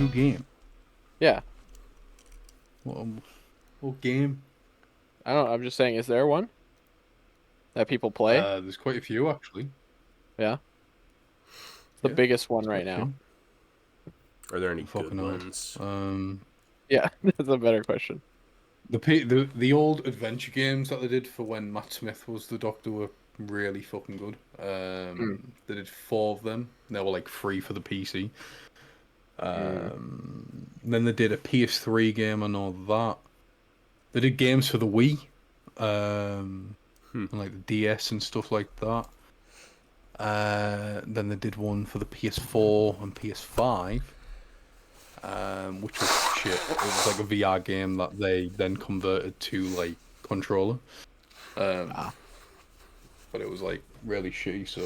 Who game? Yeah. What game? I don't. I'm just saying. Is there one that people play? There's quite a few actually. Yeah. It's the Yeah, biggest one there's quite right a now. few. Are there any Fucking good hell. ones? Yeah, that's a better question. The old adventure games that they did for when Matt Smith was the Doctor were really fucking good. Mm. They did 4 of them. They were like free for the PC. Mm. Then they did a PS3 game and all that. They did games for the Wii, and like the DS and stuff like that. Then they did one for the PS4 and PS5, which was shit. It was like a VR game that they then converted to like controller. But it was like really shitty. So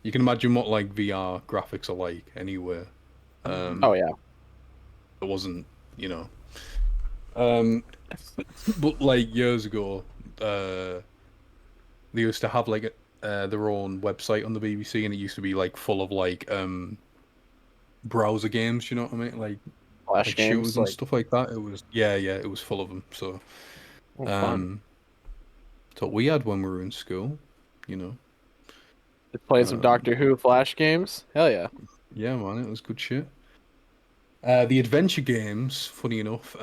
you can imagine what like VR graphics are like anywhere. Oh yeah. It wasn't, you know. But like years ago, they used to have like their own website on the BBC, and it used to be like full of like browser games. You know what I mean? Flash Like games, shooters and like stuff like that. It was yeah, it was full of them. So fun. that's what we had when we were in school. You know. Play some Doctor Who Flash games. Hell yeah. Yeah, man, it was good shit. The adventure games, funny enough,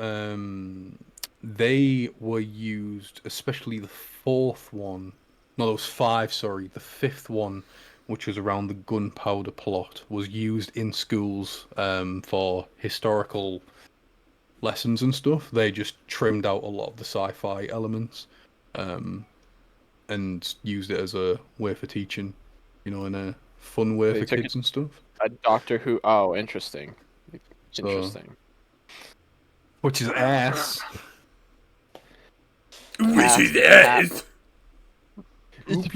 they were used, especially the 4th one. No, there was 5, sorry. The 5th one, which was around the gunpowder plot, was used in schools for historical lessons and stuff. They just trimmed out a lot of the sci-fi elements and used it as a way for teaching, you know, in a fun way They for took kids and stuff. a Doctor Who. Oh, interesting. So, Interesting. which is ass. Which is Ass. It's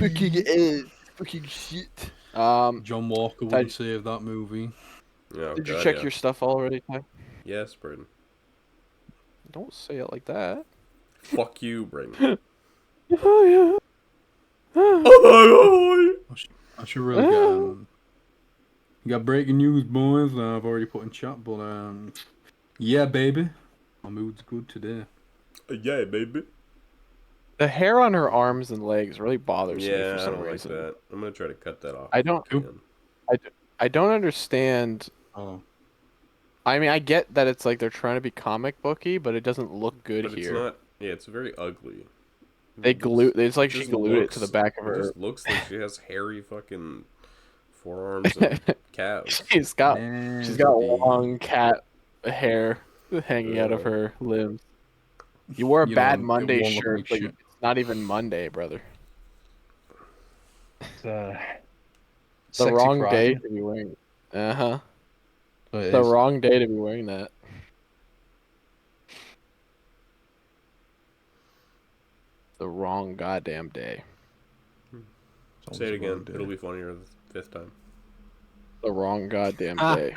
fucking shit. John Walker wouldn't save that movie. Oh, did you God, check yeah. your stuff already, Ty? Yes, Braden. Don't say it like that. Fuck you, Braden. Oh yeah. I should really get got breaking news, boys. I've already put in chat, but yeah, baby, my mood's good today. Yeah, baby. The hair on her arms and legs really bothers me Yeah, for I some don't reason. like that. I'm gonna try to cut that off. I don't. again. I don't understand. Oh, I mean, I get that it's like they're trying to be comic booky, but it doesn't look good But it's here. not. Yeah, it's very ugly. It's like she just glued it to the back of It her. just looks like she has hairy fucking forearms and calves. She's got long cat hair hanging out of Ugh. her limbs. You wore a You bad know, it Monday won't look shirt, like but shit. it's not even Monday, brother. The Wrong day to be wearing. The wrong day to be wearing that. The wrong goddamn day. Say it again. It'll be funnier the 5th time. The wrong goddamn day.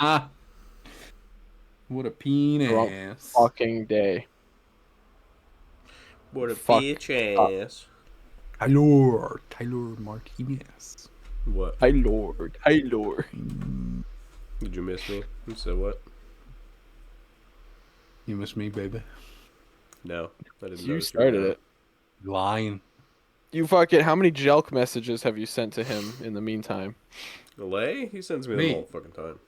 What a penis. Wrong fucking day. What a Fuck bitch ass. Tyler Martinez. What? Hi Lord. Did you miss me? You said what? You miss me, baby. No, I didn't. You started it. Lying. You fucking. How many Jelk messages have you sent to him in the meantime? LA? He sends me Me? them all the fucking time.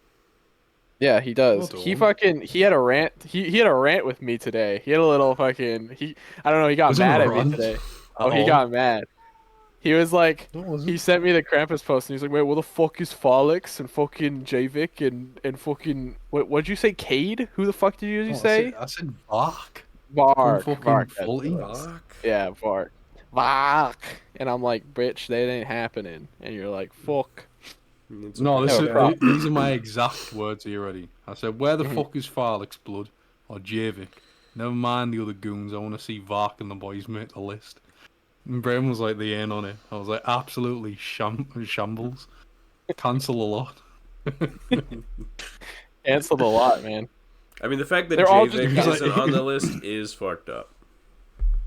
Yeah, he does. Hold He on. fucking. He had a rant. He had a rant with me today. He had a little fucking. I don't know. He got Was it mad a at me rant? today. Oh, He got mad. He was like, No, it wasn't. he sent me the Krampus post, and he's like, "Wait, what the fuck is Folix and fucking Javik and fucking what'd you say, Cade? Who the fuck did you say? I said Vark. Vark. Fucking Vark. faulty. Fuck. Yeah, Vark. Vark. And I'm like, bitch, that ain't happening. And you're like, fuck. No, these are my exact words here already. I said, where the fuck is Farlix blood? Or Javik? Never mind the other goons. I want to see Vark and the boys make the list. And Bram was like, they ain't on it. I was like, absolutely shambles. Cancel a lot. Canceled a lot, man. I mean, the fact that They're all just- Javik isn't on the list is fucked up.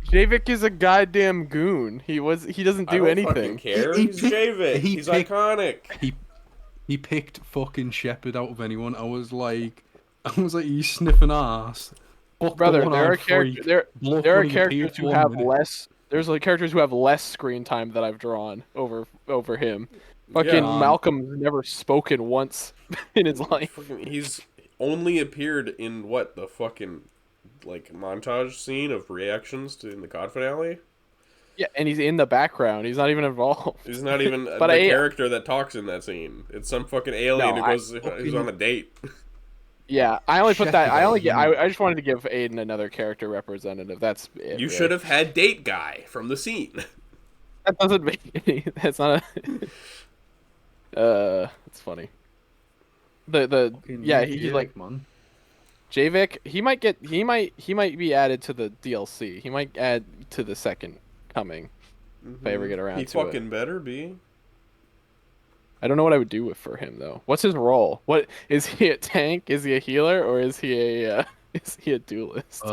Javik is a goddamn goon. He doesn't do I don't fucking anything. care. He He's picked- Javik. he He's picked- iconic. He picked fucking Shepard out of anyone. I was like, I was like, you sniffing ass. Fuck Brother, the there are one-eyed freak. there are Block one of your characters peeps who 1 have minute. less. There's like characters who have less screen time that I've drawn over him. Yeah, Fucking Malcolm's never spoken once in his life. fucking, he's only appeared in what, the fucking like montage scene of reactions to in the COD finale. Yeah, and he's in the background. He's not even involved. He's not even But the character that talks in that scene. It's some fucking alien No, who's on a date. Yeah, I only put Check that. it I out, only you I just wanted to give Aiden another character representative. That's it. You really. should have had date guy from the scene. That doesn't make any. That's not a. It's funny. The yeah, he's like man. Javik. He might be added to the DLC. He might add to the second coming if I ever get around He to it. fucking better be. I don't know what I would do for him though. What's his role? What is he, a tank? Is he a healer or is he a is he a duelist?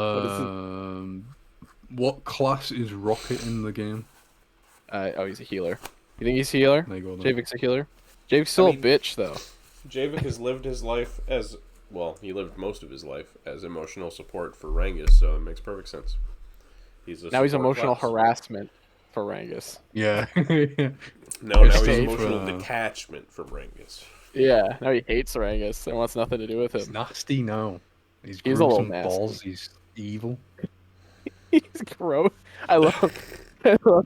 What class is Rocket in the game? Oh, he's a healer. You think he's a healer? There you go. Then. Javik's a healer. Javik's still I mean- a bitch though. Javik has lived his life as well. He lived most of his life as emotional support for Rangus, so it makes perfect sense. He's Now he's support emotional class. harassment for Rangus. Yeah. No, now he's State emotional for- detachment from Rangus. Yeah, now he hates Rangus and wants nothing to do with He's him. nasty now. He's He's a little some nasty. balls. He's evil. He's gross. I love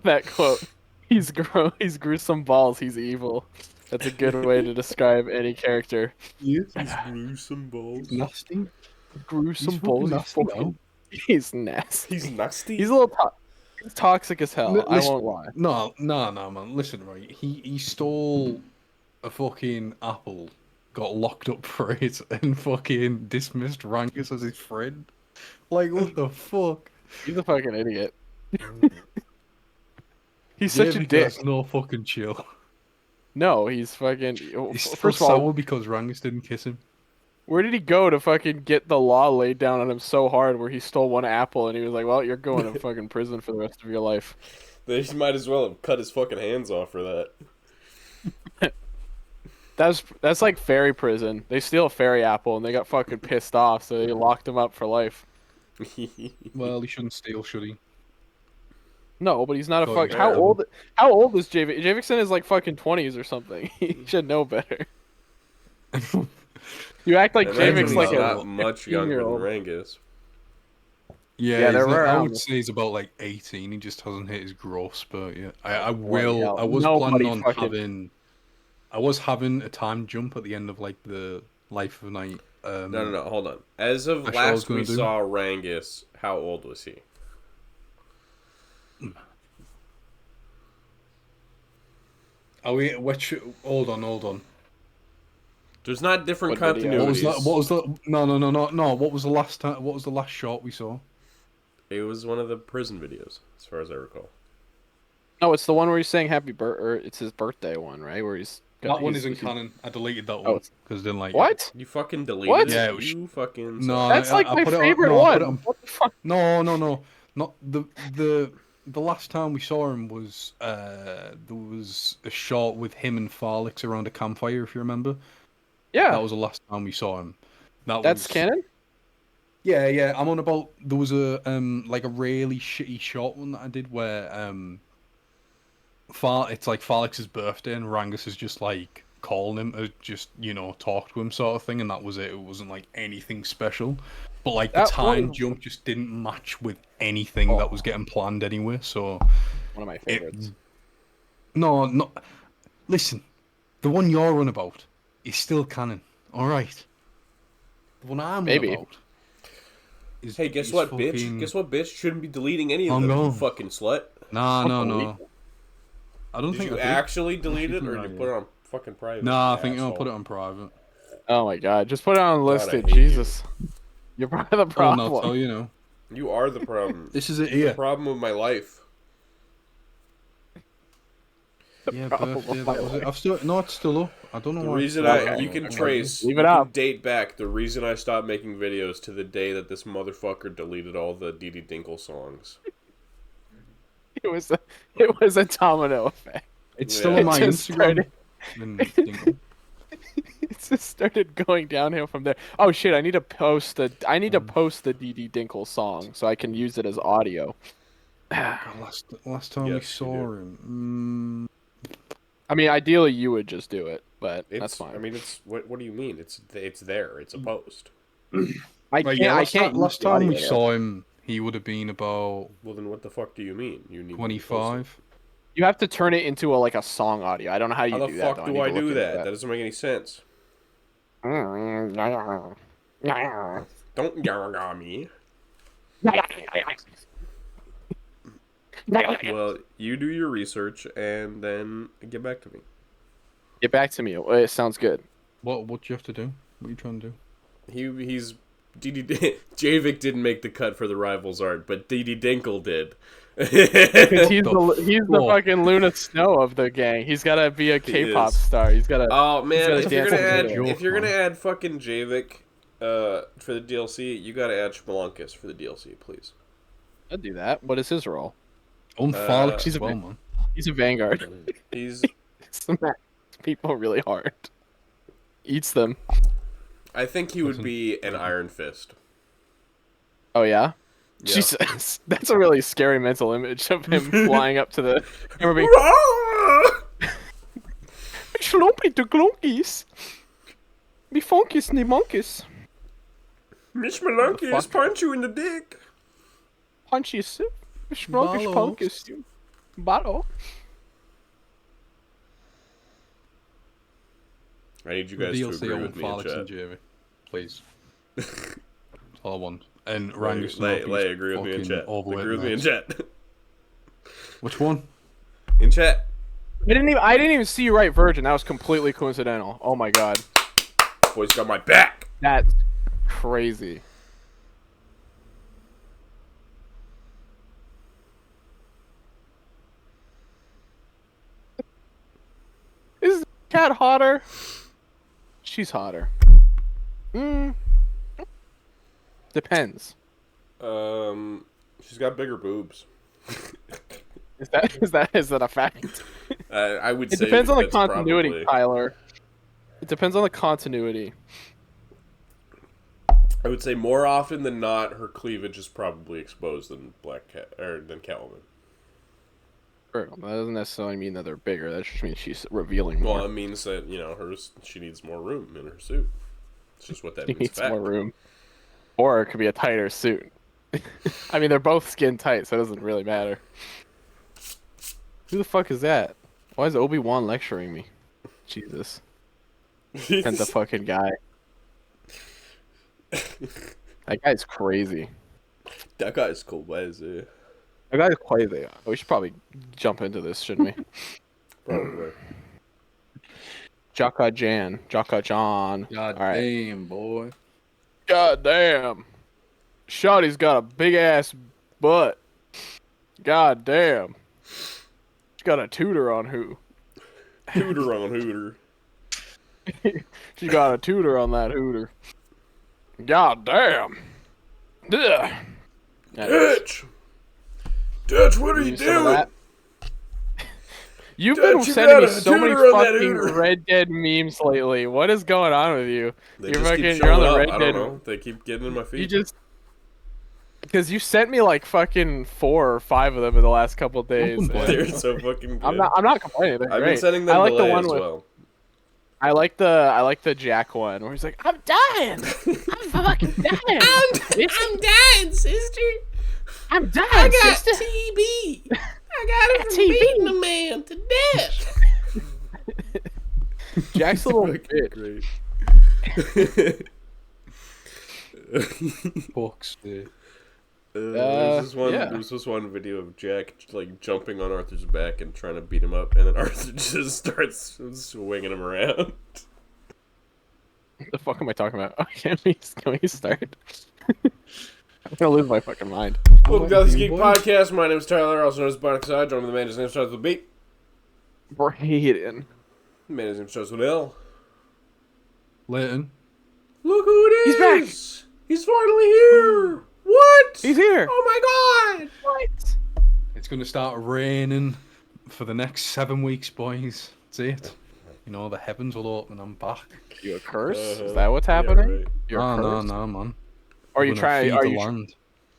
that quote. He's He's gruesome balls. He's evil. That's a good way to describe any character. Yes. He's gruesome balls. He's nasty. Gruesome He's balls. fucking He's nasty now. He's nasty. He's nasty. He's a little he's toxic as hell. I Listen- won't lie. No, man. Listen, right. He stole a fucking apple, got locked up for it, and fucking dismissed Rangus as his friend. Like, what the fuck? He's a fucking idiot. He's such a Javik dick. has no fucking chill. No, he's fucking. He's still First of all, sour because Rangus didn't kiss him. where did he go to fucking get the law laid down on him so hard where he stole one apple and he was like, well, you're going to fucking prison for the rest of your life. They might as well have cut his fucking hands off for that. That's like fairy prison. They steal a fairy apple and they got fucking pissed off, so they locked him up for life. Well, he shouldn't steal, should he? No, but he's not a Oh, fuck. yeah. How old is Javik? Javik's in his like fucking 20s or something. He should know better. You act like And Javik's Rangus like is a not much younger than 15-year-old. Rangus. Yeah, they're I around. would say he's about like 18. He just hasn't hit his growth spurt yet. I Bloody hell. was Nobody planning on fucking- having a time jump at the end of like the Life of Night. No, hold on. As of That's what I was last we gonna do. saw Rangus, how old was he? Are we? Which? Hold on. There's not different What video? What was continuities. that? What was the? No. What was the last time? What was the last shot we saw? It was one of the prison videos, as far as I recall. No, it's the one where he's saying happy birthday. It's his birthday one, right? Where he's That one he's- isn't canon. I deleted that Oh, one it's- because I didn't like it. What? You fucking deleted What? it? Yeah, it was- You fucking... No, That's like I my put it on- favorite no, I put one. it on- What the fuck? No. Not the last time we saw him was there was a shot with him and Farlix around a campfire, if you remember. Yeah, That was the last time we saw him. that's canon. Yeah. I'm on about there was a like a really shitty shot one that I did where it's like Farlix's birthday and Rangus is just like calling him to just, talk to him sort of thing, and that was it. It wasn't like anything special. But like the That time one- jump just didn't match with anything that was getting planned anyway, so One of my favorites. no. Listen, the one you're on about is still canon. Alright. The one I'm Maybe. on about is Hey, guess is what, fucking... bitch? Guess what, bitch? Shouldn't be deleting any of I'm them, you gone. fucking slut. No. Unbelievable. I don't Did think you I did. actually delete it, or No, did you yeah. put it on fucking private? Nah, I you think I'll asshole? put it on private. Oh my god, just put it on God, I unlisted. hate you. Jesus, you're part of the Oh, problem. no, I'll tell you now. You are the problem. This is it The here. problem of my life. Yeah, problem birthday, of that my was it. I've still... No, it's still up. I don't know The why. reason it's still I... up. You can Okay. trace... Leave you it can up. date back the reason I stopped making videos to the day that this motherfucker deleted all the Dee Dee Dinkle songs. It was a domino effect. It's still Yeah. on my It just Instagram. started- And Dingle. It just started going downhill from there. Oh shit! I need to post the DD Dinkle song so I can use it as audio. God, last time we Yes, you saw him. I mean, ideally you would just do it, but that's fine. I mean, it's what do you mean? It's there. It's a post. I can't. Last time we saw him, he would have been about. Well, then what the fuck do you mean? You need 25. You have to turn it into a song audio. I don't know how you How do the that. fuck do I do that? That doesn't make any sense. Don't yell at me. Well, you do your research and then get back to me. Get back to me. It sounds good. What do you have to do? What are you trying to do? He's Javik didn't make the cut for the Rivals art, but DD Dinkle did. Because he's the fucking Luna Snow of the gang. He's gotta be a K-pop star. He's gotta. Oh man, if you're gonna add fucking Javik for the DLC, you gotta add Schmalunkus for the DLC, please. I'd do that. What is his role? Felix he's as a well, man. He's a vanguard. He's Smacks people really hard. Eats them. I think he would be an Iron Fist. Oh yeah? Yeah. Jesus, that's a really scary mental image of him flying up to the camera being Schlumpy to glunkies. Me funkies ni monkeys. Miss Schmalunkus punch you in the dick. Punchies. Schmalunkish punkies. Bottle. I need you guys to DLC agree on with me in Felix and chat. Jamie, please. That's all I want. And Rangus. Lay, agree with me in chat. Agree with me in chat. Which one? In chat. I didn't even see you write Virgin. That was completely coincidental. Oh my god. Boy's got my back. That's crazy. Is Cat hotter? She's hotter. Depends. She's got bigger boobs. Is that a fact? I would say It depends on the that's continuity, probably... Tyler. It depends on the continuity. I would say more often than not, her cleavage is probably exposed than than Catwoman. Sure, that doesn't necessarily mean that they're bigger. That just means she's revealing more. Well, it means that she needs more room in her suit. It's just what that She means. needs more room, or it could be a tighter suit. I mean, they're both skin tight, so it doesn't really matter. Who the fuck is that? Why is Obi-Wan lecturing me? Jesus. And the fucking guy. That guy's crazy. That guy's cool, crazy. That guy's crazy. We should probably jump into this, shouldn't we? Probably. Jaka John. God All right. damn, boy. God damn. Shotty's got a big ass butt. God damn. She's got a tutor on who? Hooter on Hooter. She got a tutor on that hooter. God damn. Ugh. Ditch! Ditch, what are you doing? You've Dad, been you sending me got a so many tutor on that fucking Hooter. Red Dead memes lately. What is going on with you? They You're just fucking, keep you're on showing the up. Red I Dead. don't know. They keep getting in my feed. You just because you sent me like fucking 4 or 5 of them in the last couple of days. They're so fucking good. I'm not complaining. They're I've great. been sending them I like delay the one as with, well. I like the Jack one where he's like, I'm dying. I'm fucking dying. I'm dying, sister. I'm dying, sister. TB. I got it from TB. beating a man to death. Jack's a little Fucking bitch. great. Fuck's sake. There's this one video of Jack like jumping on Arthur's back and trying to beat him up, and then Arthur just starts swinging him around. What the fuck am I talking about? Oh, can we start? I'm gonna lose my fucking mind. Welcome to the Geek Podcast. My name is Tyler, also known as Barnaxide. Joined with the man whose name starts with B. Brayden. The man whose name starts with L. Leighton. Look who it He's is! Back! He's finally here! What? He's here. Oh my god! What? It's going to start raining for the next 7 weeks, boys. That's it. You know, the heavens will open. I'm back. You a curse? Is that what's happening? Yeah, right. You're a curse? No, man. Or are you Gonna trying? feed Are the you? land.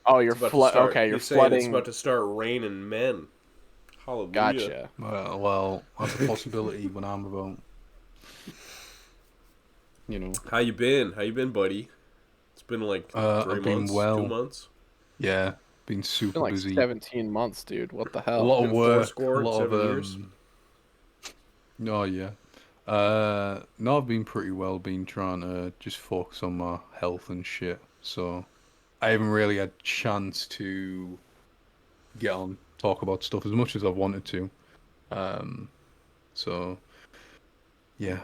Oh, you're It's about to start. Okay, you're He's saying it's flooding. about to start raining men. Hallelujah. Gotcha. Well, that's a possibility when I'm about. You know. How you been? How you been, buddy? It's been like 3 I've been months, well. 2 months. Yeah, been It's super been like busy. 17 months, dude. What the hell? A lot of Been work. fourscore A in lot of 7 years. Oh yeah. No, I've been pretty well. Been trying to just focus on my health and shit. So I haven't really had chance to get on talk about stuff as much as I've wanted to. So yeah,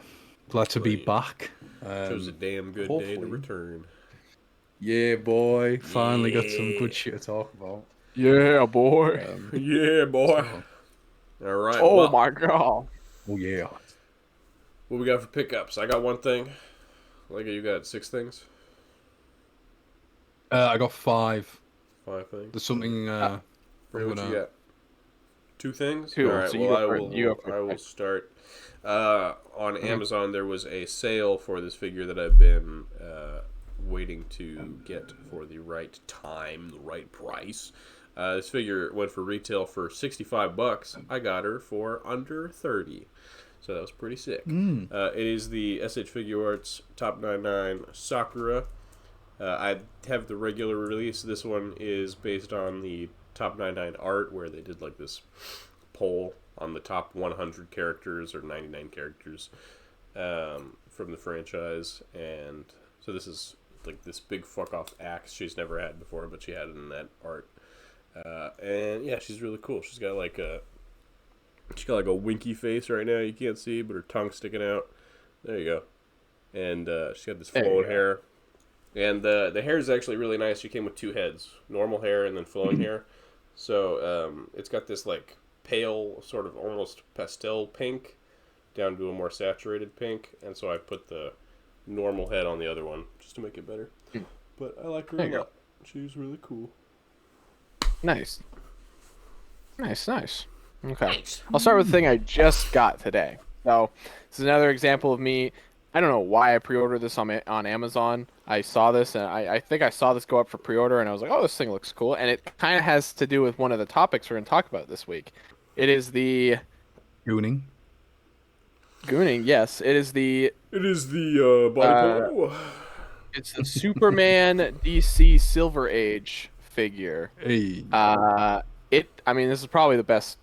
glad to be Well, back. Chose a damn good day to hopefully. return. Yeah, boy. Finally got some good shit to talk about. Yeah, boy. Yeah, boy. So, All right. Oh well, my god. oh yeah. what we got for pickups? I got one thing. Like you got 6 things. I got 5. 5 things. There's something. I'm Ray, what you gonna. got? 2 things. 2. All right. So well, you I go first. will. You go first. I will start. On Amazon, there was a sale for this figure that I've been waiting to get for the right time, the right price. This figure went for retail for $65. I got her for under 30, so that was pretty sick. It is the SH Figure Arts Top 99 Sakura. I have the regular release. This one is based on the Top 99 art, where they did like this poll on the top 100 characters or 99 characters from the franchise, and so this is like this big fuck off axe she's never had before, but she had it in that art, and yeah, she's really cool. She's got like a winky face right now. You can't see, but her tongue's sticking out. There you go, and she's got this flowing hair, and the hair is actually really nice. She came with 2 heads, normal hair and then flowing hair, so it's got this like pale, sort of almost pastel pink down to a more saturated pink, and so I put the normal head on the other one just to make it better. But I like her a lot. She's really cool. Nice. Okay. I'll start with the thing I just got today. So this is another example of me. I don't know why I pre-ordered this on Amazon. I saw this, and I think I saw this go up for pre-order, and I was like, oh, this thing looks cool. And it kind of has to do with one of the topics we're going to talk about this week. It is the... Gooning. Yes. It is the body pillow. It's the Superman DC Silver Age figure. Hey. I mean, this is probably the best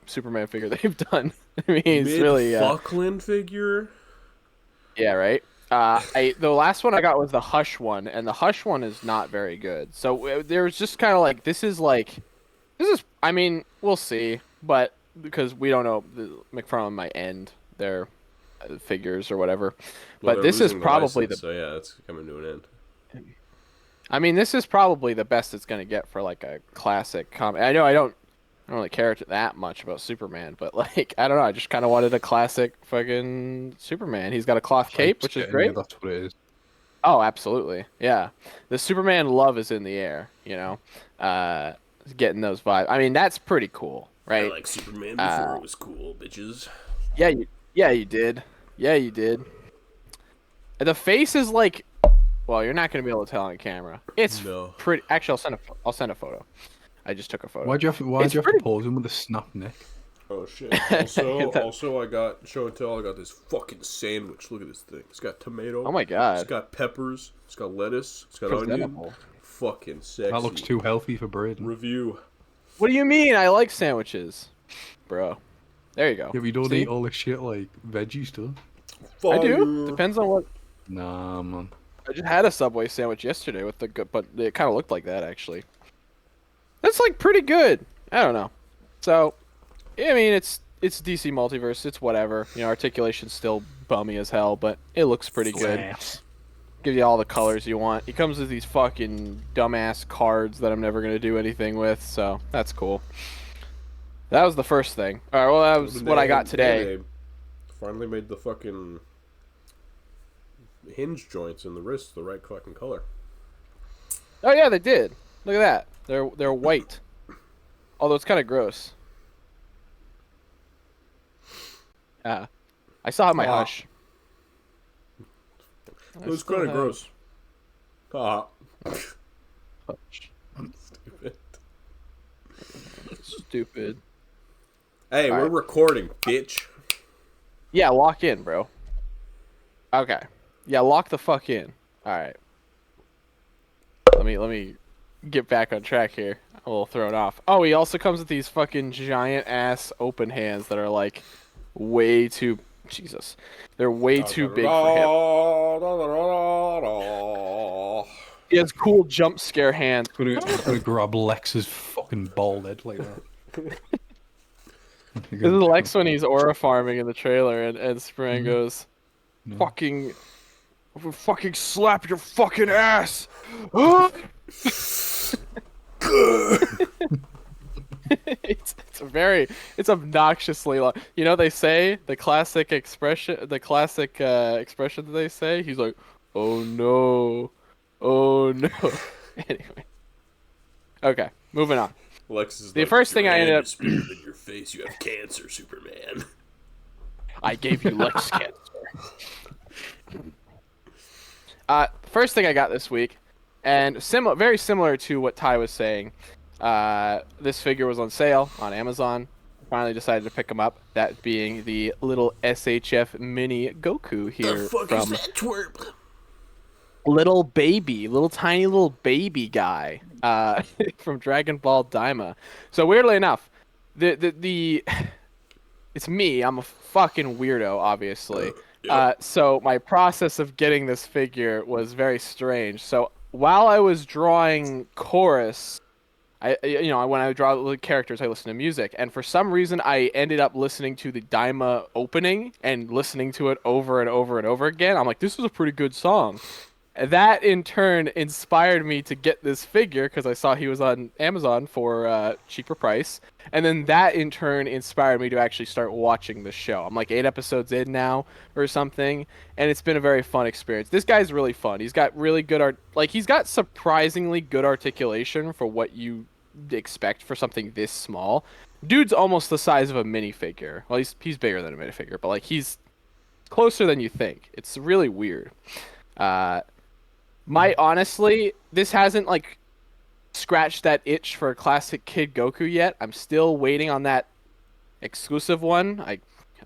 Superman figure they've done. I mean, it's really Fuckland figure. Yeah, right. The last one I got was the Hush one, and the Hush one is not very good. So there's just kind of like this is. I mean, we'll see, but because we don't know, McFarlane might end their figures or whatever. Well, but this is probably license, so yeah, it's coming to an end. I mean, this is probably the best it's gonna get for like a classic comic. I know I don't really care that much about Superman, but like I don't know, I just kind of wanted a classic fucking Superman. He's got a cloth cape, which is great. Yeah, that's what it is. Oh, absolutely, yeah. The Superman love is in the air, you know. Getting those vibes. I mean, that's pretty cool, right? I like Superman before it was cool, bitches. Yeah, you did. Yeah, you did. The face is like, well, you're not gonna be able to tell on camera. It's pretty. Actually, I'll send a photo. I just took a photo. Why'd you have to pose him with a snap neck? Oh shit! Also, I got show and tell. I got this fucking sandwich. Look at this thing. It's got tomato. Oh my god. It's got peppers. It's got lettuce. It's got onion. Fucking sexy. That looks too healthy for Braden. Review. What do you mean? I like sandwiches, bro. There you go. Yeah, we don't eat all this shit like veggie stuff. Fire. I do. Depends on what. Nah, man. I just had a Subway sandwich yesterday with the good, but it kind of looked like that actually. That's like pretty good. I don't know. So, I mean, it's DC Multiverse. It's whatever. You know, articulation's still bummy as hell, but it looks pretty good. Gives you all the colors you want. He comes with these fucking dumbass cards that I'm never gonna do anything with, so that's cool. That was the first thing. All right, well, that was what I got today. They finally made the fucking hinge joints in the wrists the right fucking color. Oh yeah, they did. Look at that. They're white. Although it's kind of gross. I still have my Aw. Hush. It was kind of gross. Ah. Hush. Stupid. Stupid. Hey, All we're right. recording, bitch. Yeah, lock in, bro. Okay. Yeah, lock the fuck in. All right. Let me get back on track here. I'm a little thrown off. Oh, he also comes with these fucking giant ass open hands that are like way too Jesus. They're way too big for him. He has cool jump scare hands. Gonna grab Lex's fucking bald head like that. This is Lex when he's aura farming in the trailer, and Superman goes, No. "Fucking, I'm gonna fucking slap your fucking ass." It's obnoxiously long. You know, they say the classic expression that they say. He's like, "Oh no, oh no." Anyway, okay, moving on. Lex is The like, first your thing I ended hand up- is bigger than your face. You have cancer, Superman. I gave you Lex cancer. First thing I got this week, and very similar to what Ty was saying. This figure was on sale on Amazon. Finally decided to pick him up. That being the little SHF mini Goku here from that twerp? little tiny little baby guy from Dragon Ball Daima. So weirdly enough, the it's me. I'm a fucking weirdo, obviously. Yep. So my process of getting this figure was very strange. So while I was drawing Chorus, when I draw the characters, I listen to music, and for some reason, I ended up listening to the Daima opening and listening to it over and over and over again. I'm like, this is a pretty good song. That in turn inspired me to get this figure because I saw he was on Amazon for cheaper price, and then that in turn inspired me to actually start watching the show. I'm like 8 episodes in now or something, and it's been a very fun experience. This guy's really fun. He's got really good art. Like he's got surprisingly good articulation for what you expect for something this small. Dude's almost the size of a minifigure. Well, he's bigger than a minifigure, but like he's closer than you think. It's really weird. Honestly, this hasn't like scratched that itch for a classic Kid Goku yet. I'm still waiting on that exclusive one.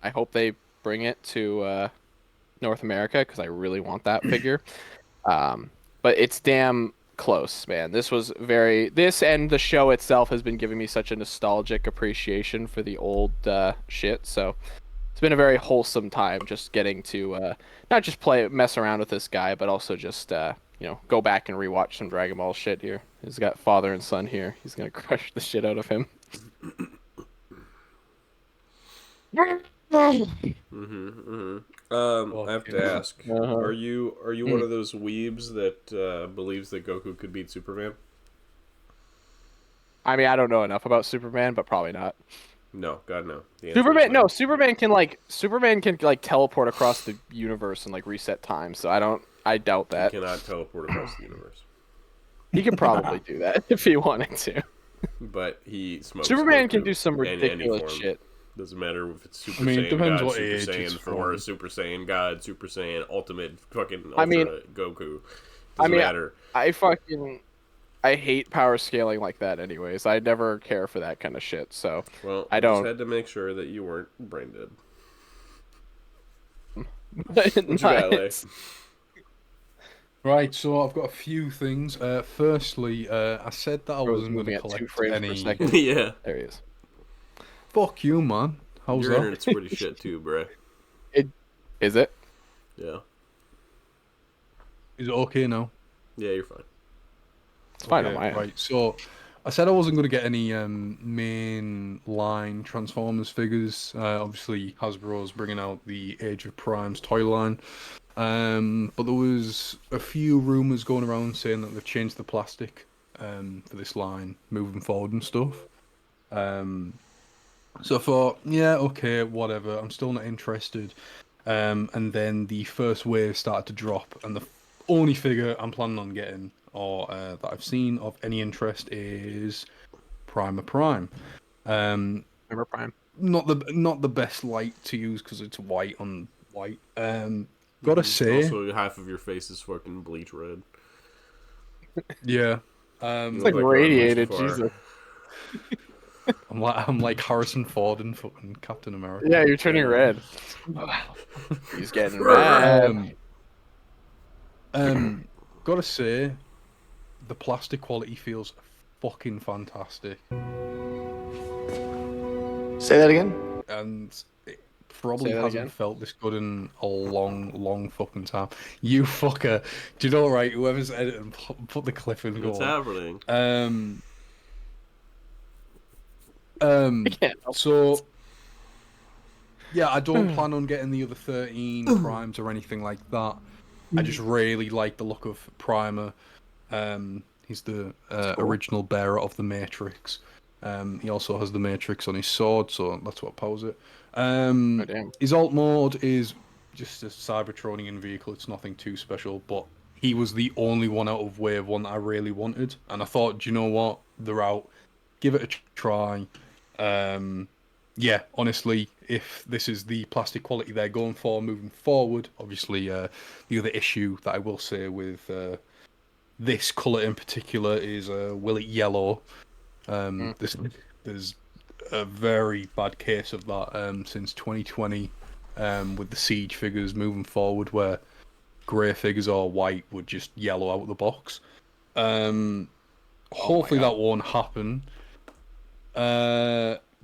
I hope they bring it to North America because I really want that figure. But it's damn close, man. This and the show itself has been giving me such a nostalgic appreciation for the old shit. So it's been a very wholesome time just getting to not just mess around with this guy, but also just go back and rewatch some Dragon Ball shit here. He's got father and son here. He's gonna crush the shit out of him. I have to ask: Are you one of those weebs that believes that Goku could beat Superman? I mean, I don't know enough about Superman, but probably not. No, God no. The answer is No. Superman can teleport across the universe and like reset time. So I doubt that. He cannot teleport across the universe, He could probably do that if he wanted to. but he smokes. Superman Goku can do some in any ridiculous form. shit. Doesn't matter if it's Super I mean, it Saiyan depends God, what Super age Saiyan it's 4, from. Super Saiyan God, Super Saiyan Ultimate, fucking Ultra I mean- Goku. I Doesn't mean, matter. I hate power scaling like that. Anyways, I never care for that kind of shit. So Well, I just don't. had to make sure that you weren't brain dead. What What you got, Lay? Right, so I've got a few things. Firstly, I said that I wasn't going moving to at 2 collect frames per any. second. Yeah, There he is. Fuck you, man. How's your that? internet's pretty shit too, bruh. Is it? Yeah, Is it okay now? yeah, you're fine. It's fine on Okay, my end. right, so I said I wasn't going to get any main line Transformers figures. Obviously, Hasbro's bringing out the Age of Prime's toy line. But there was a few rumors going around saying that they've changed the plastic for this line moving forward and stuff. So I thought, yeah, okay, whatever. I'm still not interested. And then the first wave started to drop, and the only figure I'm planning on getting, or that I've seen of any interest, is Prime. Remember Prime? not the best light to use because it's white on white. Gotta say, Also, half of your face is fucking bleach red. yeah. You It's look like like you're on radiated. Mustafar. Jesus. I'm like Harrison Ford in fucking Captain America. Yeah, you're turning Yeah. red. He's getting mad. Um, gotta say, the plastic quality feels fucking fantastic, Say that again. and it probably Say that hasn't again? felt this good in a long, long fucking time. You fucker. Do you know, right? Whoever's editing, put the clip in. Go What's on. happening? I can't help So yeah, I don't plan on getting the other 13 primes or anything like that. I just really like the look of Primer. He's the cool. original bearer of the Matrix. He also has the Matrix on his sword, so that's what powers it. Oh, damn. His alt mode is just a Cybertronian vehicle. It's nothing too special, but he was the only one out of Wave 1 that I really wanted. And I thought, do you know what? They're out. Give it a try. Yeah, honestly, if this is the plastic quality they're going for moving forward, obviously, the other issue that I will say with this color in particular is will it yellow? There's a very bad case of that since 2020 with the Siege figures moving forward, where grey figures or white would just yellow out the box. Hopefully that won't happen.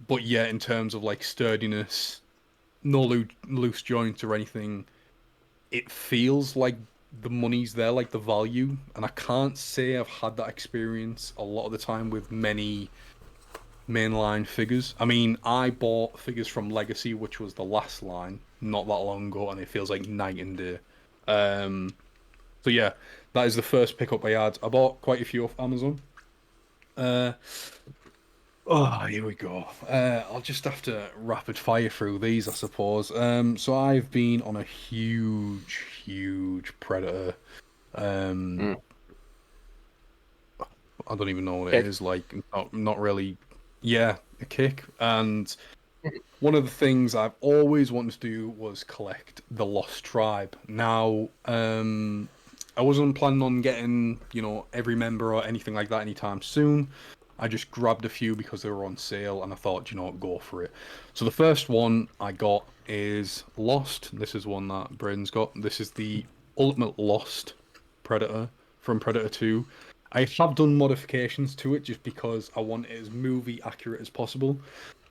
But yeah, in terms of like sturdiness, no loose joints or anything, it feels like the money's there, like the value. And I can't say I've had that experience a lot of the time with many mainline figures. I mean, I bought figures from Legacy, which was the last line, not that long ago, and it feels like night and day. So yeah, that is the first pickup I had. I bought quite a few off Amazon. Oh, here we go. I'll just have to rapid fire through these, I suppose. So I've been on a huge Predator. I don't even know what it Kick. is. Like, not really. Yeah, a kick. And one of the things I've always wanted to do was collect the Lost Tribe. Now, I wasn't planning on getting, every member or anything like that anytime soon. I just grabbed a few because they were on sale, and I thought, go for it. So the first one I got is Lost. This is one that Braden's got. This is the Ultimate Lost Predator from Predator 2. I have done modifications to it just because I want it as movie accurate as possible.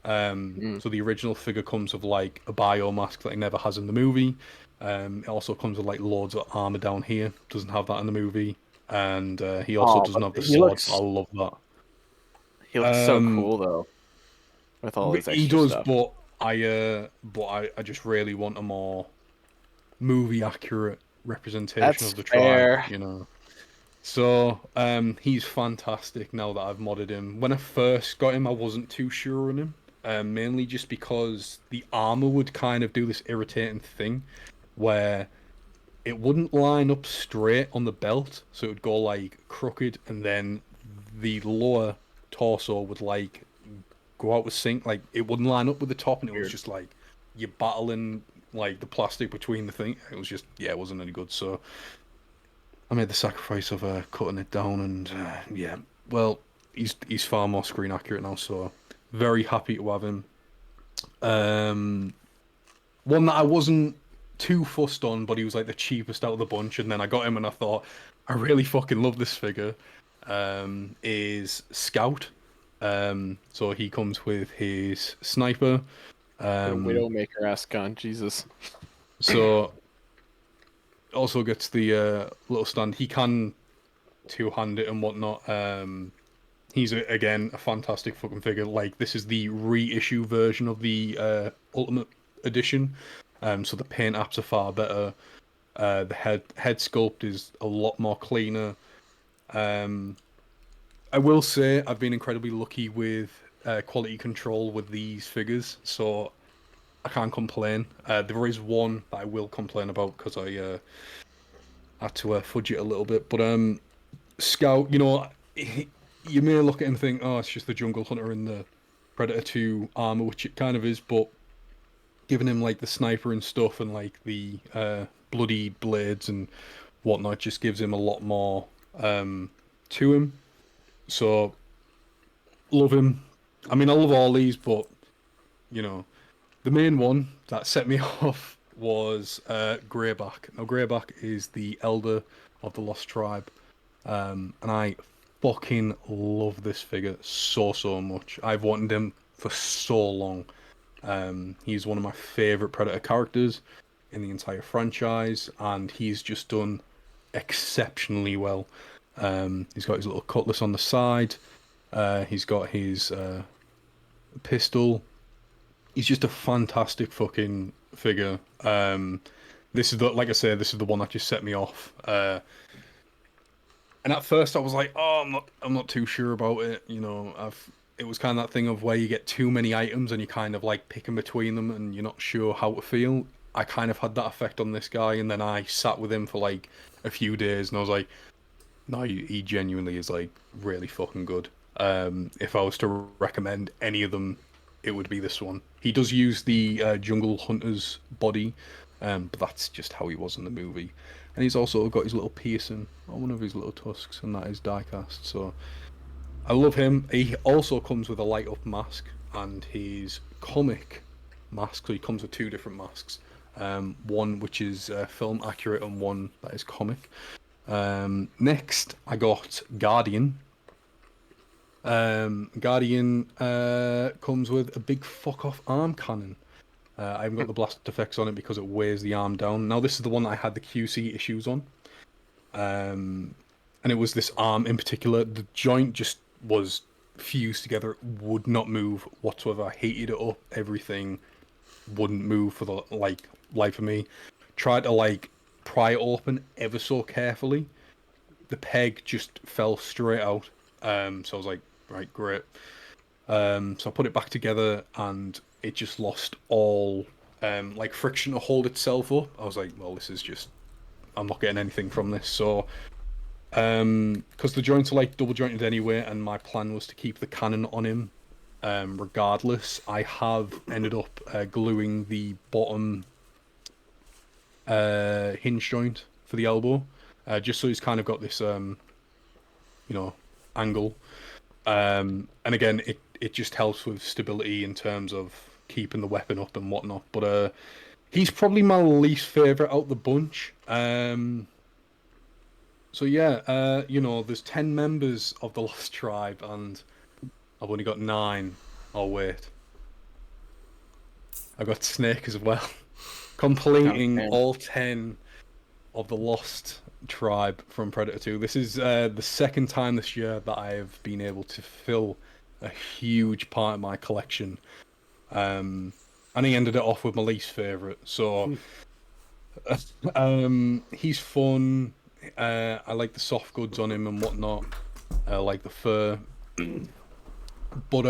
So the original figure comes with like a biomask that he never has in the movie. It also comes with like loads of armor down here. Doesn't have that in the movie, and he also doesn't have the sword. I love that. He looks so cool though, with all his extra He does, stuff. but I just really want a more movie accurate representation That's of the fair. tribe. So he's fantastic now that I've modded him. When I first got him, I wasn't too sure on him, mainly just because the armor would kind of do this irritating thing where it wouldn't line up straight on the belt, so it would go like crooked, and then the lower torso would like go out with sync, like it wouldn't line up with the top, and it was just like you're battling like the plastic between the thing. It was just it wasn't any good. So I made the sacrifice of cutting it down, and well, he's far more screen accurate now, so very happy to have him. One that I wasn't too fussed on, but he was like the cheapest out of the bunch, and then I got him and I thought, I really fucking love this figure, is Scout. So he comes with his sniper. Widowmaker ass gun, Jesus. So also gets the little stand. He can two-hand it and whatnot. He's again a fantastic fucking figure. Like this is the reissue version of the Ultimate Edition. So the paint apps are far better. The head sculpt is a lot more cleaner. I will say I've been incredibly lucky with quality control with these figures, so I can't complain. There is one that I will complain about because I had to fudge it a little bit. But Scout, you may look at him and think, oh, it's just the jungle hunter in the Predator 2 armor, which it kind of is, but giving him like the sniper and stuff and like the bloody blades and whatnot just gives him a lot more to him. So love him. I mean, I love all these, but you know, the main one that set me off was Greyback. Now, Greyback is the elder of the Lost Tribe, and I fucking love this figure so much. I've wanted him for so long. He's one of my favorite Predator characters in the entire franchise, and he's just done exceptionally well. He's got his little cutlass on the side. He's got his pistol. He's just a fantastic fucking figure. This is the, like I say, this is the one that just set me off. And at first I was like, oh, I'm not too sure about it. You know, it was kind of that thing of where you get too many items and you kind of like picking between them and you're not sure how to feel. I kind of had that effect on this guy, and then I sat with him for like a few days, and I was like, no, he genuinely is like really fucking good. If I was to recommend any of them, it would be this one. He does use the Jungle Hunter's body, but that's just how he was in the movie. And he's also got his little piercing on one of his little tusks, and that is die-cast. So I love him. He also comes with a light-up mask and his comic mask. So he comes with two different masks. One which is film accurate and one that is comic. Next, I got Guardian. Guardian comes with a big fuck-off arm cannon. I haven't got the blast effects on it because it weighs the arm down. Now, this is the one that I had the QC issues on. And it was this arm in particular. The joint just was fused together. It would not move whatsoever. I heated it up. Everything wouldn't move for the life of me. Tried to pry it open ever so carefully. The peg just fell straight out. So I was like, right, great. So I put it back together and it just lost all friction to hold itself up. I was like, well, this is just, I'm not getting anything from this. So because the joints are double jointed anyway, and my plan was to keep the cannon on him regardless, I have ended up gluing the bottom hinge joint for the elbow, just so he's kind of got this angle, and again it just helps with stability in terms of keeping the weapon up and whatnot. But he's probably my least favorite out the bunch. So yeah, there's 10 members of the Lost Tribe and I've only got 9. Oh wait, I got Snake as well. Completing all 10 of the Lost Tribe from Predator 2. This is the second time this year that I have been able to fill a huge part of my collection. And he ended it off with my least favourite. So he's fun. I like the soft goods on him and whatnot. I like the fur. But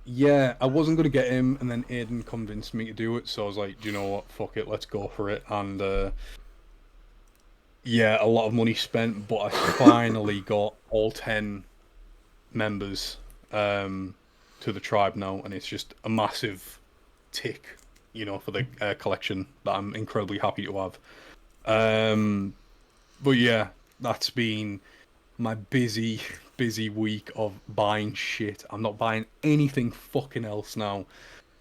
yeah, I wasn't going to get him, and then Aiden convinced me to do it, so I was like, do you know what, fuck it, let's go for it. And yeah, a lot of money spent, but I finally got all 10 members to the tribe now, and it's just a massive tick, for the collection that I'm incredibly happy to have. But yeah, that's been my busy week of buying shit. I'm not buying anything fucking else now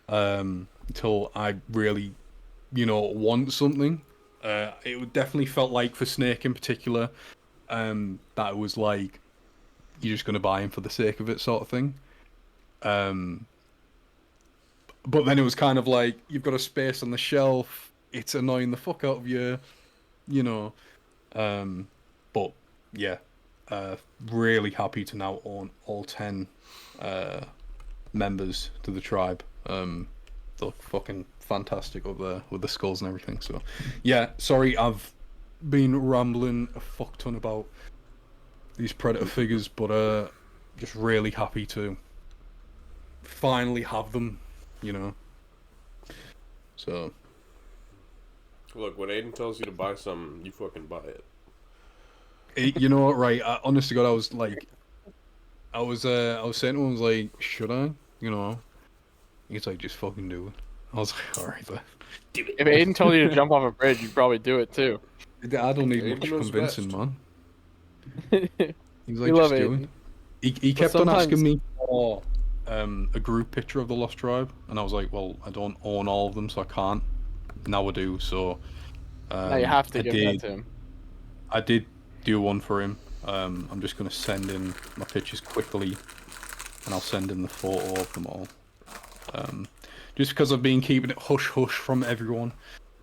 until I really, want something. It definitely felt like for Snake in particular, that it was like you're just going to buy him for the sake of it sort of thing. But then it was kind of like you've got a space on the shelf. It's annoying the fuck out of you, But yeah. Really happy to now own all 10 members to the tribe. They look fucking fantastic up there with the skulls and everything. So, yeah, sorry, I've been rambling a fuck ton about these Predator figures, but just really happy to finally have them, So. Look, when Aiden tells you to buy something, you fucking buy it. You know what, right? Honest to God, I was like, I was saying to him, I was like, should I? You know, he's like, just fucking do it. I was like, all right, but If Aiden told you to jump off a bridge, you'd probably do it too. I don't need Aiden much knows convincing, best. man. He was We like, love just do it. Aiden. He But kept on asking sometimes- me for a group picture of the Lost Tribe, and I was like, well, I don't own all of them, so I can't. Now I do, so Now you have to I give did. that to him. I did do one for him. I'm just gonna send in my pictures quickly, and I'll send in the photo of them all. Just because I've been keeping it hush hush from everyone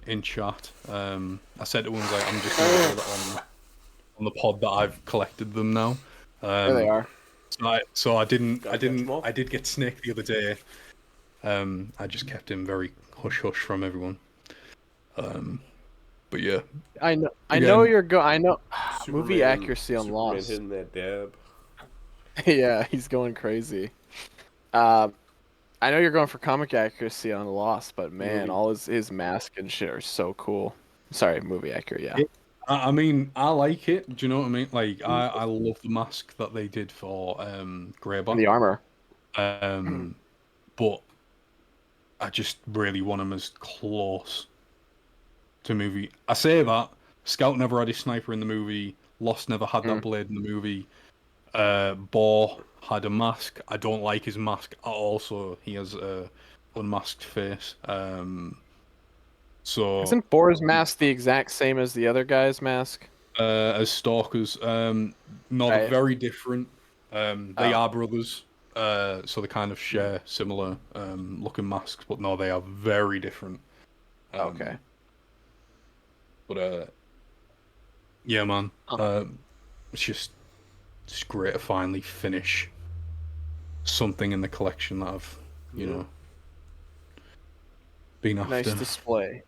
in chat. I said to him like, I'm just gonna do it on the pod that I've collected them now. There they are. So I did Gotta catch 'em all. I did get Snake the other day. I just kept him very hush hush from everyone. But yeah, I know. I Again- know you're I know. Movie Superman- accuracy on Superman Lost. hitting that dab. Yeah, he's going crazy. I know you're going for comic accuracy on Lost, but man, Movie. all his mask and shit are so cool. Sorry, movie accurate. Yeah. I mean, I like it. Do you know what I mean? Like, I love the mask that they did for Greyback. The armor. But I just really want him as close to movie. I say that Scout never had his sniper in the movie. Lost never had that blade in the movie. Boar had a mask. I don't like his mask at all. So he has a unmasked face. So Isn't Boar's mask the exact same as the other guy's mask? as stalkers, no, they're Right. very different. They Oh. are brothers. So they kind of share similar looking masks, but no, they are very different. Okay. But yeah, man. It's great to finally finish something in the collection that I've, you know, been after. Nice display.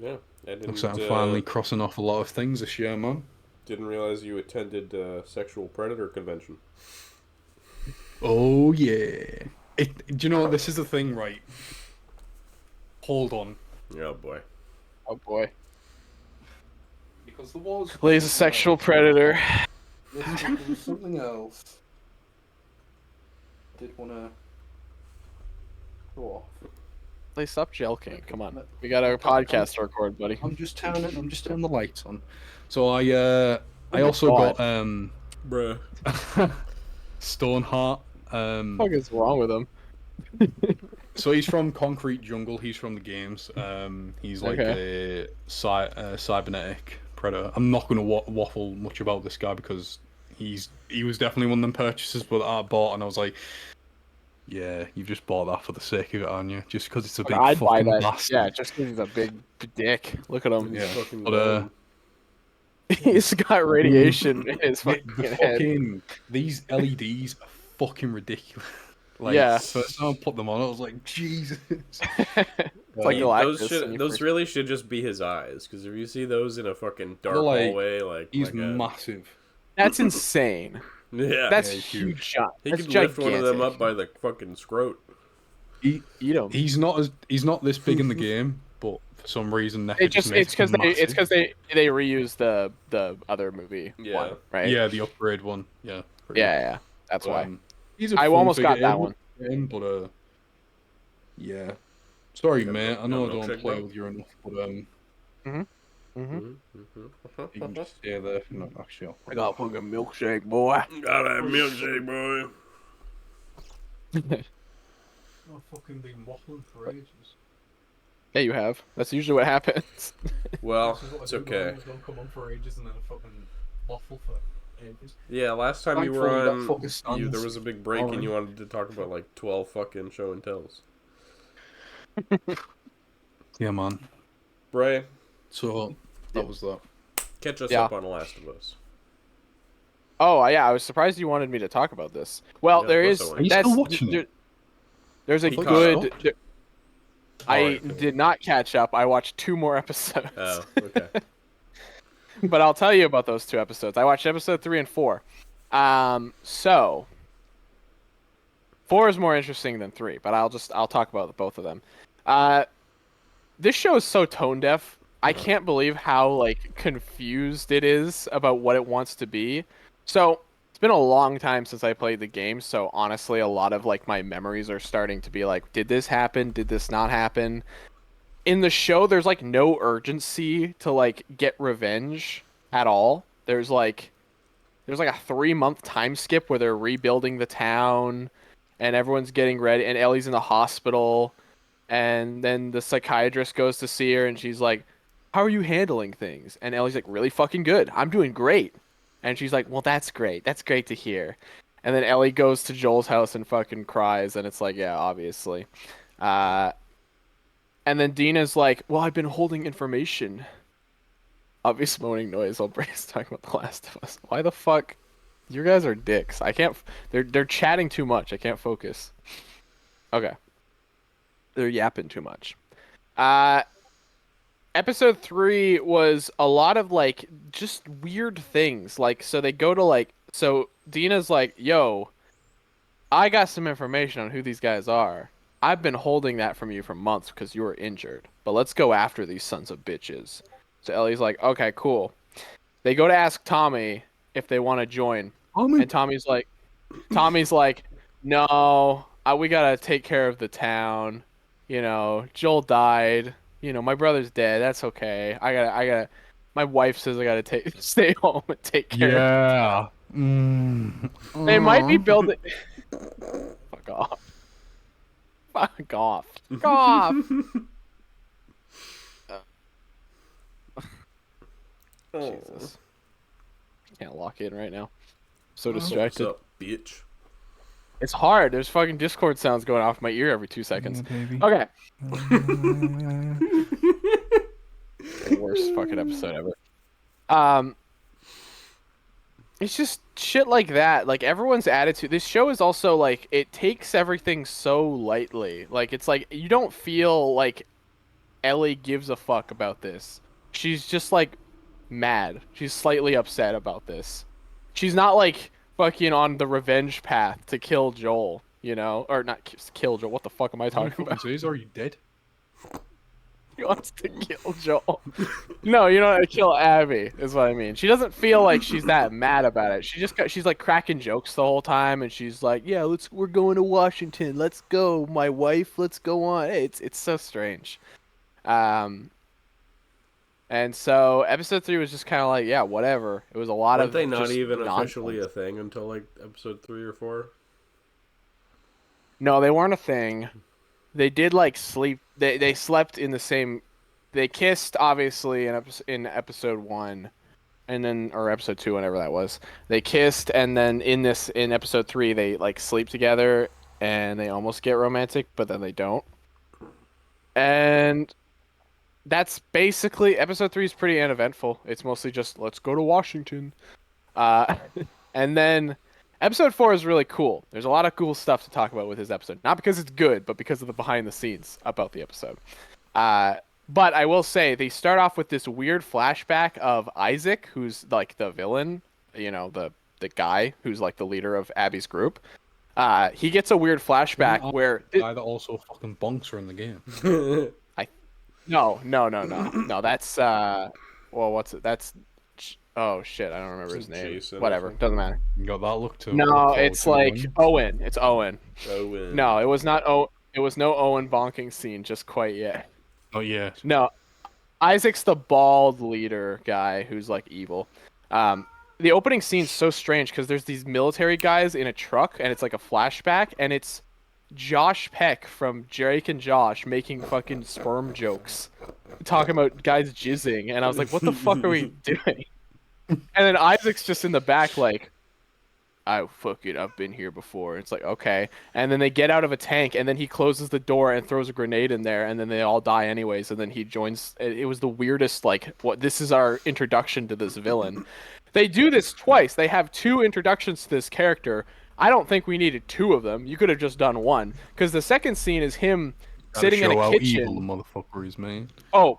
Yeah, I didn't. Looks like I'm finally crossing off a lot of things this year, man. Didn't realize you attended sexual predator convention. Oh yeah. Do you know what? This is the thing, right? Hold on. Oh boy. Oh boy. Because there was Lay's a sexual predator. there was something else. I did want to go off. Lay, stop jelking. Come on. We got our podcast to record, buddy. I'm just turning the lights on. So I also God. got Bruh. Stoneheart. What the fuck is wrong with him? So he's from Concrete Jungle. He's from the games. He's like a cybernetic predator. I'm not going to waffle much about this guy because he was definitely one of them purchases that I bought, and I was like, yeah, you've just bought that for the sake of it, aren't you? Just because it's a big I'd buy fucking that. bastard. Yeah, just because he's a big dick. Look at him. Yeah. Fucking But He's got radiation in his the fucking head. fucking these LEDs are fucking ridiculous. Like, Yeah. first time I put them on, I was like, Jesus. It's like those Galactus. when you those first- really should just be his eyes, because if you see those in a fucking dark They're like- hallway, like He's my God. massive. That's insane. Yeah, That's he's huge huge. shot. he That's could lift one of them gigantic. up by the fucking scrot. Eat him. He's not this big in the game, but for some reason they It's because they reuse the other movie Yeah. one, right? yeah, the upgrade one, yeah. pretty Yeah, much. that's But, why. he's a I fun almost got figure that in one. the game, but yeah. Sorry, Got mate. no- I know I got no don't check, play bro? with you enough, but Mm-hmm. you can just stay there. No, actually, I got a fucking milkshake, boy. Got a milkshake, boy. I've fucking been waffling for ages. Yeah, you have. That's usually what happens. Well, it's okay. Don't come on for ages and then I fucking waffle for ages. Yeah, last time you were Thankfully, that fucking on, stands. there was a big break and you wanted to talk about like 12 fucking show and tells. Yeah, man. Bray, So that was that. catch us Yeah. up on The Last of Us. Oh, yeah, I was surprised you wanted me to talk about this. Well, Yeah, there of is. course I Are you still watching it? There's a He caught good. up? I Alright. did not catch up. I watched 2 more episodes. Oh, okay. But I'll tell you about those 2 episodes. I watched episode 3 and 4. So 4 is more interesting than 3, but I'll talk about both of them. This show is so tone deaf. I can't believe how like confused it is about what it wants to be. So it's been a long time since I played the game, so honestly, a lot of like my memories are starting to be like, did this happen? Did this not happen? In the show, there's like no urgency to like get revenge at all. There's like a 3-month time skip where they're rebuilding the town and everyone's getting ready and Ellie's in the hospital and then the psychiatrist goes to see her and she's like, "How are you handling things?" And Ellie's like, "Really fucking good. I'm doing great." And she's like, "Well, that's great. That's great to hear." And then Ellie goes to Joel's house and fucking cries and it's like, yeah, obviously. Uh and then Dina's like, "Well, I've been holding information." Obvious moaning noise while Bray's talking about The Last of Us. Why the fuck? You guys are dicks. I can't. They're chatting too much. I can't focus. Okay. They're yapping too much. Uh, Episode 3 was a lot of like just weird things. Like, so they go to like, so Dina's like, "Yo, I got some information on who these guys are. I've been holding that from you for months because you were injured. But let's go after these sons of bitches." So Ellie's like, "Okay, cool." They go to ask Tommy if they want to join. And Tommy's like, "No, we gotta take care of the town. You know, Joel died. You know, my brother's dead. That's okay. I gotta. My wife says I gotta stay home and take care of." Yeah. They might be building. Fuck off. Fuck off. Fuck off. Jesus. Can't lock in right now. So distracted. What's up, bitch? It's hard. There's fucking Discord sounds going off my ear every 2 seconds. Baby. Okay. The worst fucking episode ever. It's just shit like that. Like everyone's attitude. This show is also like it takes everything so lightly. Like it's like you don't feel like Ellie gives a fuck about this. She's just like mad. She's slightly upset about this. She's not like fucking on the revenge path to kill Joel, you know? Or not kill Joel. What the fuck am I talking about? Are you dead? He wants to kill Joel. No, you know, kill Abby is what I mean. She doesn't feel like she's that mad about it. She's like cracking jokes the whole time, and she's like, "Yeah, we're going to Washington. Let's go, my wife. Let's go on." Hey, it's so strange. And so episode 3 was just kind of like, yeah, whatever. It was a lot Weren't of they not just even nonsense. officially a thing until like episode 3 or 4? No, they weren't a thing. They did like sleep. They slept in the same. They kissed obviously in episode 1, and then or episode 2, whenever that was. They kissed, and then in episode 3 they like sleep together, and they almost get romantic, but then they don't. And that's basically episode 3 is pretty uneventful. It's mostly just let's go to Washington. And then episode 4 is really cool. There's a lot of cool stuff to talk about with this episode. Not because it's good, but because of the behind the scenes about the episode. But I will say they start off with this weird flashback of Isaac, who's like the villain, you know, the guy who's like the leader of Abby's group. He gets a weird flashback where the guy that also fucking bonks her in the game. No. That's well, what's it? That's oh shit, I don't remember his name. Jason, Whatever, doesn't matter. You got that look to No, it's like Owen. It's Owen. Owen. No, it was not. It was no Owen bonking scene just quite yet. Oh yeah. No, Isaac's the bald leader guy who's like evil. The opening scene's so strange because there's these military guys in a truck and it's like a flashback and it's Josh Peck from Drake and Josh making fucking sperm jokes, talking about guys jizzing, and I was like, what the fuck are we doing? And then Isaac's just in the back like, I've been here before. It's like, okay. And then they get out of a tank, and then he closes the door and throws a grenade in there, and then they all die anyways, and then he joins. It was the weirdest, like, this is our introduction to this villain. They do this twice. They have 2 introductions to this character. I don't think we needed 2 of them. You could have just done 1. Because the second scene is him sitting in a kitchen. Evil the motherfucker is, man. Oh,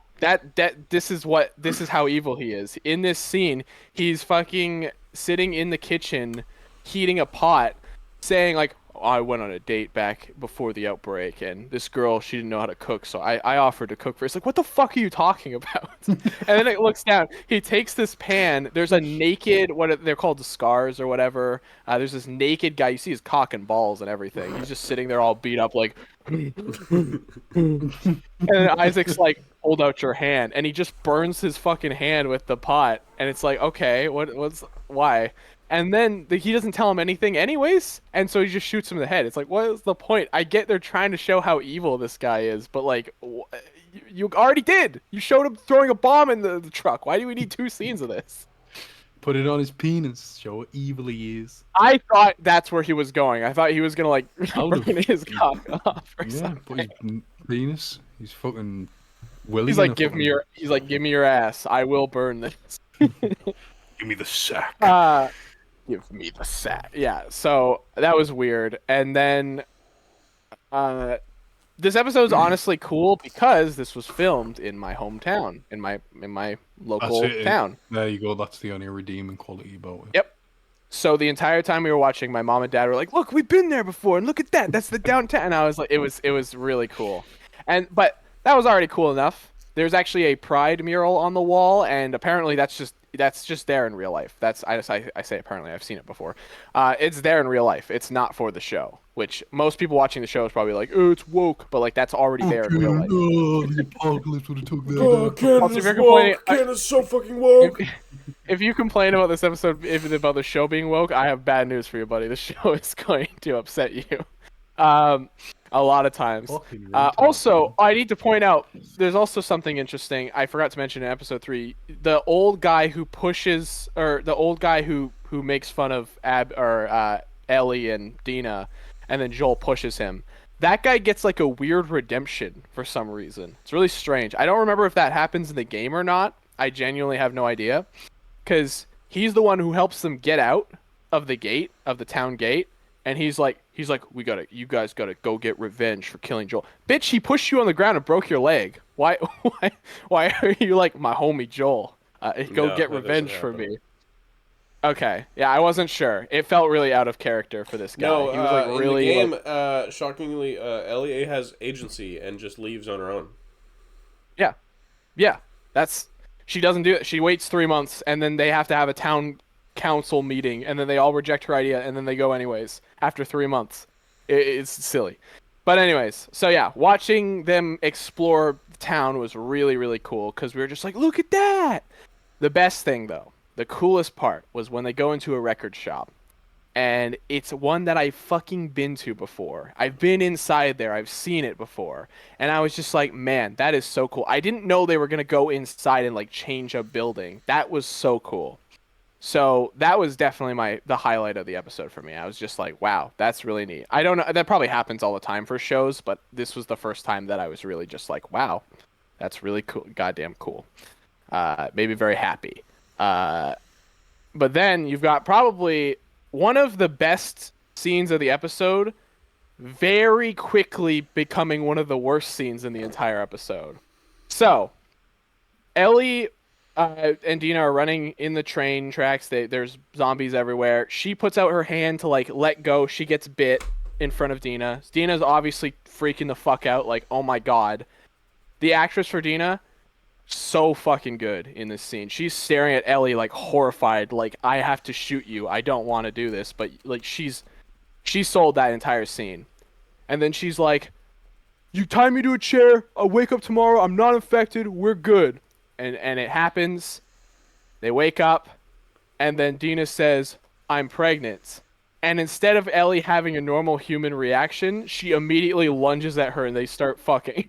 this is how evil he is. In this scene, he's fucking sitting in the kitchen, heating a pot, saying like, I went on a date back before the outbreak, and this girl, she didn't know how to cook, so I offered to cook for her. It's like, what the fuck are you talking about? And then it looks down. He takes this pan. There's a naked, they're called the scars or whatever. There's this naked guy. You see his cock and balls and everything. He's just sitting there all beat up, like. And then Isaac's like, hold out your hand, and he just burns his fucking hand with the pot, and it's like, okay, why? And then he doesn't tell him anything anyways, and so he just shoots him in the head. It's like, what is the point? I get they're trying to show how evil this guy is, but like, you already did. You showed him throwing a bomb in the truck. Why do we need 2 scenes of this? Put it on his penis. Show what evil he is. I thought that's where he was going. I thought he was gonna like burn his cock off or something. Put his penis. He's fucking willing. He's like, give me your ass. I will burn this. Give me the sack. Give me the sack. Yeah, so that was weird. And then this episode's honestly cool because this was filmed in my hometown, in my local town. There you go. That's the only redeeming quality about it. Yep. So the entire time we were watching, my mom and dad were like, "Look, we've been there before, and look at that. That's the downtown." And I was like, it was really cool. But that was already cool enough. There's actually a pride mural on the wall, and apparently that's just there in real life. I say apparently, I've seen it before. It's there in real life. It's not for the show, which most people watching the show is probably like, oh, it's woke, but like that's already there in real life. Oh, the apocalypse would have took that. Oh, Canada's woke. Canada's so fucking woke. If you complain about this episode, about the show being woke, I have bad news for you, buddy. The show is going to upset you. A lot of times. Also, I need to point out, there's also something interesting. I forgot to mention in episode 3. The old guy who makes fun of Ellie and Dina, and then Joel pushes him. That guy gets like a weird redemption for some reason. It's really strange. I don't remember if that happens in the game or not. I genuinely have no idea. Because he's the one who helps them get out of the gate, of the town gate. And he's like, you guys gotta go get revenge for killing Joel. Bitch, he pushed you on the ground and broke your leg. Why are you like my homie Joel? Go get revenge for me. Okay, yeah, I wasn't sure. It felt really out of character for this guy. No, he was like really in the game, shockingly, Ellie has agency and just leaves on her own. Yeah, she doesn't do it. She waits 3 months, and then they have to have a town council meeting, and then they all reject her idea, and then they go anyways after 3 months. It's silly. But anyways, so yeah, watching them explore the town was really, really cool because we were just like, look at that! The best thing, though, the coolest part was when they go into a record shop. And it's one that I've fucking been to before. I've been inside there. I've seen it before. And I was just like, man, that is so cool. I didn't know they were going to go inside and like change a building. That was so cool. So that was definitely the highlight of the episode for me. I was just like, wow, that's really neat. I don't know. That probably happens all the time for shows, but this was the first time that I was really just like, wow, that's really cool. Goddamn cool. Maybe very happy. But then you've got probably one of the best scenes of the episode very quickly becoming one of the worst scenes in the entire episode. So, Ellie and Dina are running in the train tracks. There's zombies everywhere. She puts out her hand to like let go. She gets bit in front of Dina. Dina's obviously freaking the fuck out, like, oh my god. The actress for Dina, so fucking good in this scene. She's staring at Ellie like horrified, like, I have to shoot you. I don't want to do this, but like she sold that entire scene. And then she's like, you tie me to a chair, I'll wake up tomorrow, I'm not infected, we're good. And it happens. They wake up, and then Dina says, I'm pregnant. And instead of Ellie having a normal human reaction, she immediately lunges at her and they start fucking.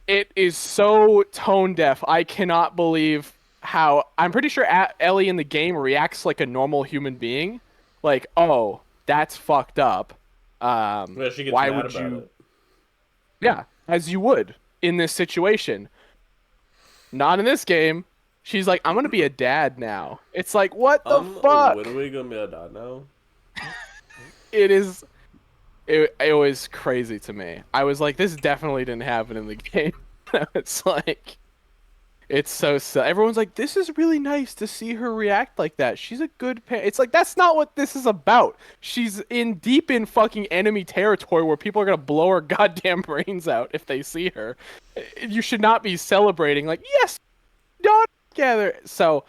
It is so tone deaf. I cannot believe how... I'm pretty sure Ellie in the game reacts like a normal human being. Like, oh, that's fucked up. Yeah, she gets why mad would about you... it. Yeah, as you would in this situation. Not in this game. She's like, I'm gonna be a dad now. It's like, what the fuck? When are we gonna be a dad now? It was crazy to me. I was like, this definitely didn't happen in the game. It's like, It's so everyone's like, this is really nice to see her react like that. She's a good parent. It's like that's not what this is about. She's in deep in fucking enemy territory where people are gonna blow her goddamn brains out if they see her. You should not be celebrating like, yes, daughter together. So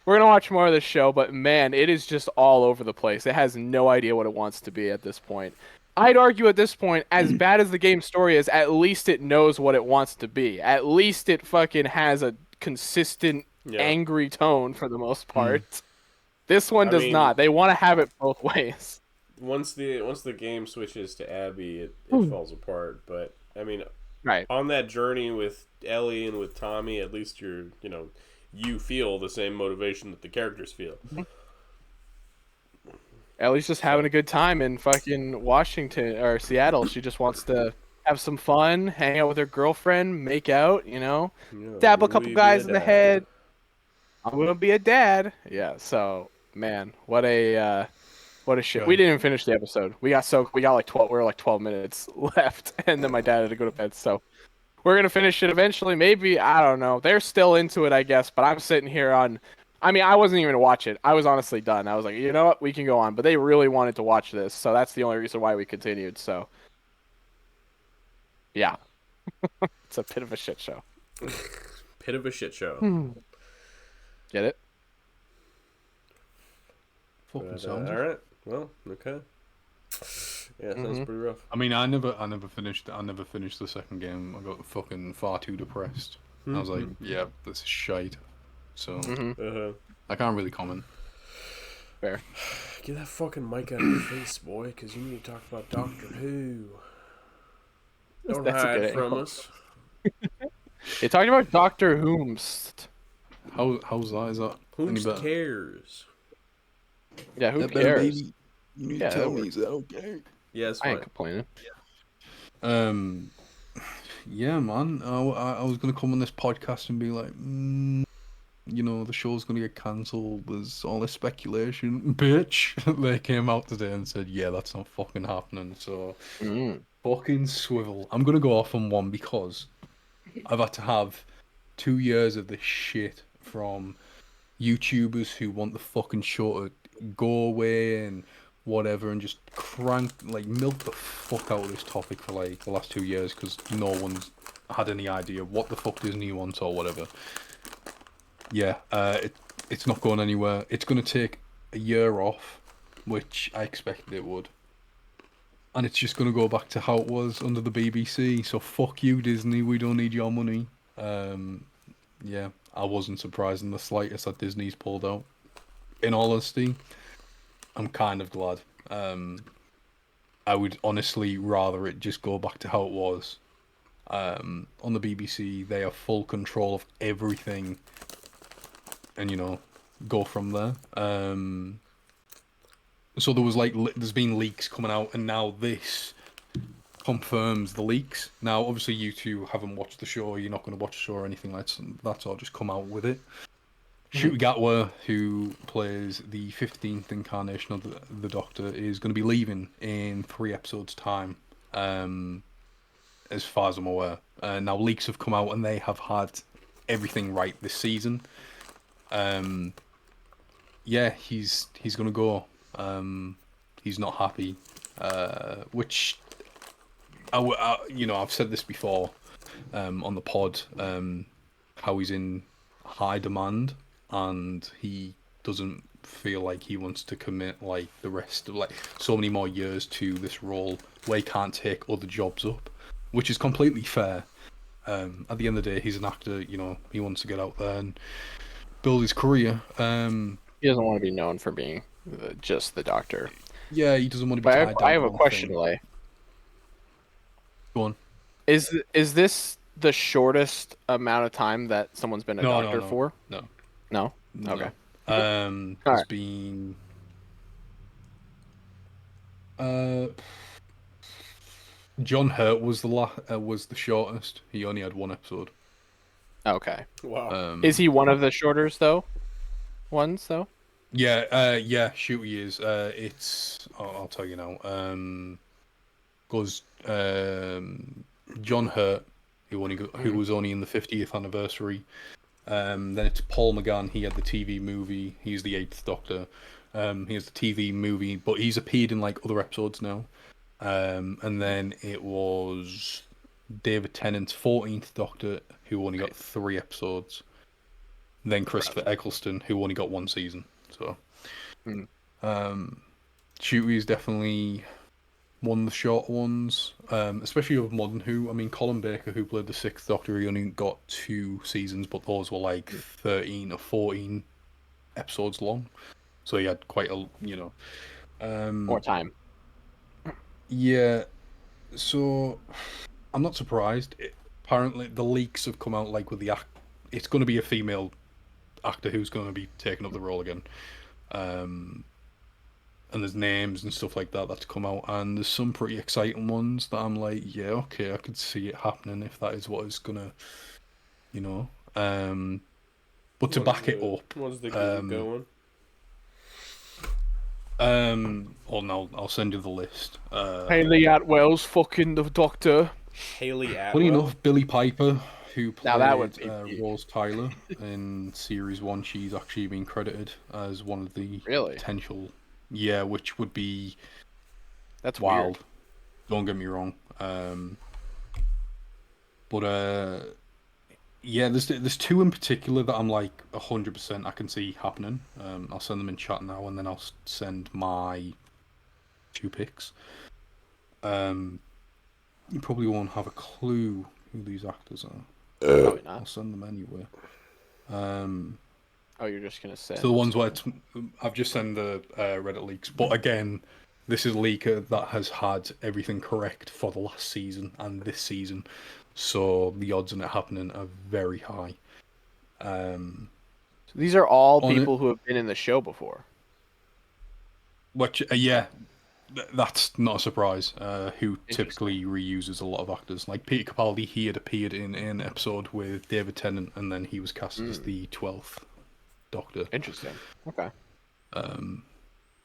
we're gonna watch more of this show, but man, it is just all over the place. It has no idea what it wants to be at this point. I'd argue at this point, as bad as the game's story is, at least it knows what it wants to be. At least it fucking has a consistent angry tone for the most part. This one does not. They want to have it both ways. Once the game switches to Abby, it falls apart. But I mean, right on that journey with Ellie and with Tommy, at least you feel the same motivation that the characters feel. Ellie's just having a good time in fucking Washington or Seattle. She just wants to have some fun, hang out with her girlfriend, make out, dab a couple guys in the head. I'm gonna be a dad. Yeah. So man, what a shit. Good. We didn't even finish the episode. We got like 12. We were like 12 minutes left, and then my dad had to go to bed. So we're gonna finish it eventually. Maybe, I don't know. They're still into it, I guess. But I'm sitting here on. I mean, I wasn't even gonna watch it. I was honestly done. I was like, you know what, we can go on. But they really wanted to watch this, so that's the only reason why we continued. So, yeah, it's a bit of a shit show. Bit of a shit show. Get it? All right. Well, okay. Yeah, sounds pretty rough. I mean, I never finished the second game. I got fucking far too depressed. I was like, yeah, this is shite. So I can't really comment. Fair. Get that fucking mic out of your face, boy, because you need to talk about Doctor Who. Don't hide from us. You're talking about Doctor Whomst. How's that? Is that any Who better? cares? Yeah, who cares? You need to tell me, is that okay? Yeah, it's I fine. ain't complaining. Yeah, man. I was gonna come on this podcast and be like, the show's gonna get cancelled. There's all this speculation, bitch. They came out today and said, yeah, that's not fucking happening. So, fucking swivel. I'm gonna go off on one because I've had to have 2 years of this shit from YouTubers who want the fucking show to go away and whatever, and just milk the fuck out of this topic for like the last 2 years because no one's had any idea what the fuck Disney wants or whatever. Yeah, it's not going anywhere. It's going to take a year off, which I expected it would. And it's just going to go back to how it was under the BBC. So fuck you, Disney. We don't need your money. Yeah, I wasn't surprised in the slightest that Disney's pulled out. In all honesty, I'm kind of glad. I would honestly rather it just go back to how it was. On the BBC, they have full control of everything. And, go from there. So there was there's been leaks coming out, and now this confirms the leaks. Now, obviously, you two haven't watched the show. You're not going to watch the show or anything like that. That's all just come out with it. Shooty Gatwa, who plays the 15th incarnation of the Doctor, is going to be leaving in 3 episodes' time, as far as I'm aware. Now, leaks have come out, and they have had everything right this season. Yeah, he's going to go. He's not happy, which I've said this before on the pod, how he's in high demand and he doesn't feel like he wants to commit like the rest of so many more years to this role where he can't take other jobs up, which is completely fair. At the end of the day, he's an actor. He wants to get out there and build his career. He doesn't want to be known for being just the Doctor. Yeah, he doesn't want to be tied down. I have a question, Lay. Go on. Is this the shortest amount of time that someone's been a Doctor for? No. No? Okay. It's been John Hurt was the shortest. He only had 1 episode. Okay. Wow. Is he one of the shorters though? Yeah, shoot he is. I'll tell you now. Goes John Hurt, who was only in the 50th anniversary. Then it's Paul McGann. He had the TV movie. He's the Eighth Doctor. He has the TV movie, but he's appeared in like other episodes now. And then it was David Tennant's 14th Doctor, who only got 3 episodes. Then Christopher Eccleston, who only got 1 season. So, Shooty's definitely one of the short ones, especially of modern Who. I mean, Colin Baker, who played the 6th Doctor, he only got 2 seasons, but those were like 13 or 14 episodes long. So he had quite a, More time. Yeah, so I'm not surprised. Apparently, the leaks have come out like with the it's going to be a female actor who's going to be taking up the role again. And there's names and stuff like that that's come out, and there's some pretty exciting ones that I'm like, yeah, okay, I could see it happening if that is what is gonna, you know. But to back it up, what's the going? Oh no, I'll send you the list. Haley Atwell's fucking the Doctor. Haley Atwell. Funny enough, Billie Piper, who Now that would played be Rose Tyler in series 1, she's actually been credited as one of the Really? potential. Yeah, which would be That's wild. weird. Don't get me wrong. But yeah, there's 2 in particular that I'm like 100% I can see happening. I'll send them in chat now, and then I'll send my 2 picks. You probably won't have a clue who these actors are. Probably not. I'll send them anyway. Oh, you're just gonna say. So the ones where I've just sent the Reddit leaks, but again, this is a leaker that has had everything correct for the last season and this season, so the odds on it happening are very high. So these are all people who have been in the show before. Which yeah, that's not a surprise. Who typically reuses a lot of actors, like Peter Capaldi, he had appeared in an episode with David Tennant, and then he was cast as the 12th Doctor. Interesting. Okay.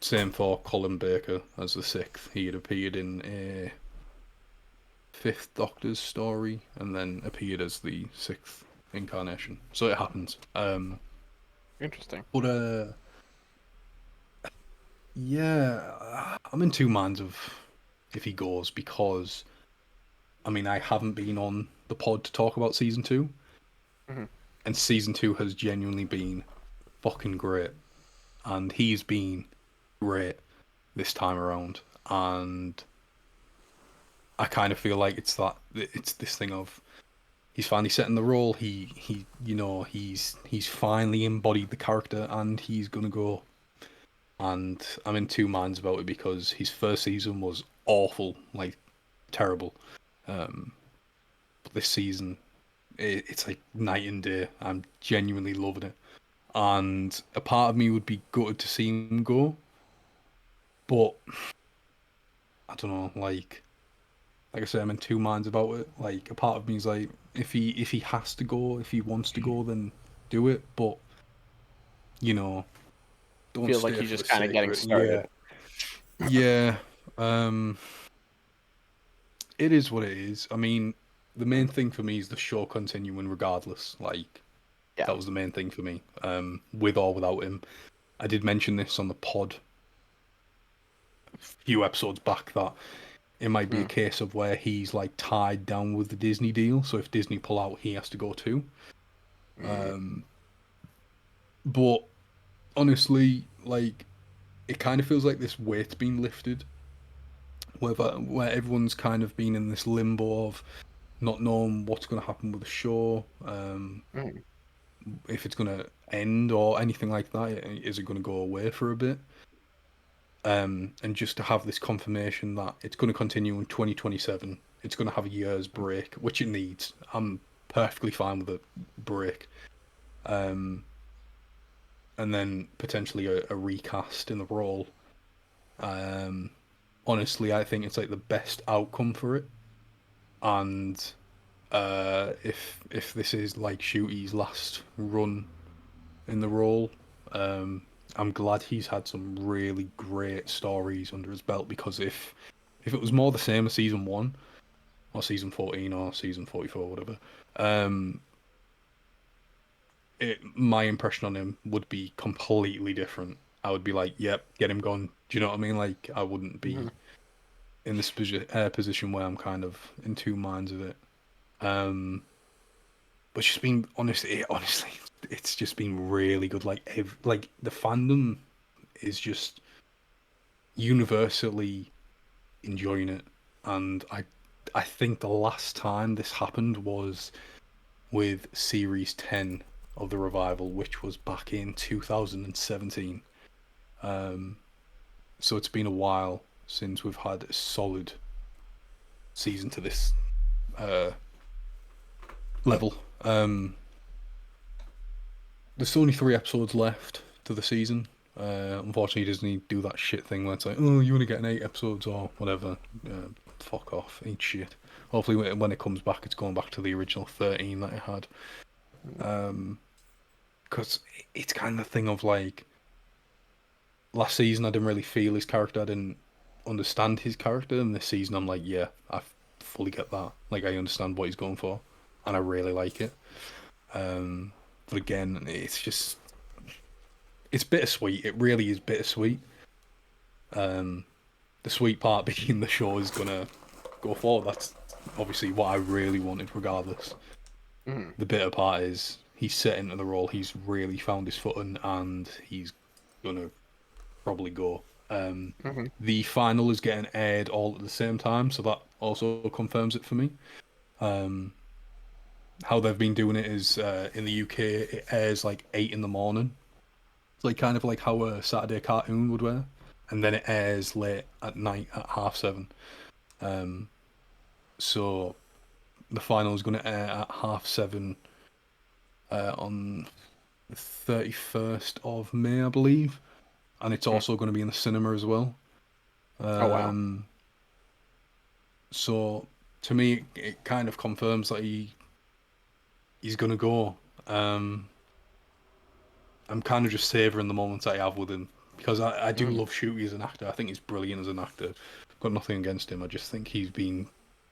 Same for Colin Baker as the 6th. He had appeared in a 5th Doctor's story, and then appeared as the 6th incarnation. So it happens. Interesting. But yeah, I'm in 2 minds of if he goes, because I mean, I haven't been on the pod to talk about season 2, and season 2 has genuinely been fucking great, and he's been great this time around, and I kind of feel like it's this thing of he's finally set in the role. He's finally embodied the character, and he's gonna go. And I'm in 2 minds about it, because his first season was awful, like terrible. But this season, it's like night and day. I'm genuinely loving it. And a part of me would be gutted to see him go, but I don't know. Like I said, I'm in 2 minds about it. Like a part of me is like, if he has to go, if he wants to go, then do it. But don't Feels like he's just kind of getting started. Yeah. It is what it is. I mean, the main thing for me is the show continuing regardless. Like. Yeah. That was the main thing for me, with or without him. I did mention this on the pod a few episodes back, that it might be a case of where he's like tied down with the Disney deal, so if Disney pull out, he has to go too. But honestly, like, it kind of feels like this weight's been lifted, where everyone's kind of been in this limbo of not knowing what's going to happen with the show. If it's going to end or anything like that, is it going to go away for a bit? And just to have this confirmation that it's going to continue in 2027, it's going to have a year's break, which it needs. I'm perfectly fine with a break. And then potentially a recast in the role. Honestly, I think it's like the best outcome for it. And if this is like Shooty's last run in the role, I'm glad he's had some really great stories under his belt, because if it was more the same as season 1 or season 14 or season 44, whatever, my impression on him would be completely different. I would be like, yep, get him gone. Do you know what I mean? Like, I wouldn't be in this position where I'm kind of in two minds of it. But it's just been honestly, it's just been really good. Like the fandom is just universally enjoying it, and I think the last time this happened was with Series 10 of the revival, which was back in 2017. So it's been a while since we've had a solid season to this level. There's only 3 episodes left to the season. Unfortunately, Disney do that shit thing where it's like, oh, you only get 8 episodes or whatever. Fuck off, eat shit. Hopefully, when it comes back, it's going back to the original 13 that it had. Because it's kind of the thing of like, last season I didn't really feel his character, I didn't understand his character, and this season I'm like, yeah, I fully get that. Like, I understand what he's going for, and I really like it. But again, it's bittersweet. It really is bittersweet. The sweet part being the show is gonna go forward. That's obviously what I really wanted, regardless. The bitter part is he's set into the role. He's really found his footing, and he's gonna probably go. The final is getting aired all at the same time, so that also confirms it for me. How they've been doing it is in the UK it airs like 8 in the morning. It's like kind of like how a Saturday cartoon would wear, and then it airs late at night at 7:30. So the final is going to air at 7:30 on the 31st of May, I believe, and it's also going to be in the cinema as well. Oh wow. So to me, it kind of confirms that he's going to go. I'm kind of just savouring the moments I have with him, because I do love Shooty as an actor. I think he's brilliant as an actor. Got nothing against him. I just think he's been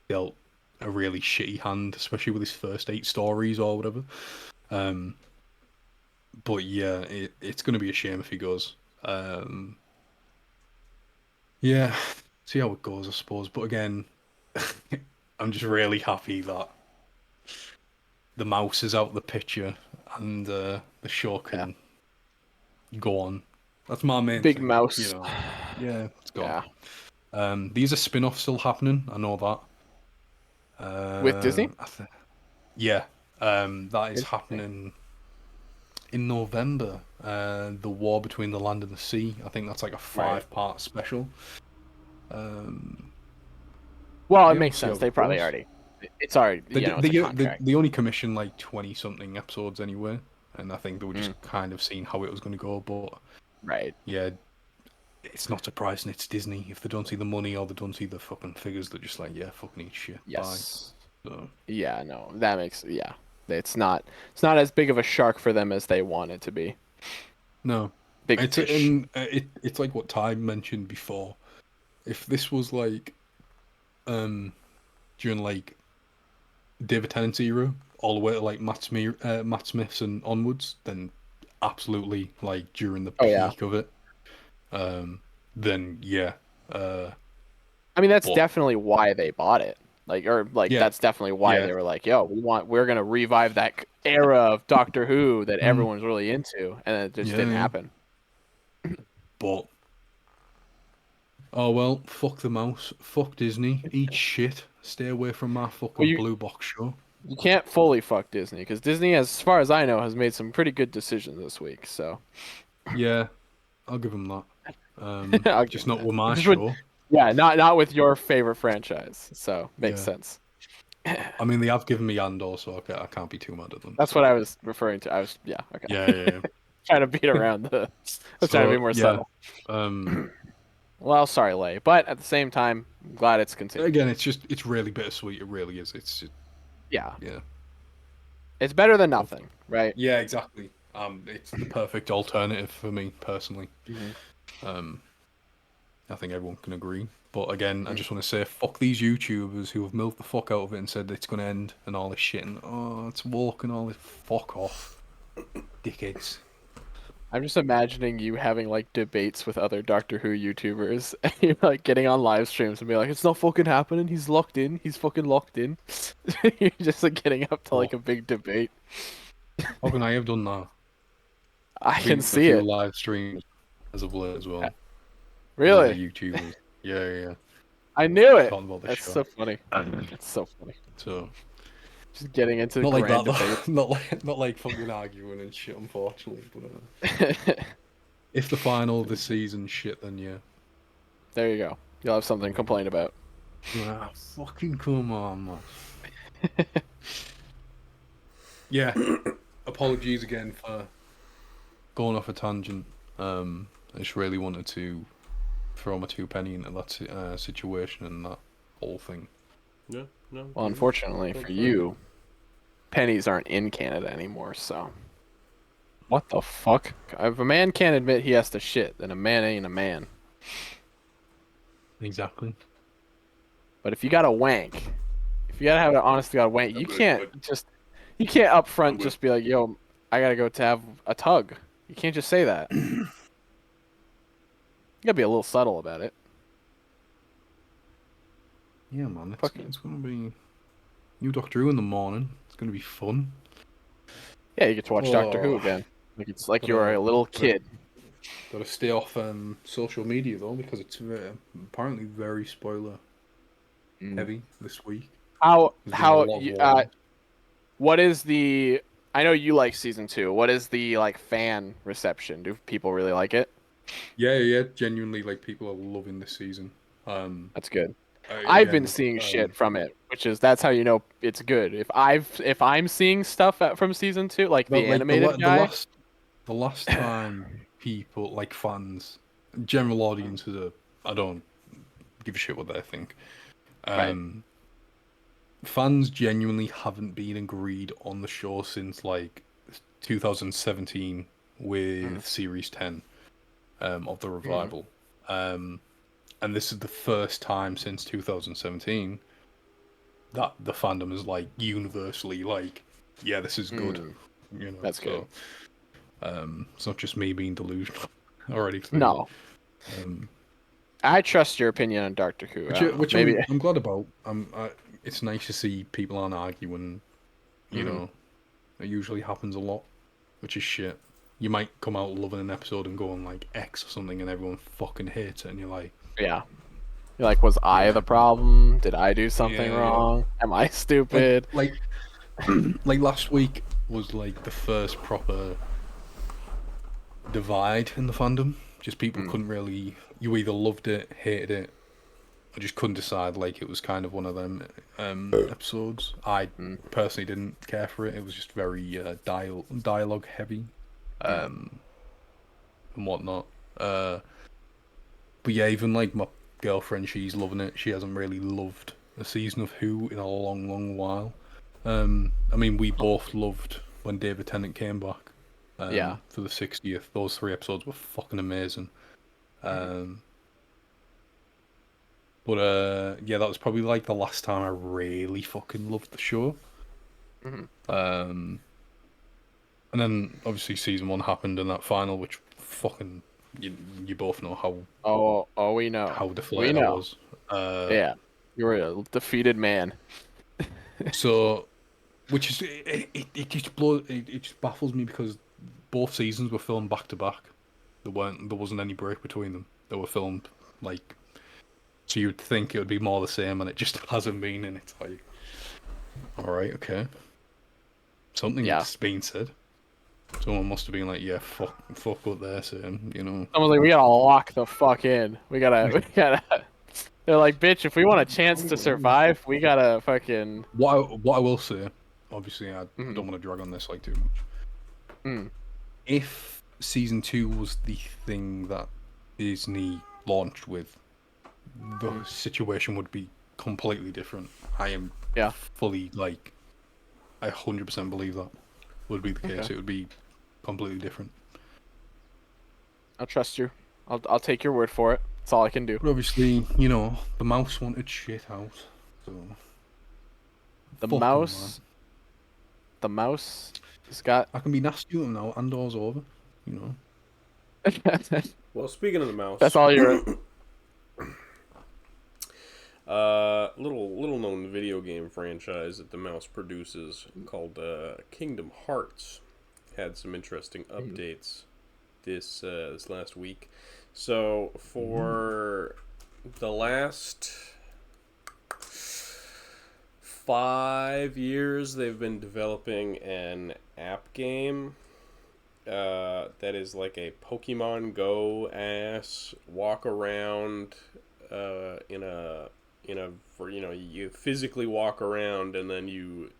dealt a really shitty hand, especially with his first 8 stories or whatever. But yeah, it's going to be a shame if he goes. Yeah, see how it goes, I suppose. But again, I'm just really happy that the mouse is out of the picture and the show can go on. That's my main Big thing, mouse. you know. Yeah, it's gone. Yeah. These are spin-offs still happening. I know that. With Disney? Yeah. That is Interesting. happening in November. The War Between the Land and the Sea. I think that's like a 5-part special. Well, it Yeah, makes we'll see sense. how They it probably goes. already. It's already. It's a contract. They only commissioned like 20-something episodes anyway, and I think they were just kind of seeing how it was going to go. But Right. yeah, it's not surprising it's Disney. If they don't see the money or they don't see the fucking figures, they're just like, yeah, fucking eat shit. Yes. Bye. So, Yeah. No. That makes. Yeah. It's not. It's not as big of a shark for them as they want it to be. no, Big it's fish. it's like what Ty mentioned before. If this was like during like David Tennant's era, all the way to like Matt Smith's and onwards, then absolutely like during the Oh yeah. peak of it, then yeah. I mean, that's But definitely why they bought it. yeah, That's definitely why yeah, they were like, "Yo, we're gonna revive that era of Doctor Who that everyone's really into," and it just didn't yeah. happen. But oh well, fuck the mouse, fuck Disney, eat shit, stay away from my Well, fucking blue box show. you can't fully fuck Disney because Disney, as far as I know, has made some pretty good decisions this week. So Yeah, I'll give them that. I'll give Just them not that. with my Just with, show. yeah, not with your favorite franchise. So makes Yeah, sense. I mean they have given me Andor, so I can't be too mad at them. That's So what I was referring to. Yeah, okay. yeah, yeah, yeah. Trying to beat around the. I was trying to be So more yeah, subtle. um, Well, sorry, Lay, but at the same time, I'm glad it's continued. again, it's really bittersweet. It really is. It's just, Yeah, yeah, it's better than nothing, right? yeah, exactly. It's the perfect alternative for me personally. Mhm. I think everyone can agree. But again, I just want to say, fuck these YouTubers who have milked the fuck out of it and said it's going to end and all this shit and oh, it's woke and all this. Fuck off. dickheads. I'm just imagining you having like debates with other Doctor Who YouTubers, and you're like getting on live streams and be like, "It's not fucking happening. He's locked in. He's fucking locked in." You're just like getting up to like a big debate. How can I have done that? I can A see few it. live streams as of late as well. With other Really? YouTubers. Yeah. I knew it. Talking about the That's show. so funny. That's so funny. So Just getting into not like that grand though. debates. not like fucking arguing and shit, unfortunately. But if the final of the season shit, then yeah. There you go. You'll have something to complain about. Ah, fucking come on, man. Yeah. Apologies again for going off a tangent. I just really wanted to throw my two penny into that situation and that whole thing. Yeah, no. Well, unfortunately for you, pennies aren't in Canada anymore, so. What the fuck? If a man can't admit he has to shit, then a man ain't a man. Exactly. But if you got to wank, if you gotta have an honest to God wank, you can't up front just be like, yo, I gotta go to have a tug. You can't just say that. You gotta be a little subtle about it. Yeah, man. It's gonna be new Doctor Who in the morning. It's gonna be fun. Yeah, you get to watch Doctor Who again. Like it's like you're a little kid. Gotta stay off social media though, because it's apparently very spoiler heavy this week. What is the? I know you like season 2. What is the like fan reception? Do people really like it? Yeah. Genuinely, like people are loving this season. That's good. I've been seeing shit from it, that's how you know it's good. If I'm seeing stuff from season 2, like the animated guy. The last time people, like fans, general audiences, I don't give a shit what they think. Fans genuinely haven't been agreed on the show since like 2017 with Series 10 of the revival. And this is the first time since 2017 that the fandom is like universally like, yeah, this is good. You know, that's good. It's not just me being delusional or anything. No. I trust your opinion on Doctor Who. Which I'm glad about. It's nice to see people aren't arguing. You know, it usually happens a lot, which is shit. You might come out loving an episode and go on like X or something, and everyone fucking hates it, and you're like, yeah. You're like, was I the problem? Did I do something wrong? Am I stupid? Like last week was like the first proper divide in the fandom. Just people couldn't really. You either loved it, hated it, or just couldn't decide. Like it was kind of one of them episodes. I personally didn't care for it. It was just very dialogue heavy, and whatnot. But yeah, even like my girlfriend, she's loving it. She hasn't really loved a season of Who in a long, long while. I mean, we both loved when David Tennant came back. For the 60th. Those 3 episodes were fucking amazing. But yeah, that was probably like the last time I really fucking loved the show. And then obviously season 1 happened and that final, which fucking you both know how. We know how deflated I was. Yeah, you're a defeated man. So, which is it just baffles me because both seasons were filmed back to back. There wasn't any break between them. They were filmed like, so you'd think it would be more the same, and it just hasn't been. And it's like, all right, okay, something's been said. Someone must have been like, yeah, fuck what they're saying, you know. Someone's like, we gotta lock the fuck in. We gotta. They're like, bitch, if we want a chance to survive, we gotta fucking. What I will say, obviously, I don't want to drag on this like too much. If season 2 was the thing that Disney launched with, the situation would be completely different. I am fully like, I 100% believe that would be the case. Okay. It would be completely different. I'll trust you. I'll take your word for it. That's all I can do. But obviously, you know, the mouse wanted shit out, so the mouse He's got. I can be nasty with him now. Andor's over. You know. Well, speaking of the mouse, That's all you're. little known video game franchise that the mouse produces called Kingdom Hearts had some interesting updates this last week. So for the last 5 years, they've been developing an app game that is like a Pokemon Go ass walk around for you physically walk around and then you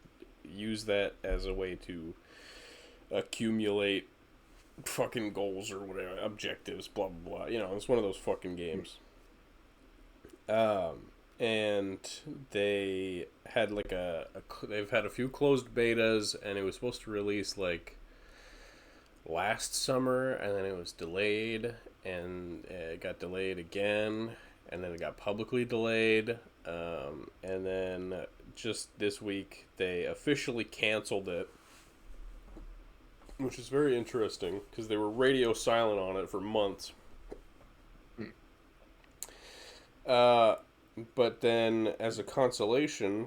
use that as a way to accumulate fucking goals or whatever, objectives, blah blah blah. It's one of those fucking games. And they had like they've had a few closed betas, and it was supposed to release like last summer, and then it was delayed, and it got delayed again, and then it got publicly delayed, and then just this week they officially canceled it, which is very interesting because they were radio silent on it for months. But then, as a consolation,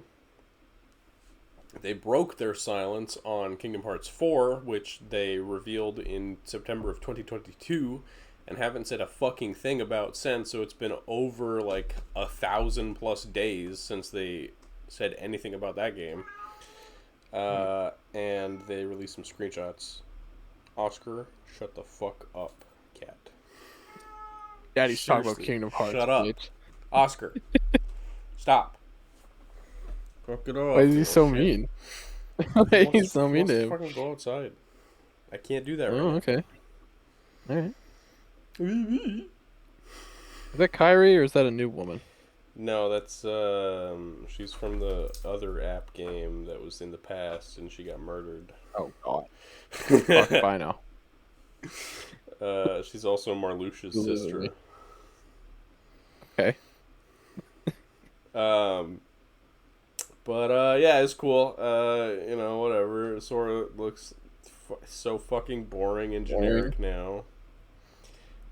they broke their silence on Kingdom Hearts 4, which they revealed in September of 2022, and haven't said a fucking thing about since, so it's been over, 1,000+ days since they said anything about that game. And they released some screenshots. Oscar, shut the fuck up, cat. Daddy's talking about Seriously, Kingdom Hearts. shut up. Bitch. Oscar, stop. Fuck it off. Why is he so shit. mean? Why He he's so mean wants to to him? fucking go outside. I can't do that right Oh, now. okay. Alright. Is that Kyrie or is that a new woman? No, that's she's from the other app game that was in the past, and she got murdered. Oh god. Fuck, bye now. She's also Marluxia's sister. Okay. But yeah, it's cool. Whatever. It sort of looks so fucking boring and generic now.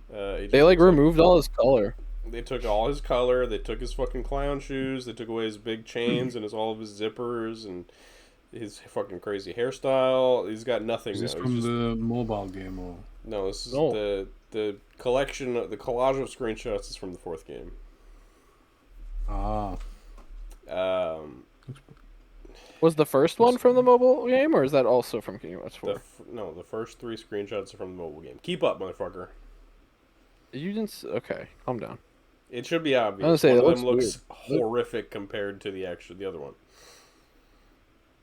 They removed all his color. They took all his color. They took his fucking clown shoes. They took away his big chains and all of his zippers and his fucking crazy hairstyle. He's got nothing. Is this now. from the mobile game or? No, this is the collection. The collage of screenshots is from the 4th game. Ah. Was the first one from the mobile game, or is that also from Kingdom Hearts 4? No, the first 3 screenshots are from the mobile game. Keep up, motherfucker. You didn't. Okay, calm down. It should be obvious. I was gonna say, One it of them looks horrific compared to the other one.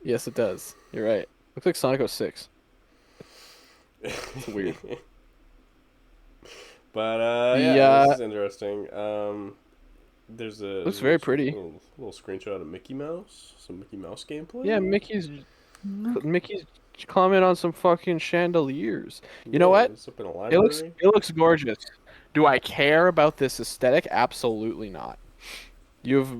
Yes, it does. You're right. Looks like Sonic 06. It's weird. But this is interesting. There's a looks very pretty. Little screenshot of Mickey Mouse. Some Mickey Mouse gameplay. Yeah, Mickey's comment on some fucking chandeliers. You know what? It's up in a library. It looks gorgeous. Do I care about this aesthetic? Absolutely not. You've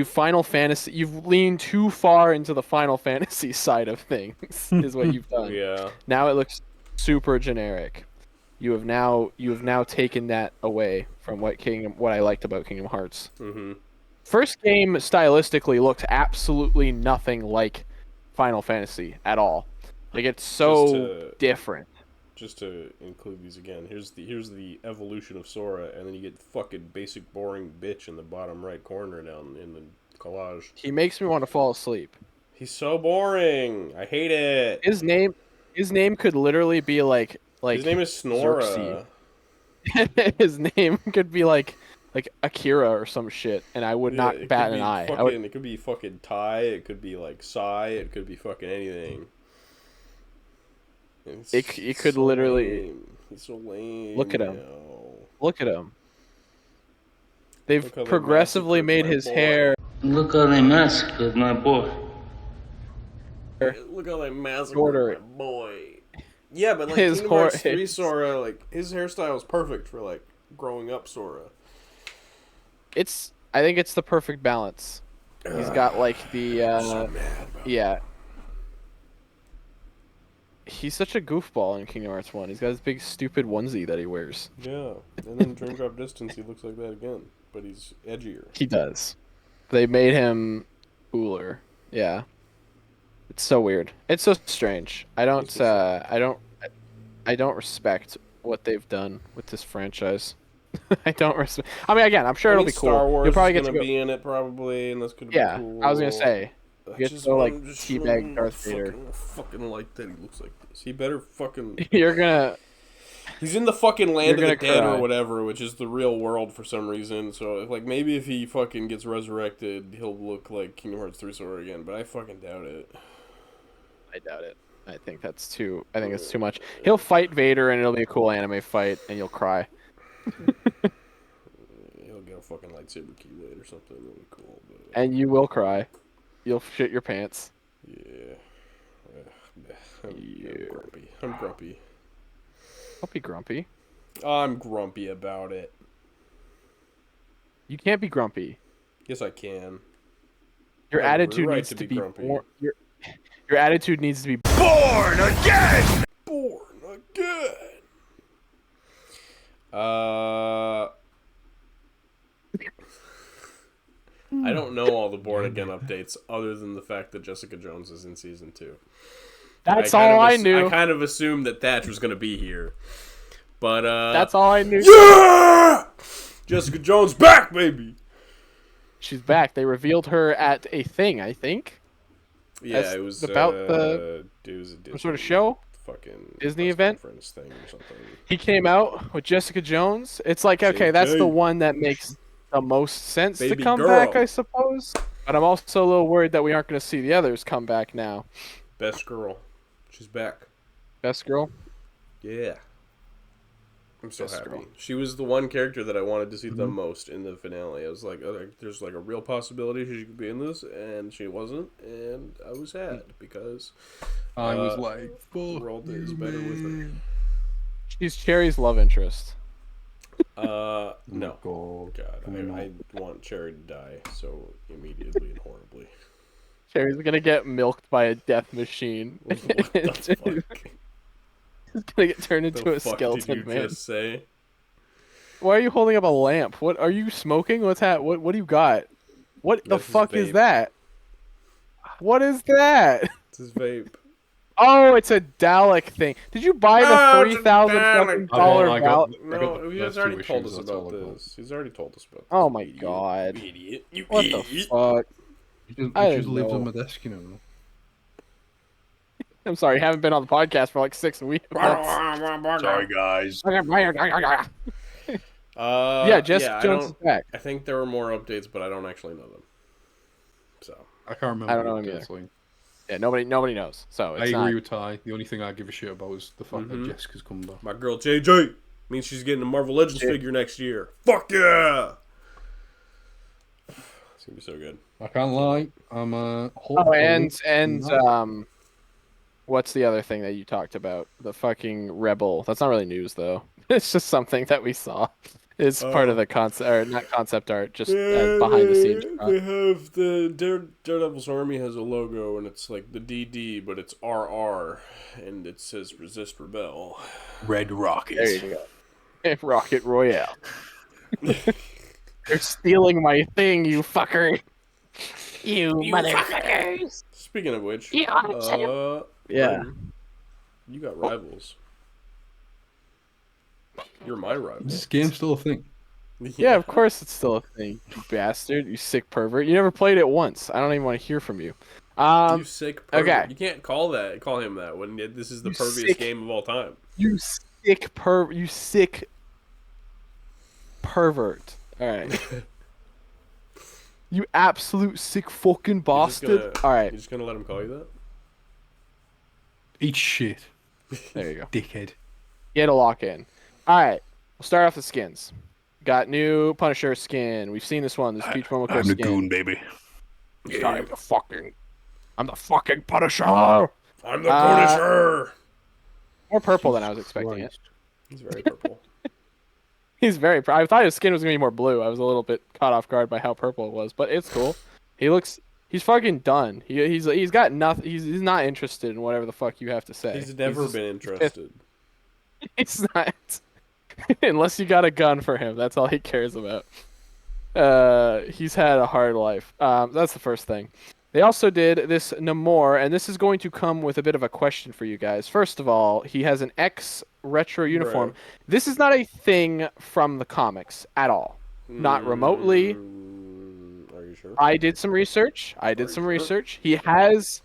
Final Fantasy. You've leaned too far into the Final Fantasy side of things. Is what you've done. Yeah. Now it looks super generic. You have now taken that away from what I liked about Kingdom Hearts. Mm-hmm. First game stylistically looked absolutely nothing like Final Fantasy at all. Like it's so different. Just to include these again, here's the evolution of Sora, and then you get fucking basic boring bitch in the bottom right corner down in the collage. He makes me want to fall asleep. He's so boring. I hate it. His name could literally be like his name is Snora. His name could be like Akira or some shit, and I would not bat an eye. It could be fucking Tai. It could be like Sai. It could be fucking anything. It could so literally. Lame. He's so lame. Look at him. Look at him. They've progressively made his hair. Look how they massacred my boy. Look how they massacred my boy. Yeah, but Kingdom Hearts 3 Sora, his hairstyle is perfect for growing up Sora. I think it's the perfect balance. He's got the I'm so mad about yeah. He's such a goofball in Kingdom Hearts 1. He's got this big stupid onesie that he wears. Yeah, and then Dream Drop Distance, he looks like that again, but he's edgier. He does. They made him cooler. Yeah. It's so weird. It's so strange. I don't respect what they've done with this franchise. I don't respect. I mean, again, I'm sure it'll be cool. Star Wars You'll probably is get to gonna go. be in it probably, and that's gonna Yeah, be cool. I was gonna say. I You get just to go, like, want- just teabag Darth Vader. Fucking like that. He looks like this. He better fucking. You're gonna. He's in the fucking land You're of the gonna dead cry. or whatever, which is the real world for some reason. So, like, maybe if he fucking gets resurrected, he'll look like Kingdom Hearts 3 Sora again. But I fucking doubt it. I doubt it. I think that's too. I think it's too much. He'll fight Vader, and it'll be a cool anime fight, and you'll cry. He'll get a fucking lightsaber keyblade or something. It'll be cool. But, And you will cry. You'll shit your pants. yeah. I'm Yeah. grumpy. I'm grumpy. Don't be grumpy. I'm grumpy about it. You can't be grumpy. Yes, I can. Your I have every attitude right needs to to be be grumpy. more, your attitude needs to be Born again. I don't know all the Born Again updates other than the fact that Jessica Jones is in season 2. That's all I knew. I kind of assumed that Thatch was going to be here. But That's all I knew. yeah! Jessica Jones back, baby. She's back. They revealed her at a thing, I think. Yeah, That's it was about it was a Some sort of show. fucking Disney press event? conference thing or something. He came out with Jessica Jones. It's like, okay, that's the JJ. one that makes the most sense to Baby come girl. back, I suppose. But I'm also a little worried that we aren't going to see the others come back now. Best girl. She's back. Best girl. Yeah. I'm so Best happy. girl. She was the one character that I wanted to see the most in the finale. I was like, oh, there's like a real possibility she could be in this, and she wasn't, and I was sad because I was like, the fuck world is you, better with her. man. She's Cherry's love interest. No. God. God, Come I want Cherry to die so immediately and horribly. Cherry's going to get milked by a death machine. What the fuck? He's going to get turned into The a fuck skeleton did you man. just say? Why are you holding up a lamp? What are you smoking? What do you got? What the That's his fuck is vape. that? What is that? It's his vape. Oh, it's a Dalek thing. Did you buy Oh, the it's a $3,000 Dalek. dollar I val- got No, the he has first two already told issues, us that's about all I got. this. He's already told us about this. Oh my You god. idiot. You What the idiot. fuck? It I just didn't lives know. on my desk, you know. I'm sorry, I haven't been on the podcast for like 6 weeks. Sorry, guys. Yeah, Jessica Jones is back. I think there were more updates, but I don't actually know them. So I can't remember. I don't know what him it's like. Yeah, nobody knows. So I it's agree not. with Ty. The only thing I give a shit about is the fact that Jessica's come back. my girl JJ means she's getting a Marvel Legends figure next year. Fuck yeah! It's gonna be so good. I can't lie. I'm Oh, and what's the other thing that you talked about? The fucking Rebel. That's not really news though. It's just something that we saw. It's part of the concept, or not concept art, just behind the scenes. They have the Daredevil's Army has a logo, and it's like the DD, but it's RR, and it says Resist Rebel. Red Rocket. There you go. Rocket Royale. They're stealing my thing, you fucker. You motherfuckers. Speaking of which, Yeah. Brendan, you got rivals. You're my Is rival. this game still a thing? Yeah, of course it's still a thing, you bastard. You sick pervert. You never played it once. I don't even want to hear from you. You sick pervert. okay. You can't call him that when this is the You perviest sick- game of all time. You sick pervert. All right. You absolute sick fucking You're just bastard. gonna- All right. You're just gonna let him call you that? Eat shit, There you go. dickhead. Get a lock in. All right. We'll start off the skins. Got new Punisher skin. We've seen this one. This Peach Momoko I'm the skin. goon, baby. I'm the fucking Punisher. I'm the Punisher. More purple than I was expecting it. He's very purple. He's very. I thought his skin was gonna be more blue. I was a little bit caught off guard by how purple it was, but it's cool. He looks He's fucking done. He's got nothing. He's not interested in whatever the fuck you have to say. He's never been interested. He's not. Unless you got a gun for him, that's all he cares about. He's had a hard life. That's the first thing. They also did this Namor, and this is going to come with a bit of a question for you guys. First of all, he has an X retro uniform. Right. This is not a thing from the comics at all. Not remotely. Are you sure? I did some research. He has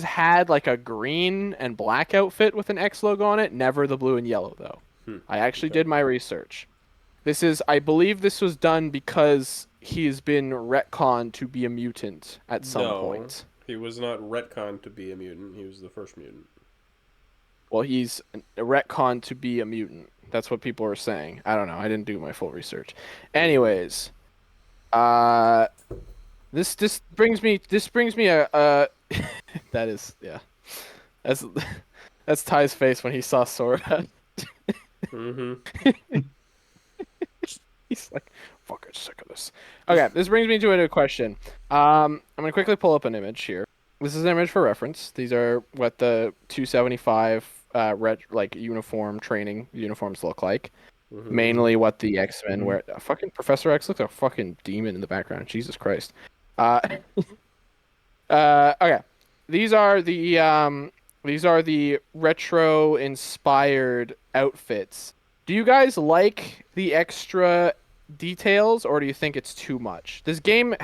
had like a green and black outfit with an X logo on it, never the blue and yellow though. I actually did my research. I believe this was done because he's been retconned to be a mutant at some point. He was not retconned to be a mutant. He was the first mutant. Well, he's a retconned to be a mutant. That's what people are saying. I don't know. I didn't do my full research. Anyways, this brings me a that is, yeah. That's Ty's face when he saw Sora. Mm-hmm. He's like, fucking sick of this. Okay, this brings me to a question. I'm gonna quickly pull up an image here. This is an image for reference. These are what the 275 uniform training uniforms look like. Mainly what the X-Men wear. Fucking Professor X looks like a fucking demon in the background. Jesus Christ. Okay. These are the retro inspired outfits. Do you guys like the extra details, or do you think it's too much? This game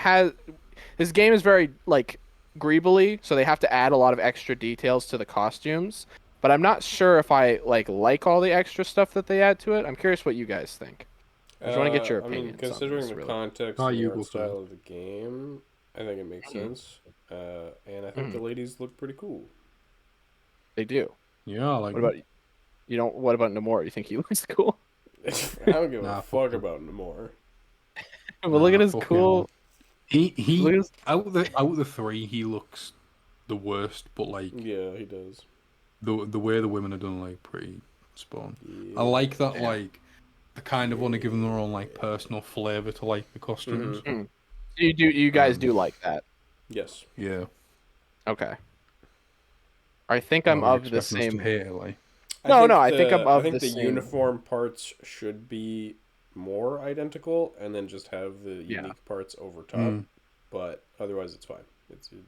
is very like greebly, so they have to add a lot of extra details to the costumes. But I'm not sure if I like all the extra stuff that they add to it. I'm curious what you guys think. I just want to get your opinion. Considering the context Oh, and the you art go style of the game, I think it makes sense. And I think the ladies look pretty cool. They do. Yeah, I like What about you? Don't. What about Namor? You think he looks cool? I don't give Nah, a fuck about Namor. But look at his fuck cool. him. He Look at his- out the three, he looks the worst. But like Yeah, he does. the way the women are done, like pretty spawn. Yeah. I like that like they kind of want to give them their own like personal flavor to like the costumes. You guys do like that? Yes. Yeah. Okay. I think I'm Are you of the expecting us to same. hate it, like? I think I'm of I think the the same. uniform parts should be more identical, and then just have the Yeah. unique parts over top. But otherwise, it's fine.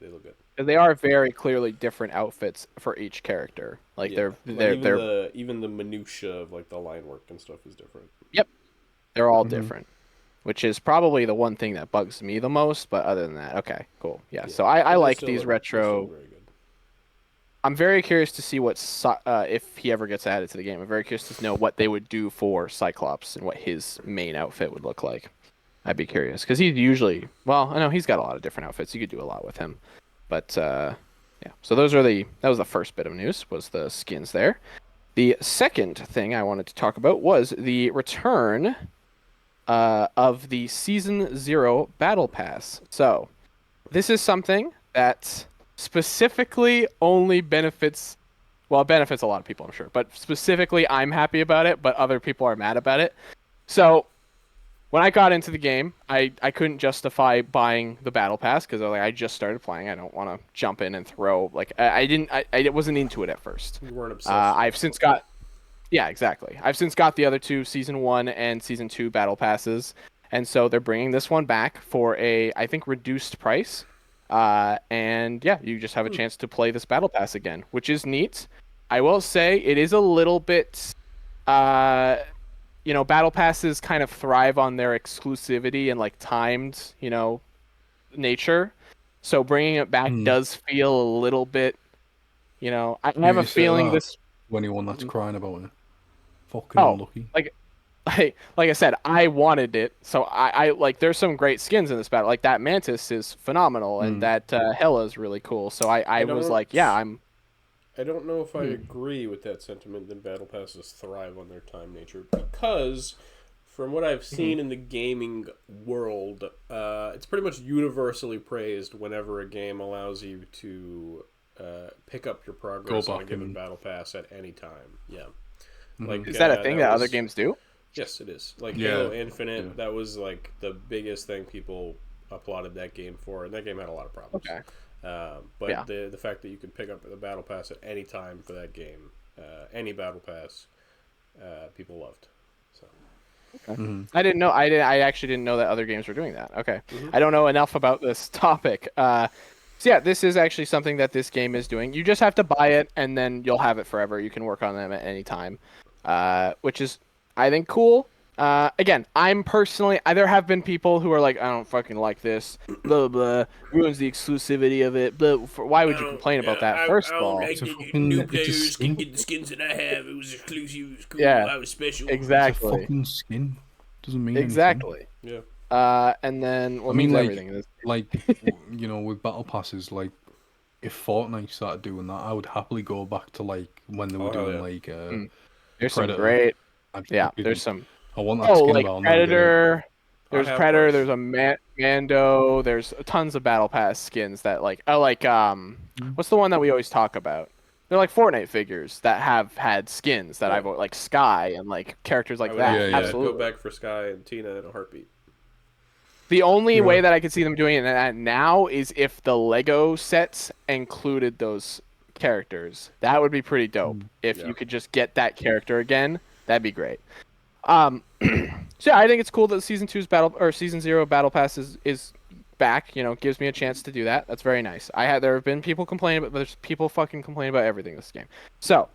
They look good. They are very clearly different outfits for each character. Like Yeah. they're even the minutia of like the line work and stuff is different. they're all different, which is probably the one thing that bugs me the most. But other than that, okay, cool. Yeah. So I But they like still these look- retro. they're still very good. I'm very curious to see if he ever gets added to the game. I'm very curious to know what they would do for Cyclops and what his main outfit would look like. I'd be curious because he's usually I know he's got a lot of different outfits. You could do a lot with him, but yeah. So that was the first bit of news, was the skins there. The second thing I wanted to talk about was the return of the Season 0 Battle Pass. So this is something that specifically only benefits a lot of people, I'm sure, but specifically I'm happy about it, but other people are mad about it. So when I got into the game, I couldn't justify buying the battle pass because I just started playing. I don't want to jump in and throw I wasn't into it at first. You weren't obsessed. Exactly. I've since got the other two Season 1 and Season 2 battle passes, and so they're bringing this one back for a, I think, reduced price. And yeah, you just have a chance to play this battle pass again, which is neat. I will say it is a little bit, battle passes kind of thrive on their exclusivity and like timed, nature. So bringing it back does feel a little bit, I have a feeling this. Anyone that's crying about it, fucking unlucky. Like I said, I wanted it, so I like. There's some great skins in this battle. Like that Mantis is phenomenal, and that Hela is really cool. So I was like, yeah, I'm. I don't know if I agree with that sentiment that battle passes thrive on their time nature, because from what I've seen in the gaming world, it's pretty much universally praised whenever a game allows you to pick up your progress on a given battle pass at any time. Yeah. Like, is that a thing that other games do? Yes, it is. Like Halo Infinite, that was like the biggest thing people applauded that game for, and that game had a lot of problems. Okay. But Yeah. the fact that you could pick up the battle pass at any time for that game, any battle pass, people loved. So I didn't know. I actually didn't know that other games were doing that. Okay. I don't know enough about this topic. So yeah, this is actually something that this game is doing. You just have to buy it, and then you'll have it forever. You can work on them at any time, which is, I think, cool. Again, I'm personally, there have been people who are like, I don't fucking like this, blah, blah, ruins the exclusivity of it, but why would you complain about that, first of all? New players can get the skins that I have. It was exclusive. It was cool. Yeah, I was special. Exactly. It's a fucking skin. Doesn't mean Exactly. Yeah. And then, well, I mean, means like, everything. like, you know, with battle passes, like, if Fortnite started doing that, I would happily go back to like when they were doing like There's Predator. some great, Absolutely. there's some. I want that skin, Like but I'll never get it. Predator. There's I have Predator. those. There's a Mando. There's tons of battle pass skins that what's the one that we always talk about? They're like Fortnite figures that have had skins that I've like Sky and like characters like that. Yeah, yeah. Absolutely. Go back for Sky and Tina in a heartbeat. The only way that I could see them doing it now is if the Lego sets included those characters. That would be pretty dope. If you could just get that character again, that'd be great. So yeah, I think it's cool that Season 0 Battle Pass is back. You know, gives me a chance to do that. That's very nice. There have been people complaining, but there's people fucking complaining about everything this game. So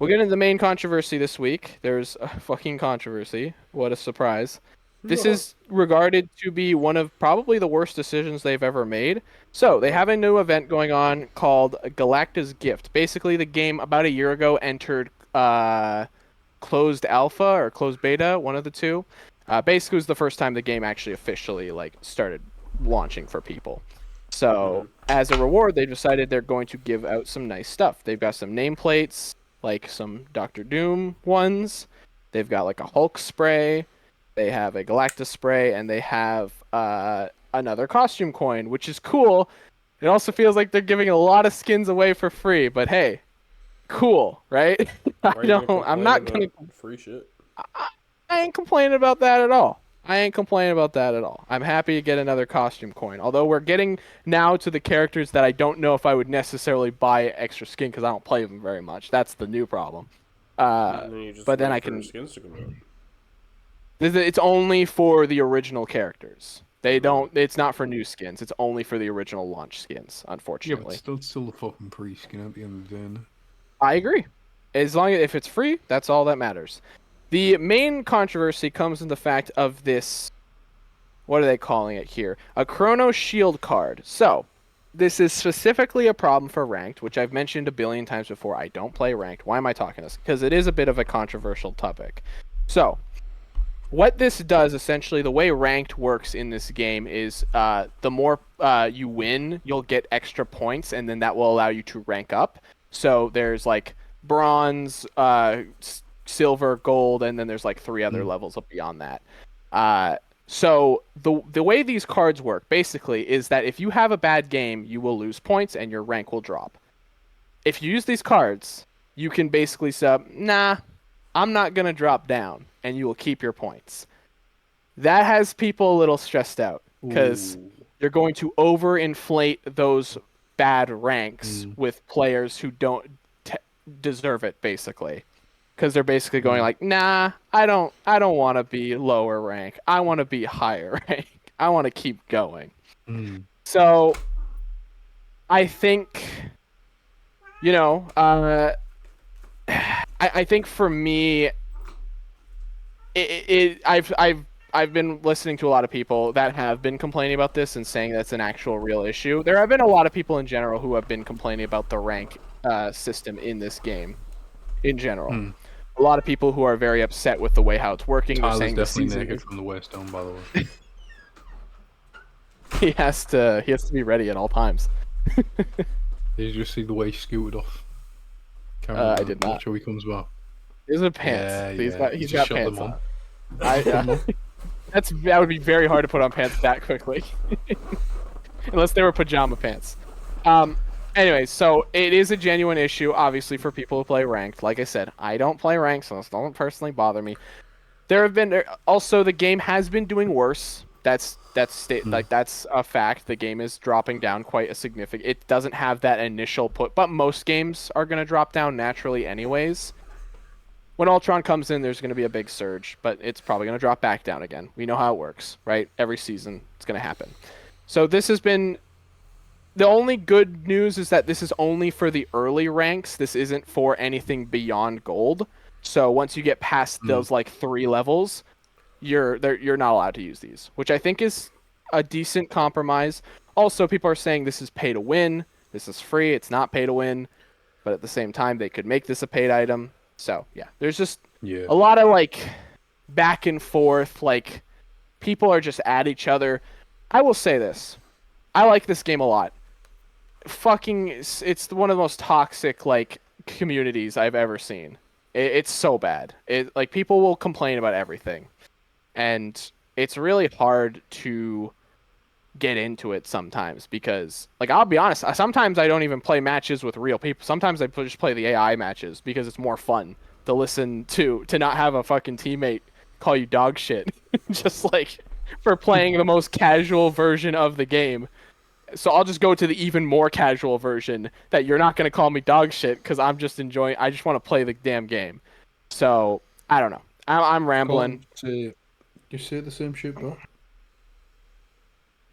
we'll get into the main controversy this week. There's a fucking controversy. What a surprise. This is regarded to be one of probably the worst decisions they've ever made. So they have a new event going on called Galacta's Gift. Basically, the game about a year ago entered closed alpha or closed beta, one of the two. Basically, it was the first time the game actually officially started launching for people. So as a reward, they decided they're going to give out some nice stuff. They've got some nameplates, like some Doctor Doom ones. They've got like a Hulk spray. They have a Galactus spray, and they have another costume coin, which is cool. It also feels like they're giving a lot of skins away for free, but hey, cool, right? I'm not gonna free shit. I ain't complaining about that at all. I'm happy to get another costume coin. Although we're getting now to the characters that I don't know if I would necessarily buy extra skin because I don't play them very much. That's the new problem. But then I can. Skins to come out. It's only for the original characters. They don't. It's not for new skins. It's only for the original launch skins. Yeah, Unfortunately. but still a fucking pre-skin at the end of the day. I agree. As long as if it's free, that's all that matters. The main controversy comes in the fact of this. What are they calling it here? A Chrono Shield card. So, this is specifically a problem for ranked, which I've mentioned a billion times before. I don't play ranked. Why am I talking this? Because it is a bit of a controversial topic. So, what this does, essentially, the way ranked works in this game is the more you win, you'll get extra points, and then that will allow you to rank up. So there's like bronze, silver, gold, and then there's like 3 other levels up beyond that. So the way these cards work, basically, is that if you have a bad game, you will lose points, and your rank will drop. If you use these cards, you can basically say, nah, I'm not going to drop down, and you will keep your points. That has people a little stressed out because you're going to overinflate those bad ranks with players who don't deserve it, basically. Because they're basically going like, nah, I don't want to be lower rank. I want to be higher rank. I want to keep going. So I think, I think for me, I've been listening to a lot of people that have been complaining about this and saying that's an actual real issue. There have been a lot of people in general who have been complaining about the rank system in this game in general. A lot of people who are very upset with the way how it's working. Tyler's saying definitely naked from the waist down, by the way. he has to be ready at all times. Did you just see the way he scooted off? I did not. Watch how he comes back. These are pants. Yeah, He's just got shut pants them on. That would be very hard to put on pants that quickly, unless they were pajama pants. Anyway, so it is a genuine issue, obviously, for people who play ranked. Like I said, I don't play ranked, so this doesn't personally bother me. There have been also the game has been doing worse That's like that's a fact. The game is dropping down quite a significant. It doesn't have that initial put, but most games are going to drop down naturally anyways. When Ultron comes in, there's going to be a big surge, but it's probably going to drop back down again. We know how it works, right? Every season, it's going to happen. So this has been the only good news is that this is only for the early ranks. This isn't for anything beyond gold. So once you get past those like 3 levels, you're not allowed to use these, which I think is a decent compromise. Also, people are saying this is pay to win. This is free. It's not pay to win. But at the same time, they could make this a paid item. So yeah, there's just a lot of like back and forth. Like people are just at each other. I will say this. I like this game a lot. It's one of the most toxic like communities I've ever seen. It's so bad. Like people will complain about everything, and it's really hard to get into it sometimes because, like, I'll be honest. Sometimes I don't even play matches with real people. Sometimes I just play the AI matches because it's more fun to listen to not have a fucking teammate call you dog shit, just like for playing the most casual version of the game. So I'll just go to the even more casual version that you're not going to call me dog shit because I'm just enjoying. I just want to play the damn game. So I don't know. I'm rambling. You say the same shit, bro.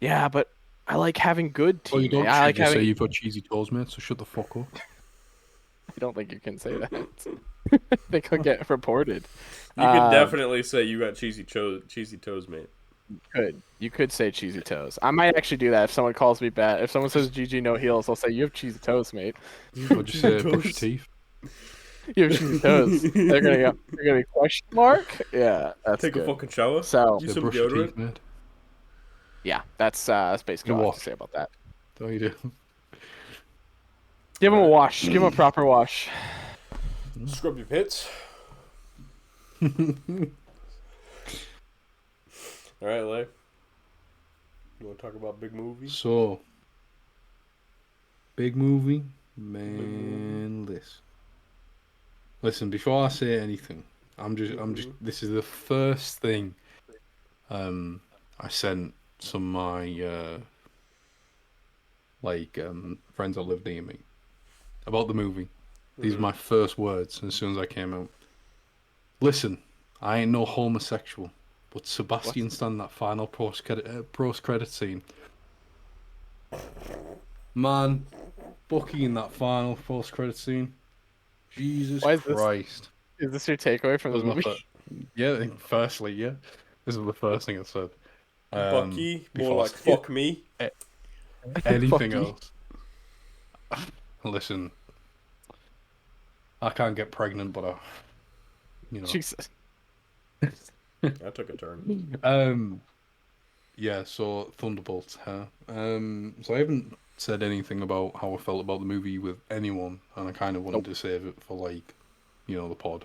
Yeah, but I like having good Oh, you teammates. don't I like say having. you've got cheesy toes, mate. So shut the fuck up. I don't think you can say that. They could get reported. You could definitely say you got cheesy toes, mate. You could say cheesy toes. I might actually do that if someone calls me bad. If someone says GG no heals, I'll say you have cheesy toes, mate. What'd you say? Brush your teeth. You have cheesy toes. They're gonna be question mark. Yeah, that's Take good. a fucking shower. So Use some Brush your deodorant. teeth, mate. yeah, that's basically You all I have wash. to say about that. Don't you do? Give him a wash. Give him a proper wash. Scrub your pits. All right, Lay. You want to talk about big movies? So, big movie, man. Listen. Before I say anything, I'm just. This is the first thing. I sent some of my friends that live near me about the movie. These are my first words as soon as I came out. Listen, I ain't no homosexual, but Sebastian Stan, that final post-credit scene. Man, Bucky in that final post-credit scene. Jesus Christ. Is this your takeaway from the movie? Yeah, firstly, yeah. This is the first thing I said. Bucky, more like fuck me. Anything else? Listen, I can't get pregnant, but Jesus. That took a turn. Yeah, so Thunderbolts, huh? So I haven't said anything about how I felt about the movie with anyone, and I kind of wanted to save it for, the pod.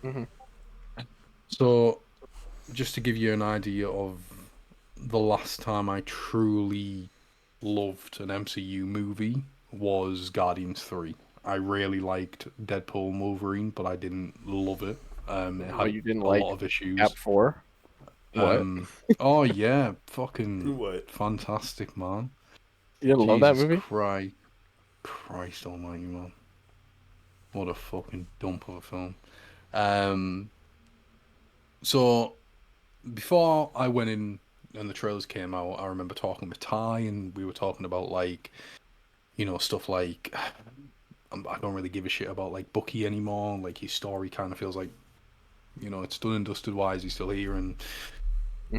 Mm-hmm. So, just to give you an idea of the last time I truly loved an MCU movie was Guardians 3. I really liked Deadpool and Wolverine, but I didn't love it. It had you didn't a like lot of issues. Gap 4? What? Oh yeah, fucking What? fantastic, man. You didn't love that movie? Christ almighty, man. What a fucking dump of a film. So before I went in and the trailers came out, I remember talking with Ty, and we were talking about stuff like I don't really give a shit about Bucky anymore. Like his story kind of feels like it's done and dusted. Why is he still here and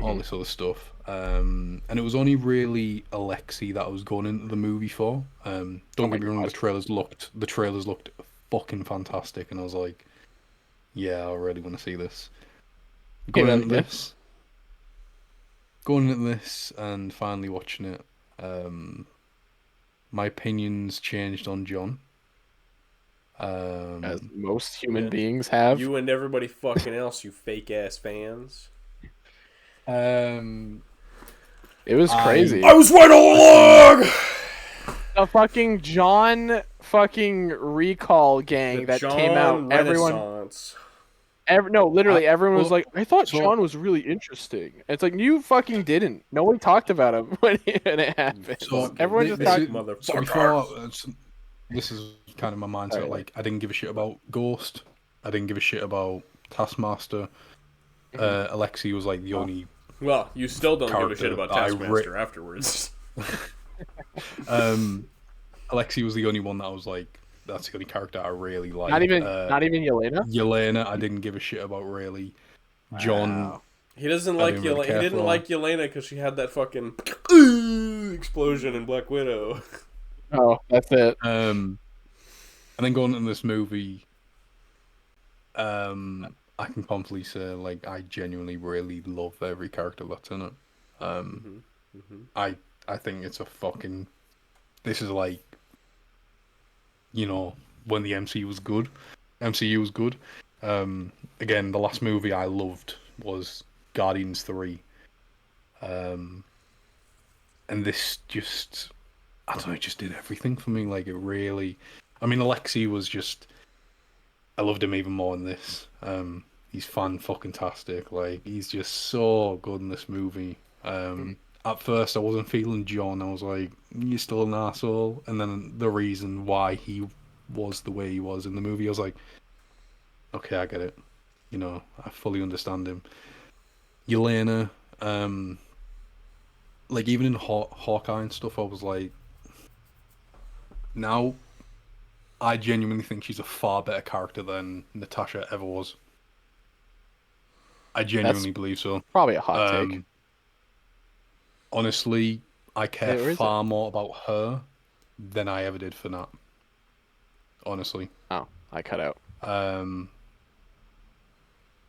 all this other stuff? And it was only really Alexei that I was going into the movie for. Don't get me wrong, the trailers looked fucking fantastic, and I was like, yeah, I really want to see this. Going into this and finally watching it, my opinions changed on John. As most human beings have. You and everybody fucking else, you fake ass fans. It was crazy. I was right all along. The fucking John fucking recall gang that came out. Everyone. Literally, everyone was well, like, "I thought so- Sean was really interesting." It's like you fucking didn't. No one talked about him when it happened. So Everyone just talked. motherfucker. This is kind of my mindset. Alright. Like, I didn't give a shit about Ghost. I didn't give a shit about Taskmaster. Alexei was like the only. Well, you still don't give a shit Character about I Taskmaster afterwards. Alexei was the only one that I was like, that's the only character I really like. Not even Yelena. Yelena, I didn't give a shit about really. John, Wow. He doesn't I like didn't really Yelena. care He didn't for her. like Yelena because she had that fucking explosion in Black Widow. Oh, that's it. and then going into this movie, I can confidently say like I genuinely really love every character that's in it. I think it's a fucking. This is like, when the MCU was good. MCU was good. Again, the last movie I loved was Guardians 3. And this just, I don't know, it just did everything for me. Like, it really, I mean, Alexei was just, I loved him even more in this. He's fan-fucking-tastic. Like, he's just so good in this movie. At first, I wasn't feeling John. I was like, you're still an asshole. And then the reason why he was the way he was in the movie, I was like, okay, I get it. I fully understand him. Yelena, like even in Hawkeye and stuff, I was like, now I genuinely think she's a far better character than Natasha ever was. I genuinely believe so. Probably a hot take. Honestly, I care Where is far more about her than I ever did for Nat. Honestly. Oh, I cut out.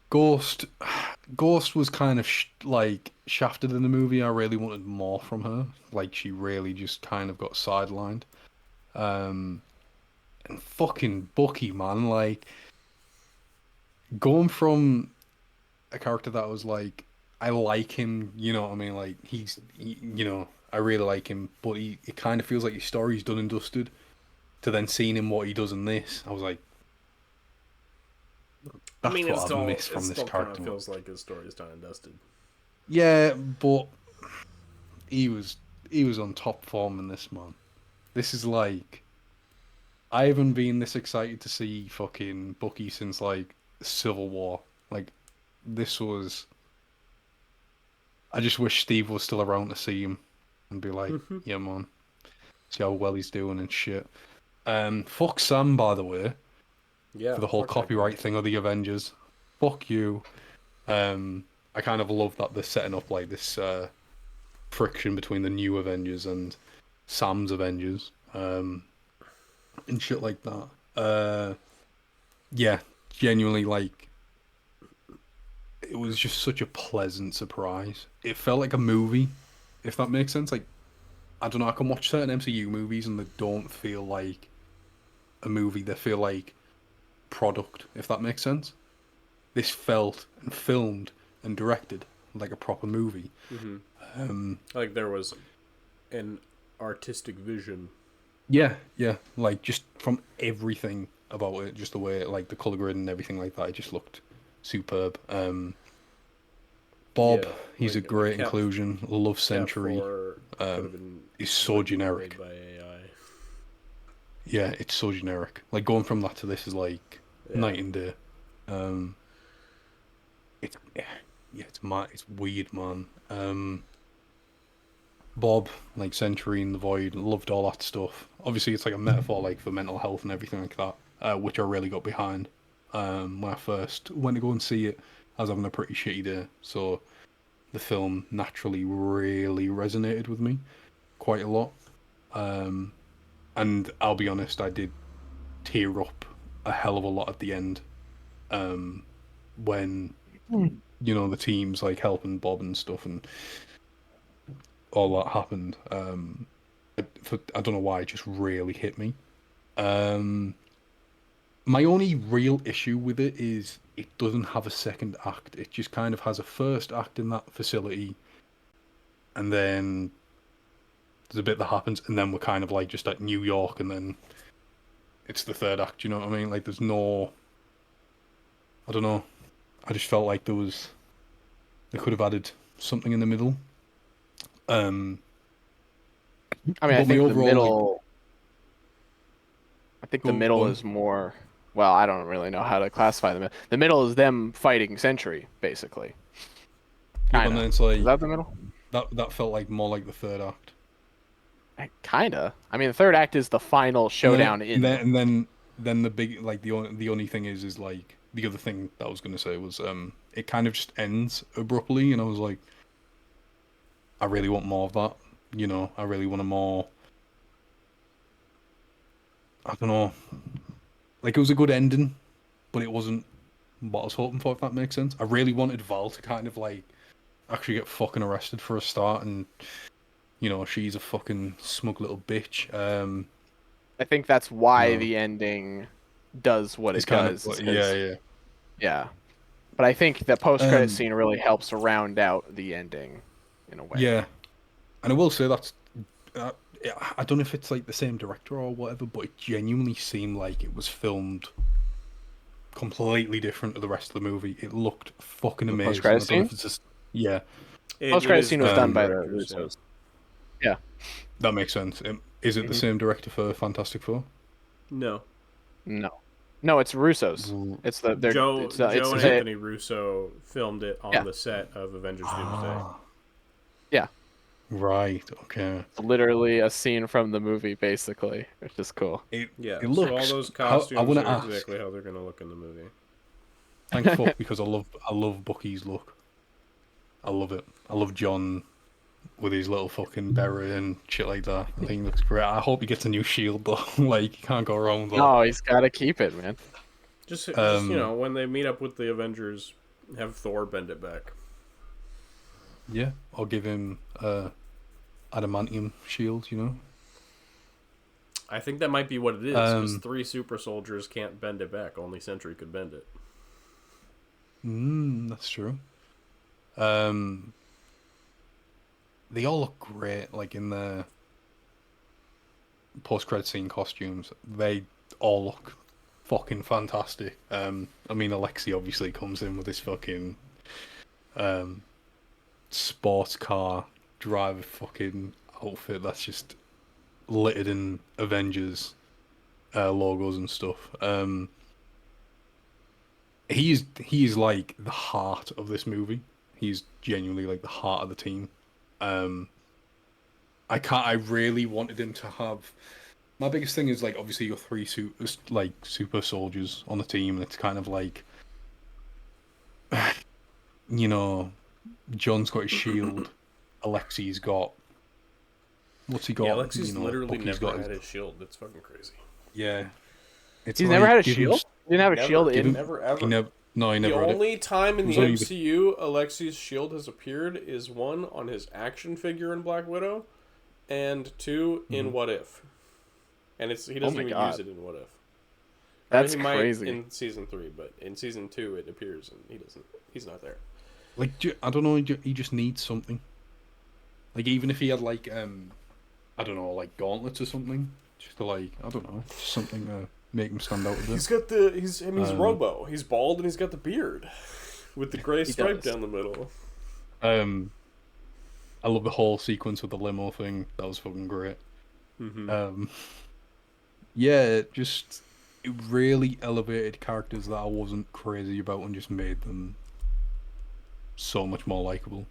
Ghost was kind of like shafted in the movie. I really wanted more from her. Like she really just kind of got sidelined. And fucking Bucky, man, like going from a character that was like, I like him, you know what I mean? Like I really like him, but it kind of feels like his story's done and dusted. To then seeing him what he does in this, I was like, that's what I've missed from this character. Kind of feels like his story is done and dusted. Yeah, but he was on top form in this, man. This is like, I haven't been this excited to see fucking Bucky since like Civil War. Like, this was. I just wish Steve was still around to see him and be like, yeah, man, see how well he's doing and shit. Fuck Sam, by the way, Yeah, for the whole copyright thing of the Avengers. Fuck you. I kind of love that they're setting up like this friction between the new Avengers and Sam's Avengers, and shit like that. Yeah, genuinely, like, it was just such a pleasant surprise. It felt like a movie, if that makes sense. Like, I don't know, I can watch certain MCU movies and they don't feel like a movie, they feel like product, if that makes sense. This felt and filmed and directed like a proper movie. Like there was an artistic vision. Yeah, like just from everything about it, just the way, like the color grid and everything like that, it just looked superb. Bob, Yeah, he's like- a great like Cap- inclusion. Love Century. He's so generic. By AI. Yeah, it's so generic. Like going from that to this is like night and day. It's weird, man. Bob, like Century and the Void, loved all that stuff. Obviously, it's like a metaphor, like for mental health and everything like that, which I really got behind. When I first went to go and see it, I was having a pretty shitty day, so the film naturally really resonated with me quite a lot. And I'll be honest, I did tear up a hell of a lot at the end, when the team's like helping Bob and stuff, and all that happened. I don't know why, it just really hit me. My only real issue with it is it doesn't have a second act. It just kind of has a first act in that facility, and then there's a bit that happens, and then we're kind of like just at New York, and then it's the third act. You know what I mean? Like there's no, I don't know. I just felt like they could have added something in the middle. I mean, I But my think the overall, like, middle. I think the go middle on. is more. Well, I don't really know how to classify them. The middle is them fighting Sentry, basically. Yeah, but Kinda. then it's Is like that the middle? that felt like more like the third act. Kinda. I mean, the third act is the final And then showdown and in. then, and then then the big like the only thing is like the other thing that I was gonna say was it kind of just ends abruptly, and I was like, I really want more of that. You know, I really want a more. I don't know. Like it was a good ending, but it wasn't what I was hoping for. If that makes sense. I really wanted Val to kind of like actually get fucking arrested for a start, and you know she's a fucking smug little bitch. I think that's why No, the ending does what it's it kind of does. like, Is yeah, 'cause yeah. yeah. But I think the post-credit Um, scene really helps round out the ending, in a way. yeah, and I will say that's. Uh, I don't know if it's like the same director or whatever, but it genuinely seemed like it was filmed completely different to the rest of the movie. It looked fucking The amazing. I post-credit don't know scene. if it's just yeah, It Post-credit is scene was the done Um, by the directors, yeah. Russos. Yeah. that makes sense. Is it the hmm same director for Fantastic Four? No. No. No, it's Russos. Mm. It's the they're Joe it's Joe and Is it? Anthony Russo filmed it on yeah the set of Avengers Doomsday. Ah, yeah. right. Okay. It's literally a scene from the movie, basically, which is cool. It Yeah, it so all looks. those How I costumes want to are ask. exactly how they're gonna look in the movie. Thank fuck because I love Bucky's look. I love it. I love John with his little fucking beret and shit like that. I think it looks great. I hope he gets a new shield though. Like you can't go wrong with that. No, he's got to keep it, man. Just when they meet up with the Avengers, have Thor bend it back. Yeah, I'll give him adamantium shield. You know. I think that might be what it is, because Um, 3 super soldiers can't bend it back. Only Sentry could bend it. that's true. Um, they all look great. Like in the post-credit scene costumes, they all look fucking fantastic. I mean, Alexei obviously comes in with this fucking um sports car driver fucking outfit that's just littered in Avengers logos and stuff. He's like the heart of this movie. He's genuinely like the heart of the team. Um, I really wanted him to have. My biggest thing is like obviously your three super soldiers on the team, and it's kind of like, you know, John's got his shield, Alexi's got what's he got? Yeah, Alexei's literally Bucky's never got had his shield. That's fucking crazy. yeah. It's He's like never had a give him shield. He didn't have a Never. shield give in. him Never he ever. never no he The never had it. only time in It was the only MCU Alexei's shield has appeared is 1 on his action figure in Black Widow, and 2 in What If. And he doesn't my even God. use it in What If. That's he might crazy. in season 3, but in season 2 it appears and he doesn't. He's not there. Like I don't know, he just needs something. Like even if he had like I don't know, like gauntlets or something, just to like I don't know, just something to make him stand out a bit. He's got he's Robo. He's bald and he's got the beard with the gray stripe does. down the middle. I love the whole sequence with the limo thing. That was fucking great. Yeah, it really elevated characters that I wasn't crazy about and just made them so much more likable.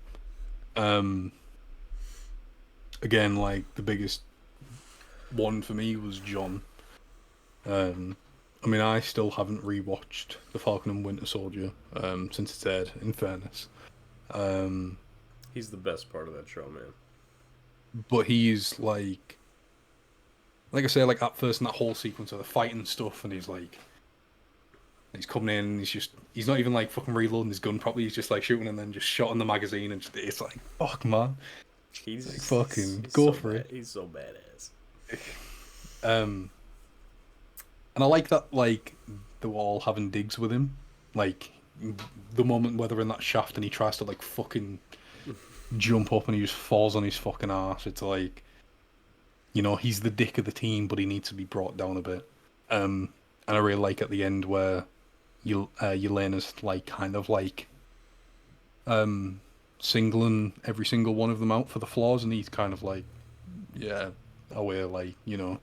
Again, like the biggest one for me was John. I mean, I still haven't rewatched The Falcon and Winter Soldier since it's aired. In fairness, He's the best part of that show, man. but he's like I say, like at first in that whole sequence of the fighting stuff, and he's coming in, and he's not even like fucking reloading his gun properly. He's just like shooting and then just shot in the magazine, and it's like fuck, man. He's Like, fucking he's go so for it. He's so badass. And I like that, like, they were all having digs with him. Like, the moment where they're in that shaft and he tries to, like, fucking jump up and he just falls on his fucking ass. It's like, you know, he's the dick of the team, but he needs to be brought down a bit. And I really like at the end where Yelena's like kind of like singling every single one of them out for the flaws, and he's kind of like, yeah, aware, like, you know,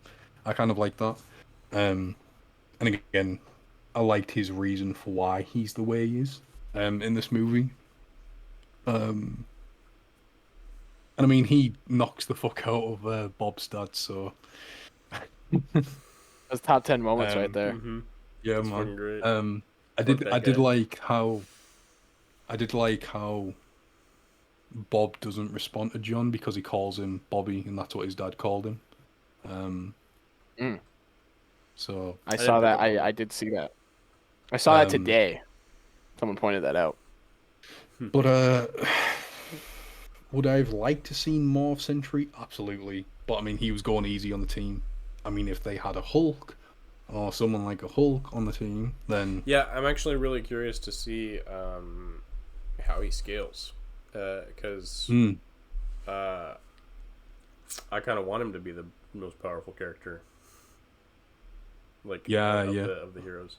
I kind of like that. And again, I liked his reason for why he's the way he is in this movie. And I mean, he knocks the fuck out of Bob's dad, so Those top 10 moments right there. Mm-hmm. yeah, That's man. fucking great. I did like how Bob doesn't respond to John because he calls him Bobby, and that's what his dad called him. So I saw that. I did see that. I saw that today. Someone pointed that out. But would I have liked to see more of Sentry? Absolutely. But I mean, he was going easy on the team. I mean, if they had a Hulk or someone like a Hulk on the team, then Yeah, I'm actually really curious to see how he scales, because I kind of want him to be the most powerful character. Like, of the heroes.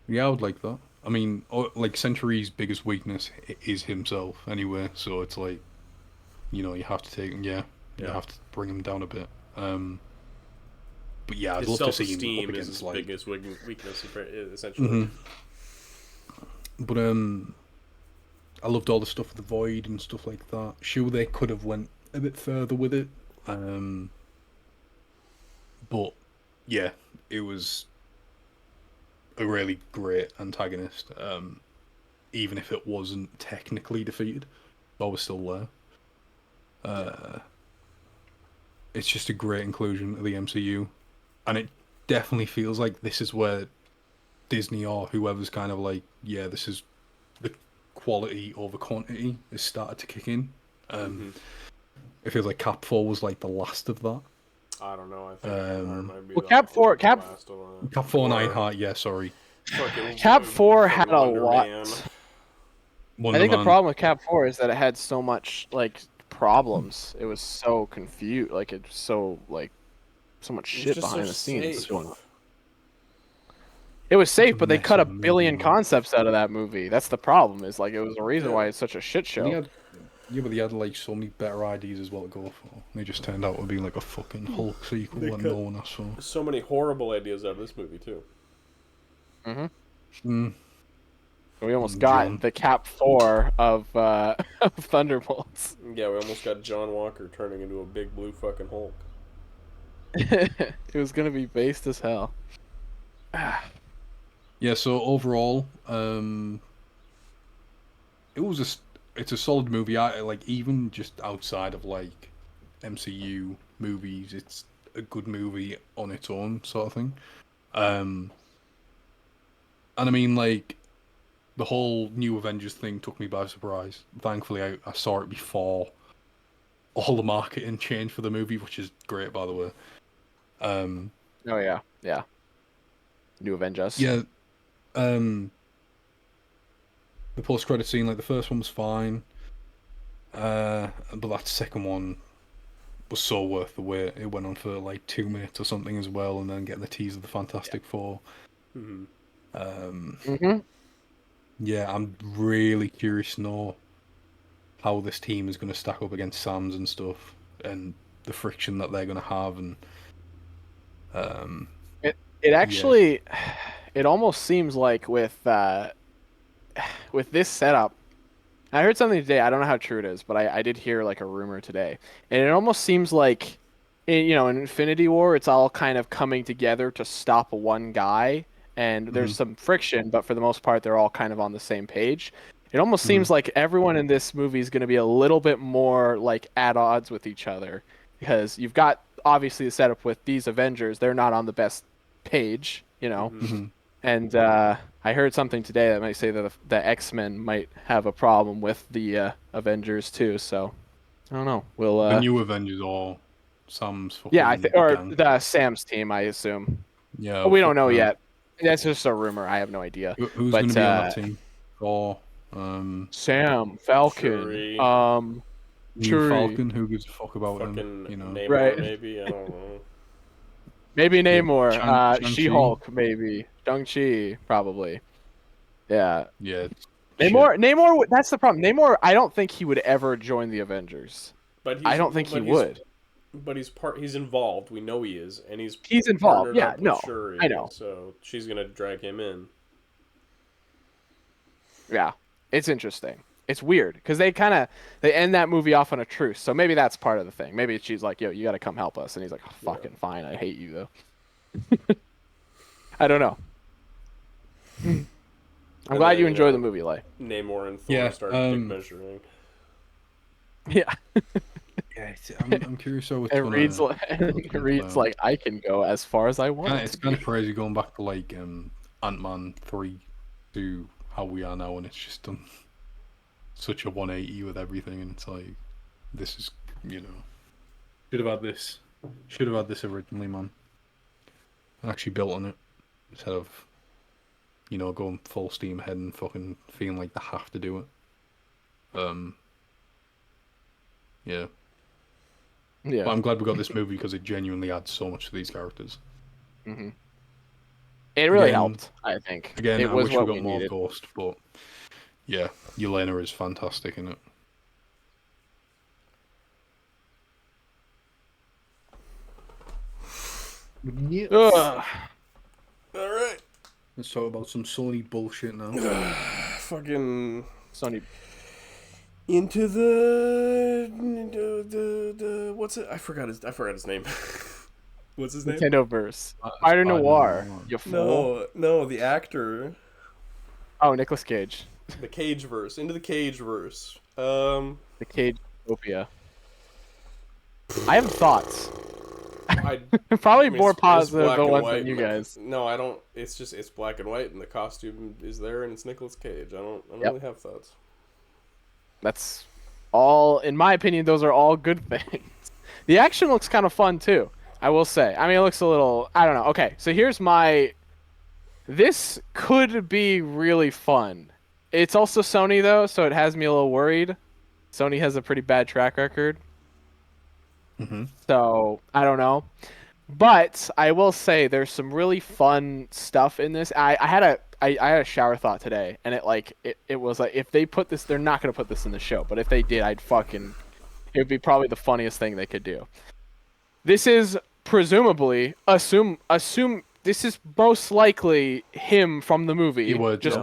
yeah, I would like that. I mean, like Sentry's biggest weakness is himself anyway, so it's like, you know, you have to take him. Yeah, you have to bring him down a bit. But yeah, I'd His love to see him self-esteem up is against his like. biggest weakness, essentially. But I loved all the stuff with the Void and stuff like that. Sure, they could have went a bit further with it. But yeah, it was a really great antagonist. Even if it wasn't technically defeated, I was still there. It's just a great inclusion of the MCU, and it definitely feels like this is where Disney or whoever's kind of like, yeah, this is the quality over quantity has started to kick in. It feels like Cap 4 was like the last of that. I don't know. I think Ironheart might be Well, Cap 4 Cap 4 and Ironheart, yeah, sorry. Cap 4 had a Wonder lot. Man. Wonder I think Man. the problem with Cap 4 is that it had so much like problems. It was so confused. Like it's so like so much shit just so behind the scenes safe. going on. It was safe, a but they mess cut a of a movie, billion man. concepts out of that movie. That's the problem. Is like it was the reason why it's such a shit show. But they had like so many better ideas as well to go for. They just turned out to be like a fucking Hulk sequel that no one asked for. So many horrible ideas out of this movie too. We almost got the Cap 4 of of Thunderbolts. Yeah, we almost got John Walker turning into a big blue fucking Hulk. It was gonna be based as hell. Yeah, so overall, it's a solid movie. I like, even just outside of like MCU movies, it's a good movie on its own, sort of thing. And I mean, like, the whole New Avengers thing took me by surprise. Thankfully, I saw it before all the marketing changed for the movie, which is great, by the way. Oh yeah. New Avengers. Yeah. The post-credit scene, like, the first one was fine. But that second one was so worth the wait. It went on for like 2 minutes or something as well, and then getting the tease of the Fantastic Four. Yeah, I'm really curious to know how this team is going to stack up against Sam's and stuff, and the friction that they're going to have, and It actually, it almost seems like with this setup. I heard something today. I don't know how true it is, but I did hear like a rumor today, and it almost seems like, in Infinity War, it's all kind of coming together to stop one guy, and there's some friction, but for the most part, they're all kind of on the same page. It almost seems like everyone in this movie is going to be a little bit more like at odds with each other, because you've got obviously the setup with these Avengers. They're not on the best page, and I heard something today that might say that the X-Men might have a problem with the Avengers too. So I don't know. We'll the new Avengers or Sam's fucking yeah, or gang. the Sam's team, I assume. Yeah, But we don't know fuck yet. That's just a rumor. I have no idea. Who's going to be on that team? Or Sam, Falcon, Shuri. new Shuri. Falcon? Who gives a fuck about Fucking him? Namor, Right. maybe, I don't know. Maybe Namor. Shang-Chi. She-Hulk, maybe. Shang-Chi, probably. Yeah. Yeah. it's Namor, that's the problem. Namor, I don't think he would ever join the Avengers. But I don't think he would. But he's involved. We know he is, and He's involved. partnered Yeah, up with no, Shuri. I know. So she's gonna drag him in. Yeah, it's interesting. It's weird because they end that movie off on a truce. So maybe that's part of the thing. Maybe she's like, "Yo, you got to come help us," and he's like, oh, "Fucking fine, I hate you though." I don't know. I'm glad you enjoy the movie, Lay. Namor and Thor started dick measuring. Yeah. Yeah, I'm curious how it's It gonna, reads like I can go as far as I want. It's kind of crazy going back to like Ant-Man 3 to how we are now, and it's just done such a 180 with everything, and it's like, this is, should have had this originally, man, and actually built on it instead of going full steam ahead and fucking feeling like they have to do it. Yeah. Yeah. But I'm glad we got this movie because it genuinely adds so much to these characters. Mm-hmm. It really helped, I think. Again, it I was wish we what got we more needed. Ghost, but yeah, Yelena is fantastic in it. Yes. Ugh. All right. Let's talk about some Sony bullshit now. Fucking Sony. into the what's it? I forgot his name. What's his name? Nintendo verse. Spider-Noir. Spider-Noir. You fool. No, the actor. Oh, Nicolas Cage. The Cage verse. Into the Cage verse. The Cage Utopia. I have thoughts. Probably more positive than ones than you guys. No, I don't. It's black and white, and the costume is there, and it's Nicolas Cage. I don't really have thoughts. That's all, in my opinion, those are all good things. The action looks kind of fun too, I will say. I mean, it looks a little, I don't know. Okay, so here's this could be really fun. It's also Sony though, so it has me a little worried. Sony has a pretty bad track record. Mm-hmm. So, I don't know. But I will say there's some really fun stuff in this. I had a shower thought today, and it was like, if they put this, they're not going to put this in the show, but if they did, it would be probably the funniest thing they could do. This is presumably, assume this is most likely him from the movie,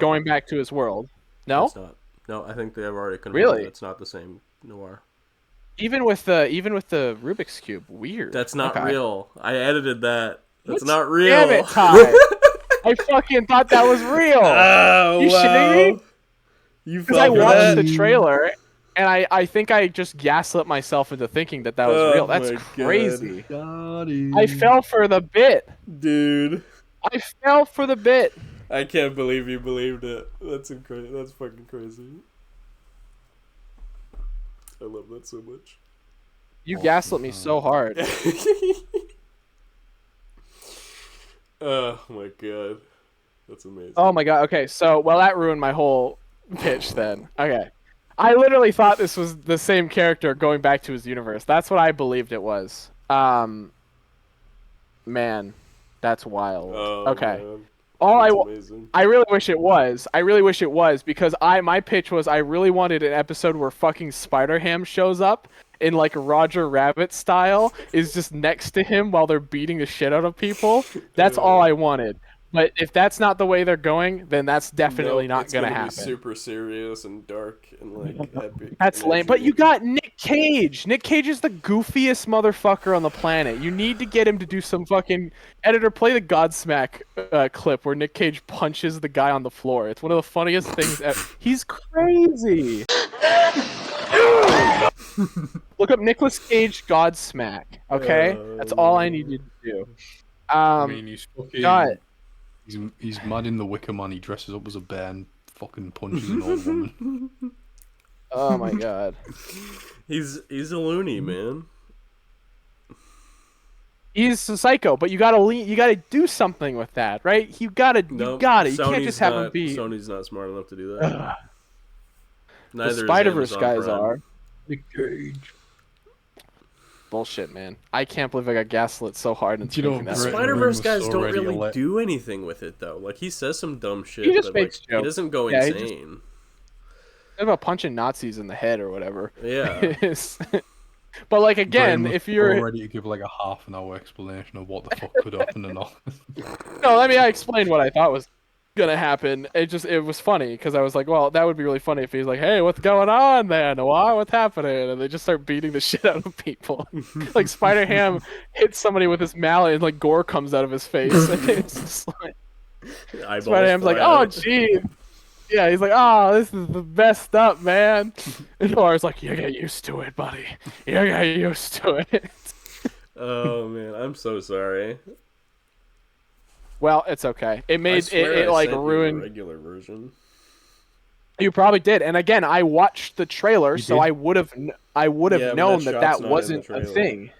going back to his world. No? It's not. No, I think they have already confirmed Really? it's not the same Noir. Even with the Rubik's Cube, weird. That's not real. I edited that. That's not real. Damn it, Ty. I fucking thought that was real. Oh, you shitting me? Because I watched the trailer, and I think I just gaslit myself into thinking that was real. That's crazy. I fell for the bit. Dude. I fell for the bit. I can't believe you believed it. That's incredible. That's fucking crazy. I love that so much. You gaslit me so hard. Oh my god. That's amazing. Oh my god. Okay, so, that ruined my whole pitch then. Okay. I literally thought this was the same character going back to his universe. That's what I believed it was. Man, that's wild. Oh, okay. Man. I really wish it was. I really wish it was, because my pitch was I really wanted an episode where fucking Spider-Ham shows up in like Roger Rabbit style, is just next to him while they're beating the shit out of people. That's all I wanted. But if that's not the way they're going, then that's definitely not going to happen. It's going to be super serious and dark and like epic. That's lame. But you got Nick Cage. Nick Cage is the goofiest motherfucker on the planet. You need to get him to do some fucking... Editor, play the Godsmack clip where Nick Cage punches the guy on the floor. It's one of the funniest things ever. He's crazy. Look up Nicolas Cage Godsmack, okay? That's all I needed to do. I mean, he's fucking... God. He's mad in The Wicker Man. He dresses up as a bear and fucking punches an old woman. Oh my god. He's a loony, man. He's a psycho, but you gotta do something with that, right? You gotta. You can't just have him be. Sony's not smart enough to do that. The Spider-Verse guys are. Nick Cage. bullshit, man. I can't believe I got gaslit so hard into You know, thinking that. The Brett way. Spider-Verse was guys don't already really ele- do anything with it though. Like he says some dumb shit, He just but like makes he jokes. doesn't go Yeah, he just- insane. About punching Nazis in the head or whatever. Yeah. But like again, Graham was if you're already to give like a half an hour explanation of what the fuck could happen and all. no, let me explain what I thought was gonna happen. It was funny because I was like, well, that would be really funny if he's like, hey, what's going on there, Noir? What's happening? And they just start beating the shit out of people. Like Spider Ham hits somebody with his mallet and like gore comes out of his face. And it's just like Eyeballs Spider Ham's like, fly oh out. geez. Yeah, he's like, oh, this is the best up, man. And Noir's like, you get used to it, buddy. You get used to it. Oh man, I'm so sorry. Well, it's okay. It I made swear it I like sent you the ruined. regular version. You probably did. And again, I watched the trailer, You so did? I would have Yeah, but known that that shot's that not in wasn't the a trailer. thing.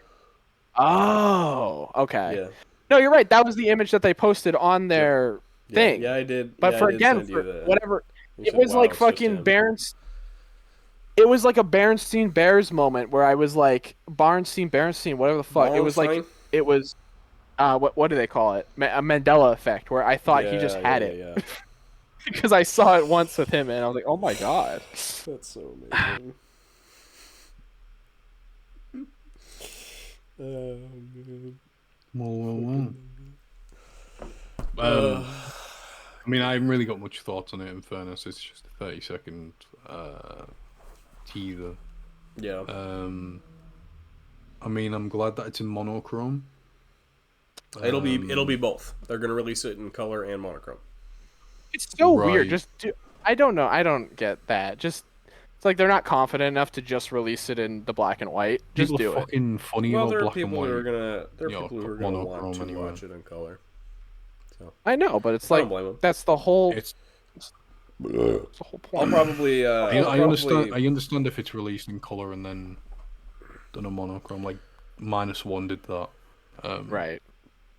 Oh, okay. Yeah. No, you're right. That was the image that they posted on their thing. Yeah, I did. But yeah, for I did again, send you for that. whatever, You it said, was "Wow, like it's just fucking him." Barnes. It was like a Berenstein Bears moment where I was like Berenstein, whatever the fuck. It was like Wallenstein? it was. What do they call it? A Mandela effect, where I thought he just had it Yeah. because I saw it once with him, and I was like, oh my god. That's so amazing. Oh man. Well. I mean, I haven't really got much thoughts on it. In fairness, it's just a 30-second teaser. Yeah. I mean, I'm glad that it's in monochrome. It'll be both. They're gonna release it in color and monochrome. It's so weird. Right. I don't know. I don't get that. Just it's like they're not confident enough to just release it in the black and white. Just People do are it. fucking funny Well, about there are black and people who are white. gonna Yeah, want to monochrome anyway. watch it in color. I know, but it's I like don't blame 'em. that's the whole. It's That's the whole I'll point. probably. I understand. I understand if it's released in color and then done a monochrome. Like -1 did that. Right.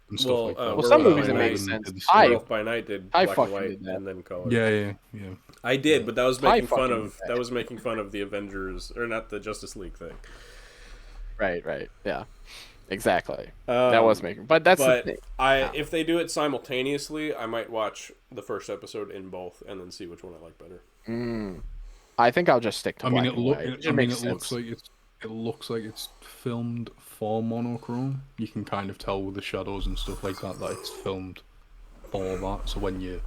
And stuff Well, like that. Werewolf some by movies it Night makes Eleven sense. did the I- same. Werewolf by Night did I black and fucking white did that. and then color. Yeah. I did, but that was I making fun fucking of did that. that was making fun of the Avengers or not the Justice League thing. Right. Yeah. Exactly. That was making. But that's the But thing. if they do it simultaneously, I might watch the first episode in both and then see which one I like better. I think I'll just stick to I mean, black and white. it looks like it's filmed for monochrome. You can kind of tell with the shadows and stuff like that it's filmed for that. So when you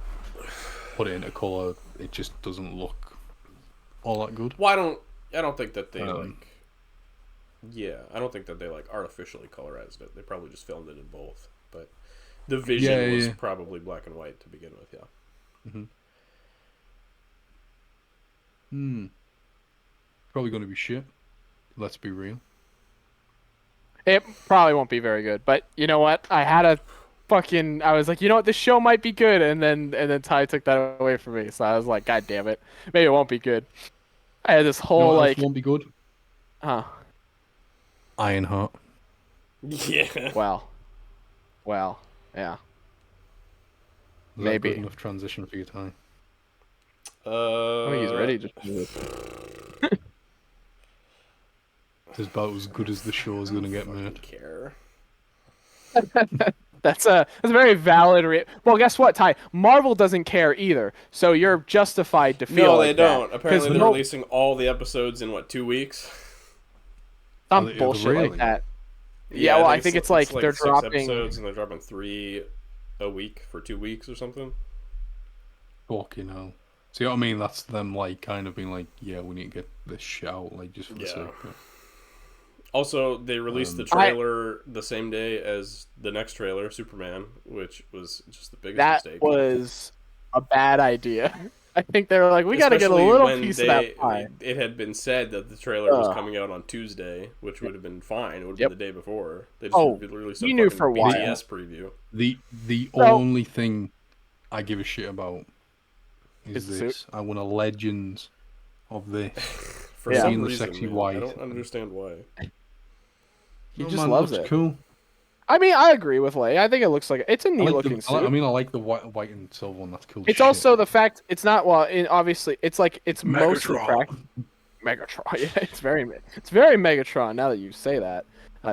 put it into color, it just doesn't look all that good. Well, I don't think that they Um, I don't think that they like artificially colorized it. They probably just filmed it in both. But the vision was probably black and white to begin with. Yeah. Probably going to be shit. Let's be real. It probably won't be very good, but you know what? I was like, you know what? This show might be good, and then Ty took that away from me. So I was like, God damn it, maybe it won't be good. I had this You know whole what else like, won't be good. Ironheart. Yeah. well, yeah, Is that Maybe. good enough transition for your time. I think he's ready. Just It's about as good as the show's gonna get, mate. Care. that's a very valid. Well, guess what, Ty? Marvel doesn't care either, so you're justified to feel No, like they that. don't. Apparently, 'Cause they're releasing all the episodes in 2 weeks. some Are they bullshit really? like that. Yeah, well, I think it's like they're 6 dropping. episodes and they're dropping 3 a week for 2 weeks or something. Fucking hell. See what I mean? That's them like kind of being like, yeah, we need to get this shit out, like just for the Yeah. sake of it. Also, they released the trailer the same day as the next trailer, Superman, which was just the biggest That mistake. was a bad idea. I think they were like, we got to get a Especially little when piece of that pie. It had been said that the trailer was coming out on Tuesday, which would have been fine. It would have been the day before. They just released a you knew fucking for a while. BTS preview. The Well- only thing I give a shit about Is is the this. I want a legends of this. For Yeah. some Seeing the reason, sexy man. white. I don't understand why. He Oh, just man, loves looks it. Cool. I mean, I agree with Lay. I think it looks like it's a I neat like looking the, suit. I mean, I like the white and silver one. That's cool. It's shit. also the fact it's not obviously it's like it's mostly Megatron. Megatron. Yeah, it's very Megatron. Now that you say that,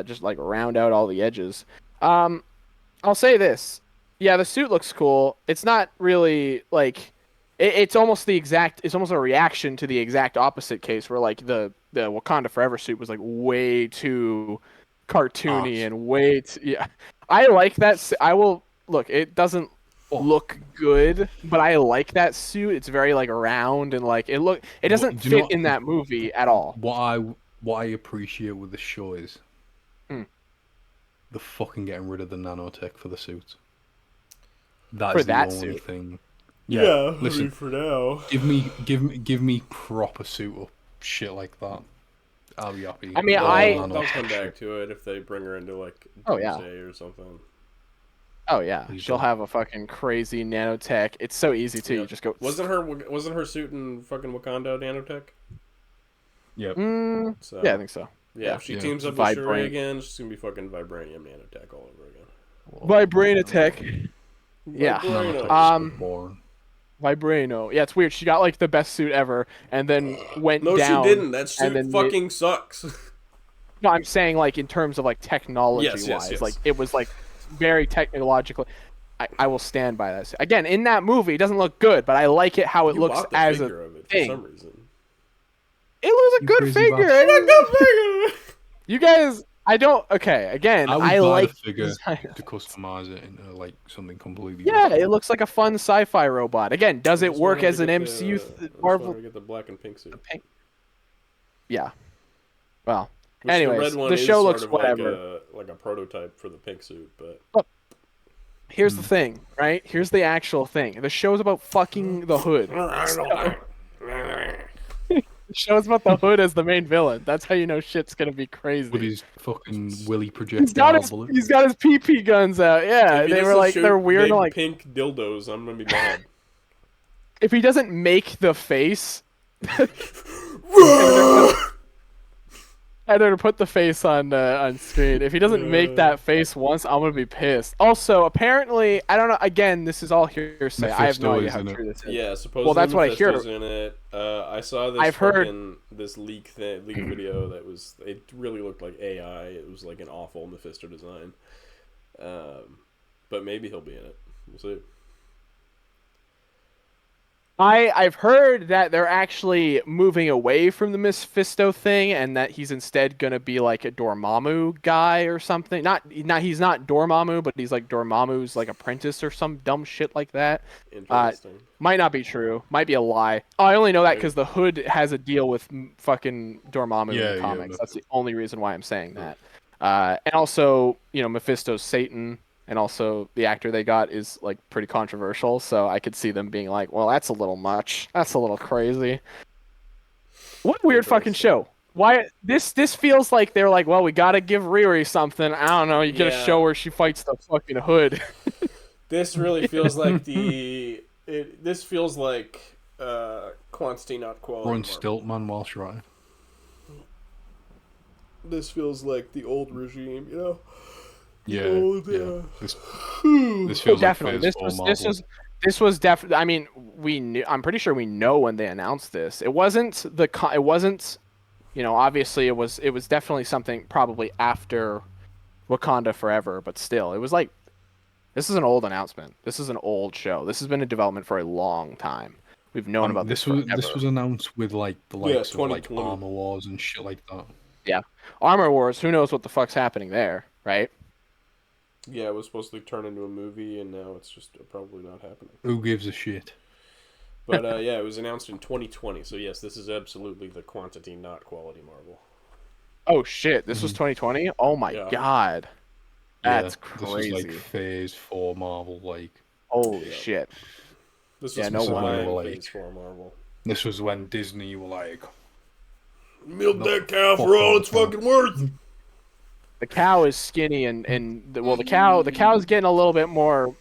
just like round out all the edges. I'll say this. Yeah, the suit looks cool. It's not really like it's almost the exact. It's almost a reaction to the exact opposite case where like the Wakanda Forever suit was like way too cartoony and way too. Yeah, I like that. I will look. It doesn't look good, but I like that suit. It's very like round and like it doesn't fit in that movie at all. What I appreciate with the show is the fucking getting rid of the nanotech for the suits. That's the only thing. Yeah, listen, I mean, for now. give me proper suit up shit like that. I'll be happy. I mean, they'll come back to it if they bring her into like Doomsday or something. Oh yeah, she'll have a fucking crazy nanotech. It's so easy too. You just go. Wasn't her suit in fucking Wakanda nanotech? Yep. Yeah, I think so. Yeah, if she teams up with Shuri again, she's gonna be fucking vibranium nanotech all over again. Vibranatech. Yeah. Vibrano. Yeah, it's weird. She got like the best suit ever, and then went down. No, she didn't. That suit fucking sucks. No, I'm saying like in terms of like technology wise, yes. like it was like very technological. I will stand by that. Again, in that movie, it doesn't look good, but I like it how it looks as a thing. For some reason. It was a good figure. It's a good figure. You guys, I don't. Okay, again, I like the figure to customize it into like something completely. Yeah, different. It looks like a fun sci-fi robot. Again, does it work as an MCU Marvel? Get the black and pink suit. Yeah. Well. Anyways, the show looks whatever. Like a prototype for the pink suit, but. Look, here's the thing, right? Here's the actual thing. The show's about fucking the Hood. The show's about the Hood as the main villain. That's how you know shit's gonna be crazy. With his fucking willy projectile bullet. He's got his PP guns out. Yeah, they were like they're weird. Like pink dildos. I'm gonna be mad. If he doesn't make the face. I had to put the face on screen. If he doesn't make that face once, I'm gonna be pissed. Also, apparently, I don't know. Again, this is all hearsay. I have no idea how true this is. Yeah, supposedly. Well, that's what I hear. In it. I saw this. This leak video that was. It really looked like AI. It was like an awful Mephisto design. But maybe he'll be in it. We'll see. I've heard that they're actually moving away from the Mephisto thing, and that he's instead gonna be like a Dormammu guy or something. He's not Dormammu, but he's like Dormammu's like apprentice or some dumb shit like that. Interesting. Might not be true. Might be a lie. Oh, I only know that because the Hood has a deal with fucking Dormammu in the comics. That's the only reason why I'm saying that. And also, Mephisto's Satan. And also, the actor they got is like pretty controversial, so I could see them being like, "Well, that's a little much. That's a little crazy." What weird fucking show? Why this feels like they're like, "Well, we gotta give Riri something." I don't know. You get a show where she fights the fucking Hood. This really feels like this feels like quantity, not quality. Run Stiltman while trying. This feels like the old regime, Yeah. This feels definitely. Like this was definitely. I mean, we knew. I'm pretty sure we know when they announced this. It wasn't It wasn't. Obviously, it was definitely something probably after Wakanda Forever, but still, it was like. This is an old announcement. This is an old show. This has been in development for a long time. We've known about this. This was announced with like the likes of like Armor Wars and shit like that. Yeah, Armor Wars. Who knows what the fuck's happening there, right? Yeah, it was supposed to turn into a movie, and now it's just probably not happening. Who gives a shit? But yeah, it was announced in 2020, so yes, this is absolutely the quantity, not quality Marvel. Oh shit, this was 2020? Oh my god. That's crazy. This was like Phase 4 Marvel, like... Holy shit. This was Phase 4 Marvel. This was when Disney were like... Milk that cow for all it's fucking worth! The cow is skinny the cow's getting a little bit more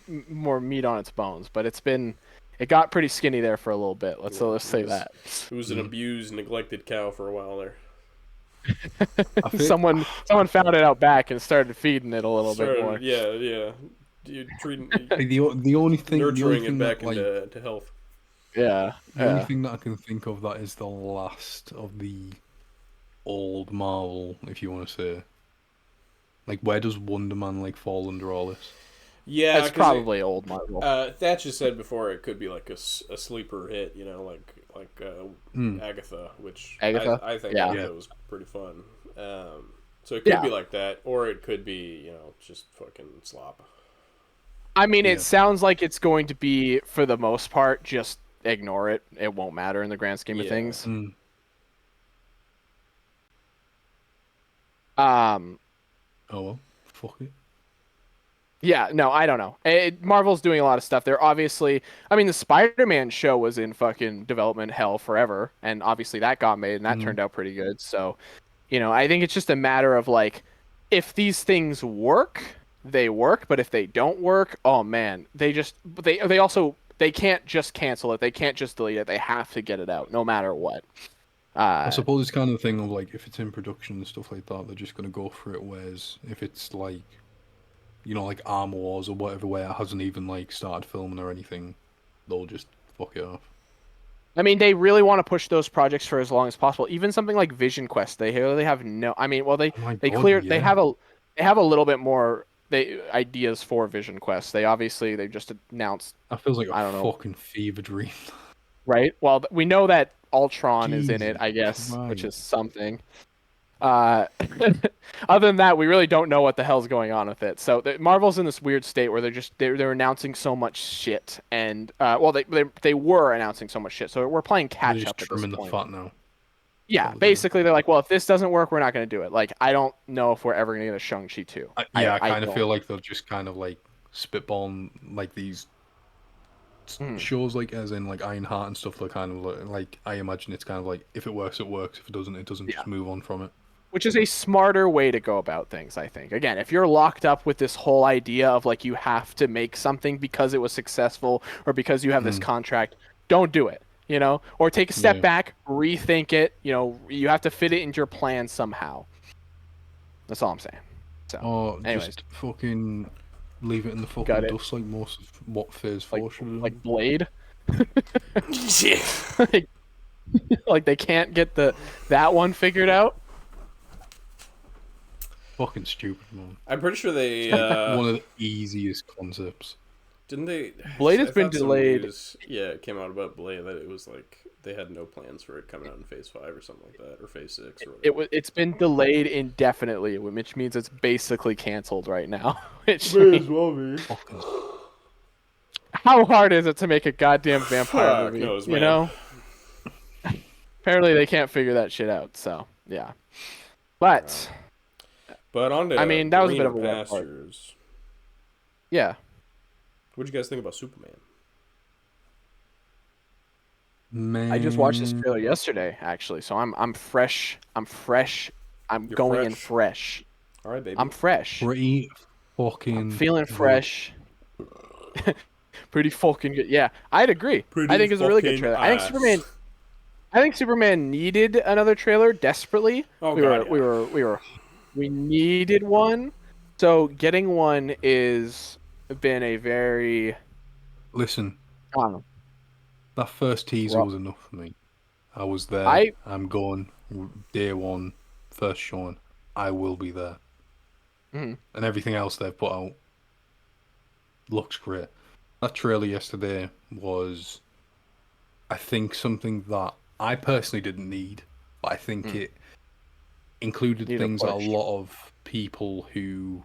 meat on its bones, but it got pretty skinny there for a little bit. Let's say that. It was an abused, neglected cow for a while there. Someone found it out back and started feeding it a little bit more. Yeah. You're treating the only thing nurturing it back into health. Yeah. The only Yeah. thing that I can think of that is the last of the old Marvel, if you want to say. Like, where does Wonder Man like fall under all this? Yeah, It's because probably old Marvel. Thatch has said before it could be like a sleeper hit, like Hmm. Agatha, which Agatha? I think Yeah. Agatha was pretty fun. So it could Yeah. be like that, or it could be just fucking slop. I mean, Yeah. it sounds like it's going to be, for the most part, just ignore it. It won't matter in the grand scheme of Yeah. things. Hmm. Um, Oh well, fuck it. yeah, no, I don't know. Marvel's doing a lot of stuff. They're obviously, I mean, the Spider-Man show was in fucking development hell forever, and obviously that got made, and that Mhm. turned out pretty good. So, I think it's just a matter of like, if these things work, they work, but if they don't work, oh man, they also they can't just cancel it. They can't just delete it. They have to get it out, no matter what. I Uh, suppose it's kind of the thing of like if it's in production and stuff like that, they're just gonna go for it. Whereas if it's like, like Armor Wars or whatever, where it hasn't even like started filming or anything, they'll just fuck it off. I mean, they really want to push those projects for as long as possible. Even something like Vision Quest, they really have no. I mean, well, Oh my god, they yeah. have a little bit more ideas for Vision Quest. They just announced, That feels like I a don't know, fucking fever dream. right? Well, we know that Ultron is in it, Jesus I guess, which is Christ. something. Uh, Other than that, we really don't know what the hell's going on with it. So Marvel's in this weird state where they're announcing so much shit, and well, they were announcing so much shit, so we're playing They're catch just up at this trimming the point. fat now. Yeah, All they're doing. basically they're like, well, if this doesn't work, we're not going to do it. Like, I don't know if we're ever going to get a Shang-Chi 2. I kind of don't. feel like they'll just kind of like spitballing like these Mhm. shows, like as in like Ironheart and stuff. They're kind of like I imagine it's kind of like if it works, it works. If it doesn't, it doesn't. Yeah. Just move on from it. Which is a smarter way to go about things, I think. Again, if you're locked up with this whole idea of like you have to make something because it was successful or because you have this contract, don't do it, Or take a step Yeah. back, rethink it, you have to fit it into your plan somehow. That's all I'm saying. So, Or anyways, just fucking leave it in the got fucking it. dust like most of what Phase 4 should have done. Like Blade. Yeah. Like they can't get that one figured out. Fucking stupid, man. I'm pretty sure they One of the easiest concepts. didn't they. Blade I has been thought some delayed. news, yeah, it came out about Blade that it was like they had no plans for it coming out in Phase 5 or something like that, or Phase 6 or whatever. It's been delayed indefinitely, which means it's basically canceled right now. Which means, well be. Fucking how hard is it to make a goddamn vampire Fuck movie? knows, You man. know? Apparently they can't figure that shit out. So yeah, but But on to I mean, that was a bit greener of a wet part. pastures. yeah, What'd you guys think about Superman? man. I just watched this trailer yesterday, actually. So I'm fresh. I'm fresh. I'm You're going in fresh. fresh. All right, baby. I'm fresh. Pretty fucking. I'm feeling good. fresh. Pretty fucking good. Yeah, I'd agree. Pretty I think it's a really good fucking trailer. ass. I think Superman needed another trailer desperately. Oh, God, yeah. We needed one. So getting one is been a very Listen, I don't know. that first teaser Well- was enough for me. I was there. I- I'm going day one, first showing. I will be there. Mhm. And everything else they've put out looks great. That trailer yesterday was, I think, something that I personally didn't need, but I think it included Need a things that a push. lot of people who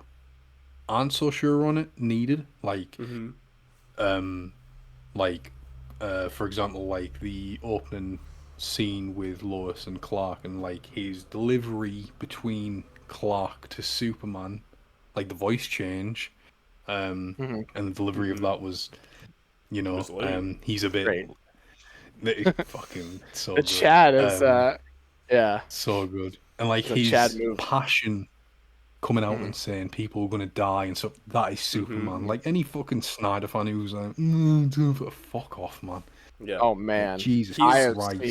aren't so sure on it needed. Like, for example, like the opening scene with Lois and Clark, and like his delivery between Clark to Superman, like the voice change, and the delivery of that was, Was lame. he's a bit Great. fucking so The good. Chad is yeah. So good, and like The Chad his move. passion coming out and saying people are gonna die and stuff. That is Superman. Like any fucking Snyder fan who's like, fuck off, man. Yeah. Oh man. Jesus I've Christ.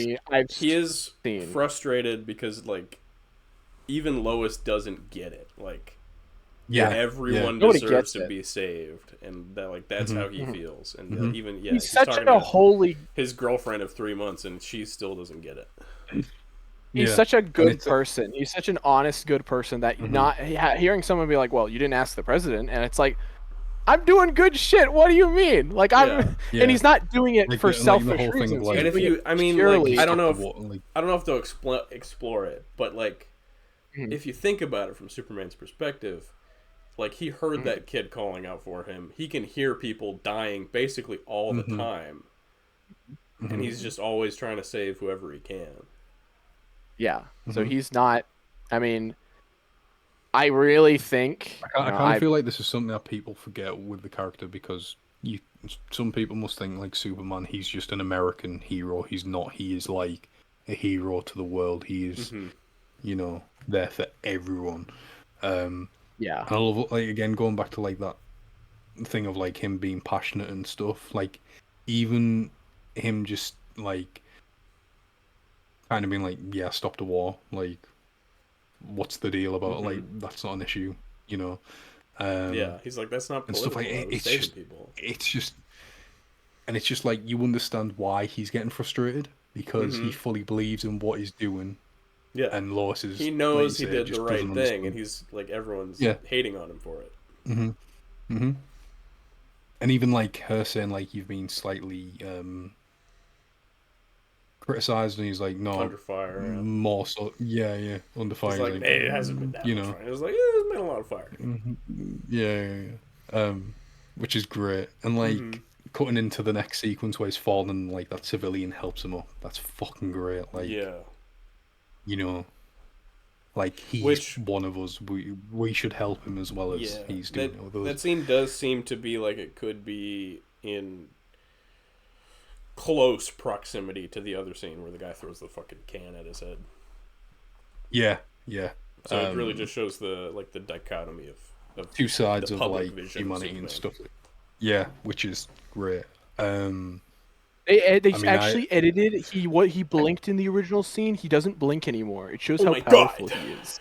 He is seen. frustrated because like even Lois doesn't get it. Like Yeah, everyone Nobody deserves gets to it. be saved, and that like that's how he feels. And even He's such talking a about holy. his girlfriend of 3 months, and she still doesn't get it. He's Yeah. such a And good it's person. He's such an honest, good person that not hearing someone be like, "Well, you didn't ask the president," and it's like, "I'm doing good shit. What do you mean?" Like I'm, Yeah. and he's not doing it Like for the- like the selfish whole thing of, reasons. like- He's And if doing you, it I mean, purely. like, I don't know if like, they'll explore it, but like, if you think about it from Superman's perspective, like he heard that kid calling out for him. He can hear people dying basically all the time, and he's just always trying to save whoever he can. Yeah. So he's not. I mean, I really think. I kind of feel like this is something that people forget with the character because some people must think like Superman, he's just an American hero. He's not. He is like a hero to the world. He is, you know, there for everyone. Yeah. And I love, like, again, going back to like that thing of like him being passionate and stuff. Like even him just like kind of being like, yeah, stop the war. Like, what's the deal about it? Like, that's not an issue, you know. Yeah, he's like, that's not and political. stuff like I was it's saving just people. it's just and it's just like you understand why he's getting frustrated because he fully believes in what he's doing, Yeah, and Lois is, he like knows you he say, did just the right doesn't thing, understand. and he's like, everyone's Yeah. hating on him for it. And even like her saying like you've been slightly criticized, and he's like, no, Under fire. Yeah. more so, yeah, under fire. He's like, hey, it hasn't been that you much know. fire. It was like, yeah, there's been a lot of fire. Yeah. Which is great, and like cutting into the next sequence where he's falling, and like that civilian helps him up. That's fucking great. Like, Yeah. you know, like he's Which- one of us. We should help him as well as Yeah, he's doing it with us. that scene does seem to be like it could be in close proximity to the other scene where the guy throws the fucking can at his head. Yeah. So it really just shows the dichotomy of Two sides the of public like vision of humanity and Superman. stuff. Yeah, which is great. They I mean, actually edited he blinked in the original scene. He doesn't blink anymore. It shows Oh how my powerful God. he is.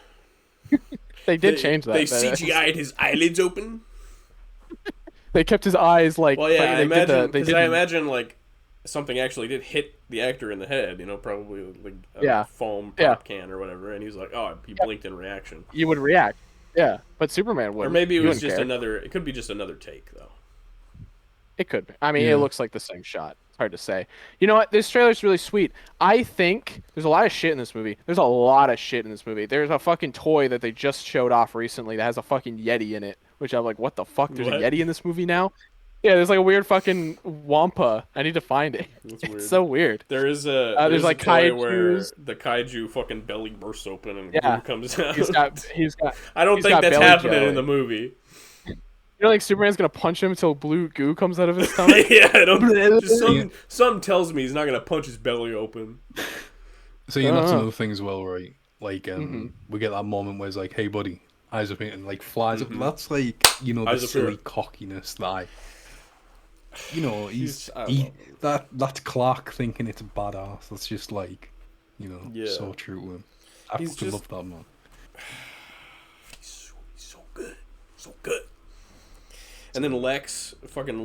They did change that. They but CGI'd his eyelids open. They kept his eyes like. Well, yeah, they I imagine like something actually did hit the actor in the head. You know, probably like a foam pop can or whatever, and he's like, oh, he blinked in reaction. You would react. Yeah, but Superman would. Or maybe it was just another. It could be just another take, though. It could be. I mean, it looks like the same shot. It's hard to say. You know what? This trailer's really sweet. I think there's a lot of shit in this movie. There's a lot of shit in this movie. There's a fucking toy that they just showed off recently that has a fucking Yeti in it, which I'm like, what the fuck? There's What? a Yeti in this movie now? Yeah, there's like a weird fucking Wampa. I need to find it. That's weird. It's so weird. There is a there's like a toy where kaijus. the kaiju fucking belly bursts open and Yeah. goo comes out. He's got. I don't he's think got that's belly happening jelly. in the movie. You know, like Superman's gonna punch him until blue goo comes out of his stomach. Yeah, I don't. Just some tells me he's not gonna punch his belly open. So you know, that's another thing as well, right? Like, we get that moment where it's like, "Hey, buddy, eyes up," and like flies up. That's like, you know, the Eyes up silly here. cockiness that I, you know, I love he that's Clark thinking it's badass. That's just like, you know, Yeah. so true to him. I He's fucking just- love that man. He's so good, so good. And then Lex is a badass.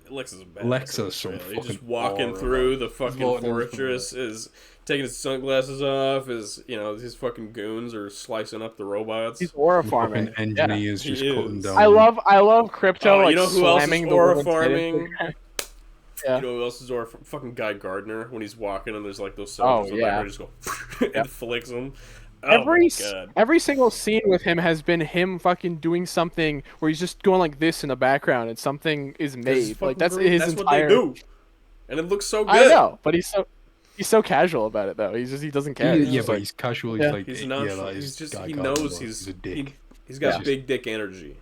Lex in has this some trailer. He's just fucking walking aura. through the fucking walking through fortress, is taking his sunglasses off. His fucking goons are slicing up the robots. He's aura Fucking farming. Yeah. engineers just He cutting is. down. I love Crypto Oh, like you know who else is slamming the aura woman's head into farming? the ground. Yeah. You know who else is fucking Guy Gardner when he's walking and there's like those soldiers in the background, just go and flicks them. Oh my God. Every single scene with him has been him fucking doing something where he's just going like this in the background and something is It's made. fucking Like that's great. his That's entire. what they do, and it looks so good. I know, but he's so casual about it though. He doesn't care. Yeah, just but like, he's casual. He's Yeah. like, He's yeah, not. that He's is just. Guy He Gardner, knows but he's a dick. He's got Yeah. big dick energy.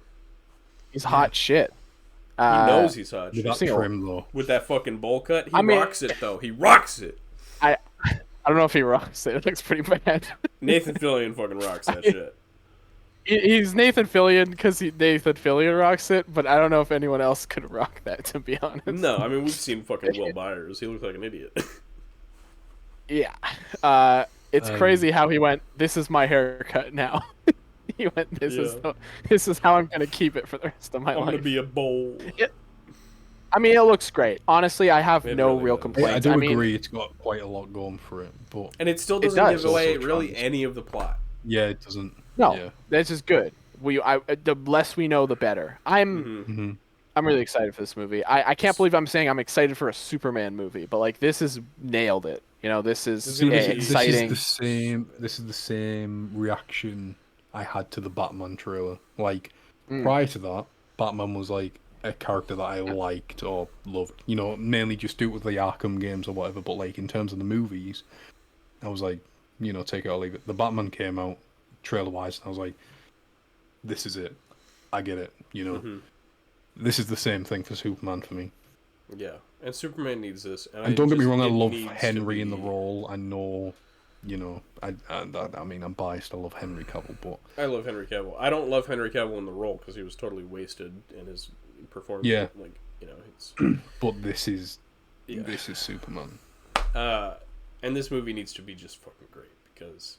he's hot shit. He knows he's hot. With shit. that single- trim though. With that fucking bowl cut, he I mean- rocks it though. He rocks it. I don't know if he rocks it. It looks pretty bad. Nathan Fillion fucking rocks that shit. He's Nathan Fillion because Nathan Fillion rocks it, but I don't know if anyone else could rock that, to be honest. No, I mean we've seen fucking Will Byers. He looks like an idiot. Yeah. It's crazy how he went, this is my haircut now. He went, Yeah. this is how I'm gonna keep it for the rest of my I'm life. gonna be a bowl. I mean, it looks great. Honestly, I have It no really real does. complaints. I do mean, agree it's got quite a lot going for it, but And it still It doesn't does. give away Also really trans. any of the plot. yeah, it doesn't. no, Yeah. this is good. The less we know, the better. Mm-hmm. I'm really excited for this movie. I can't believe I'm saying I'm excited for a Superman movie, but like this is nailed it. You know, this is This is gonna be- exciting. This is the same reaction I had to the Batman trailer. Like Mm. prior to that, Batman was like a character that I liked or loved. You know, mainly just do it with the Arkham games or whatever. But like in terms of the movies, I was like, you know, take it or leave it. The Batman came out trailer wise, and I was like, this is it. I get it. You know, this is the same thing for Superman for me. Yeah, and Superman needs this. And don't get me wrong, I it love needs to Henry in the be- role. I know, you know, I mean, I'm biased. I love Henry Cavill, but I love Henry Cavill. I don't love Henry Cavill in the role because he was totally wasted in his performance. Yeah. Like, you know, it's this is Yeah. this is Superman. and this movie needs to be just fucking great because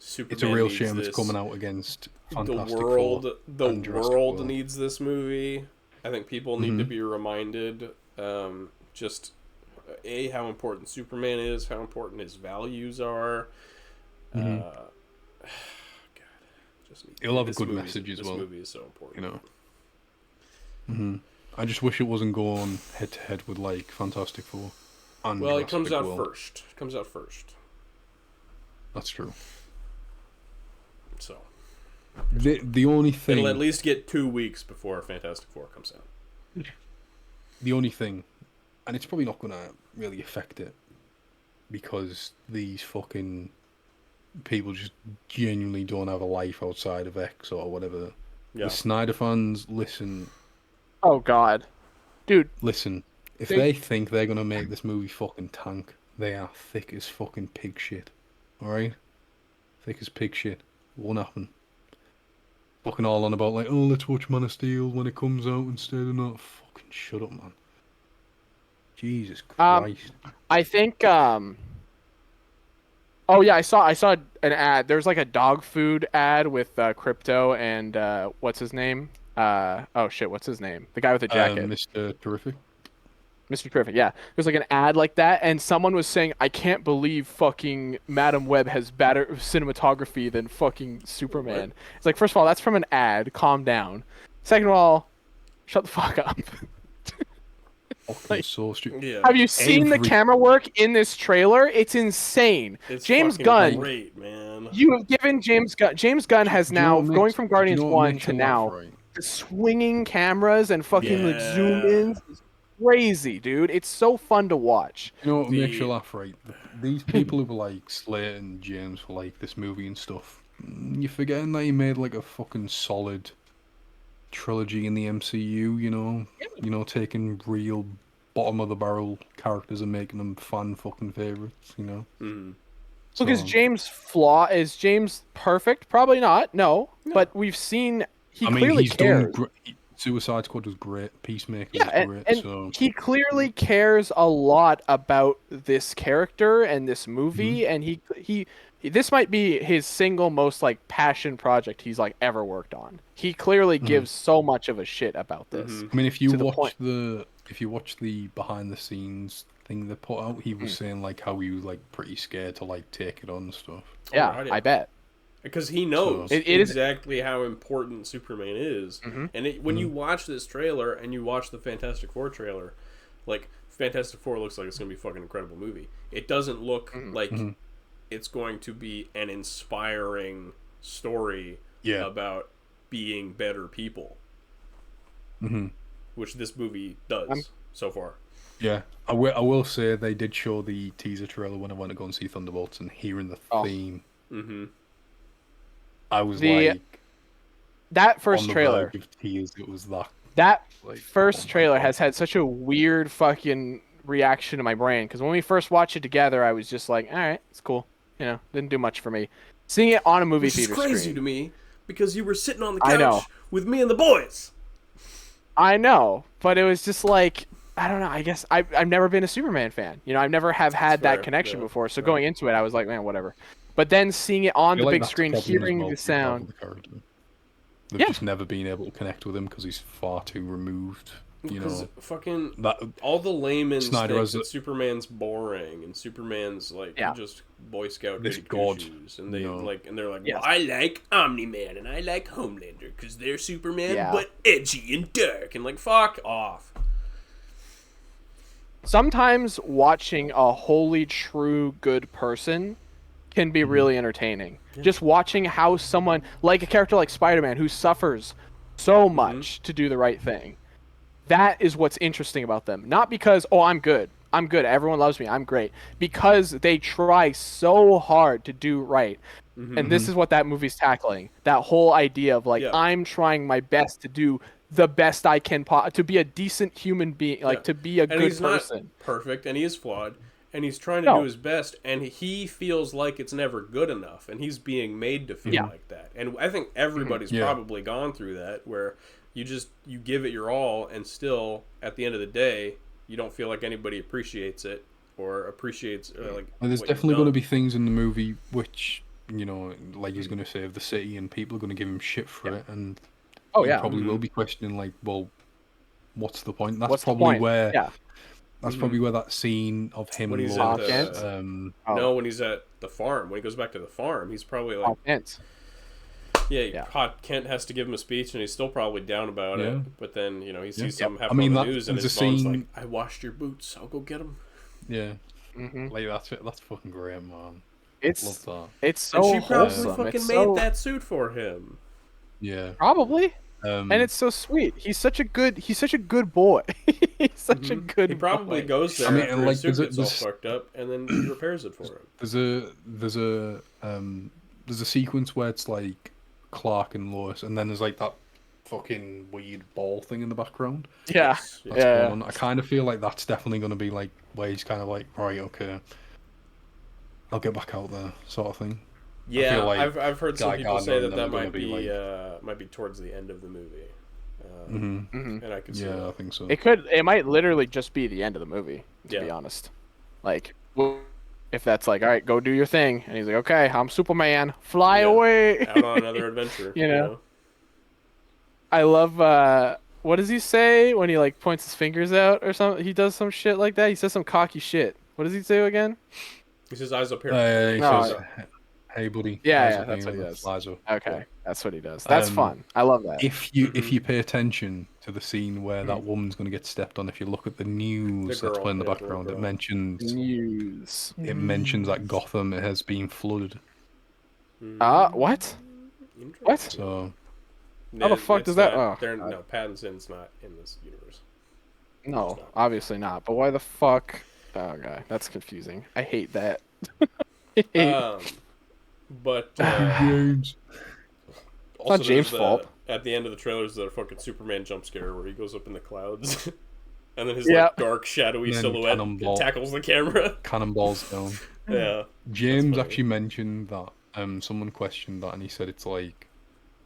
Superman. It's a real needs shame this. it's coming out against The Fantastic world, Four. the and Jurassic world World. needs this movie. I think people need to be reminded, just how important Superman is, how important his values are. God, just need, It'll have a this good movie's- message as this well. movie is so important. You know. I just wish it wasn't going head to head with like Fantastic Four. And Well, it comes Jurassic out World. first. It comes out first. That's true. So The only thing. it'll at least get 2 weeks before Fantastic Four comes out. The only thing, and it's probably not gonna really affect it, because these fucking people just genuinely don't have a life outside of X or whatever. Yeah. The Snyder fans, listen. Oh God, dude. Listen, if They- they think they're gonna make this movie fucking tank, they are thick as fucking pig shit. Alright? Thick as pig shit. Won't happen. Fucking all on about like, oh, let's watch Man of Steel when it comes out instead of not. Fucking shut up, man. Jesus Christ. I think. Oh yeah, I saw an ad. There's like a dog food ad with Crypto and what's his name? Oh shit, what's his name? The guy with the jacket. Mr. Terrific. Mr. Terrific, yeah. There's like an ad like that, and someone was saying, I can't believe fucking Madam Web has better cinematography than fucking Superman. It's like, first of all, that's from an ad. Calm down. Second of all, shut the fuck up. Fucking so stupid. Yeah. Have you seen the Every- camera work in this trailer? It's insane. It's James fucking Gunn, great, man. you have given James Gunn. James Gunn has Do you know now, what going makes- from do you Guardians know what 1 makes to you laugh, now, right? swinging cameras and fucking like zoom Yeah. ins. It's crazy, dude. It's so fun to watch. You know what makes you The- laugh, right? These people who were like slating James for like this movie and stuff, you're forgetting that he made like a fucking solid trilogy in the MCU. You know, taking real bottom of the barrel characters and making them fan fucking favorites. You know. Mhm. Look, is So- Is James perfect? Probably not. No, but we've seen he I mean, clearly he's cares. done. Suicide Squad was great. Peacemaker Yeah, was and, great. and So he clearly cares a lot about this character and this movie, and he this might be his single most like passion project he's like ever worked on. He clearly gives so much of a shit about this. I mean, if you to the watch point. the behind the scenes thing they put out, he was saying like how he was like pretty scared to like take it on and stuff. Yeah, right, yeah. I bet. Because he knows So- It is- exactly how important Superman is. And when you watch this trailer and you watch the Fantastic Four trailer, like, Fantastic Four looks like it's going to be a fucking incredible movie. It doesn't look like it's going to be an inspiring story Yeah. about being better people. Which this movie does so far. Yeah, I will say they did show the teaser trailer when I went to go and see Thunderbolts, and hearing the theme, I was The like, That first on the trailer. verge of tears. It was that. That Like, first oh my trailer God. has had such a weird fucking reaction to my brain because when we first watched it together, I was just like, all right, it's cool. You know, didn't do much for me. Seeing it on a movie Which is theater crazy screen, to me because you were sitting on the I know. couch with me and the boys. I know, but it was just like, I don't know. I guess I've never been a Superman fan. You know, I've never have had fair, that connection yeah, before. So right. going into it, I was like, man, whatever. But then seeing it on I feel the like big that's screen, the problem as hearing well the that we have sound. with the character. They've Yeah. just never been able to connect with him because he's far too removed. You Because know, fucking that all the laymen Snyder think has that a- Superman's boring and Superman's like Yeah. just Boy Scout This goody god, shoes, and they you know. like and they're like, Yes. well, I like Omni-Man and I like Homelander because they're Superman Yeah. but edgy and dark and like fuck off. Sometimes watching a wholly true good person can be really entertaining. Just watching how someone, like a character like Spider-Man, who suffers so much to do the right thing. That is what's interesting about them. Not because, oh, I'm good. I'm good. Everyone loves me. I'm great. Because they try so hard to do right. And this is what that movie's tackling. That whole idea of like, Yeah. I'm trying my best to do the best I can, to be a decent human being, like Yeah. to be a And good he's person. not perfect, and he is flawed, and he's trying to No. do his best, and he feels like it's never good enough, and he's being made to feel Yeah. like that. And I think everybody's Yeah. probably gone through that, where you give it your all, and still at the end of the day, you don't feel like anybody appreciates it or appreciates like. And there's what you've definitely going to done. be things in the movie which, you know, like he's going to save the city and people are going to give him shit for it, and Oh, he yeah. probably will be questioning like, well, what's the point? That's What's the probably point? where Yeah. that's probably where that scene of him When and he's at Lois, the- No, Oh. when he's at the farm, when he goes back to the farm, he's probably like, Oh, Vince. yeah. Kent has to give him a speech, and he's still probably down about Yeah. it. But then, you know, he sees Yeah. something I happen mean, on the that- news, and there's his a mom's scene- like, "I washed your boots. I'll go get them." yeah, Mhm. like that's fucking great, man. It's Love it's so And she probably wholesome. fucking It's made so... that suit for him. that. Yeah, Probably. and And it's so sweet. He's such a good boy. He's such a good He probably boy. goes there I mean, after and, his like, suit there's a- gets all there's- fucked up, and then she repairs it for him. there's a sequence where it's like Clark and Lois, and then there's like that fucking weird ball thing in the background. Yeah. Yes, That's Yeah. going on. I kind of feel like that's definitely going to be like where he's kind of like, right, okay, I'll get back out there, sort of thing. Yeah, feel like I've heard some Guy people Gardner say and that them that are gonna might be, might be towards the end of the movie, Hmm. and I could see Yeah, I that. think so. It might literally just be the end of the movie, to be Yeah. honest. Like, if that's like, all right, go do your thing, and he's like, okay, I'm Superman, fly Yeah. away. Out on another adventure. You know? I love what does he say when he like points his fingers out or something? He does some shit like that. He says some cocky shit. What does he say again? He says, "Eyes up here." He No, says, "Hey, buddy." Yeah, how's yeah, it that's going?" what he And does. flies up. Okay, that's what he does. That's fun. I love that. If you pay attention to the scene where that woman's going to get stepped on, if you look at the news The that's girl, playing in the yeah, the little background, it girl. mentions News. that Gotham has been flooded. What? Interesting. What? So How the fuck It's does that- not- oh, they're- God. no, Pattinson's not in this universe. No, obviously not. But why the fuck? Oh god, that's confusing. I hate that. I hate- But James. also James' there's fault. At the end of the trailer, there's the fucking Superman jump scare where he goes up in the clouds, and then his Yeah. like dark, shadowy And then silhouette cannonball. tackles the camera. Cannonballs down. Yeah, James funny. actually mentioned that. Someone questioned that, and he said it's like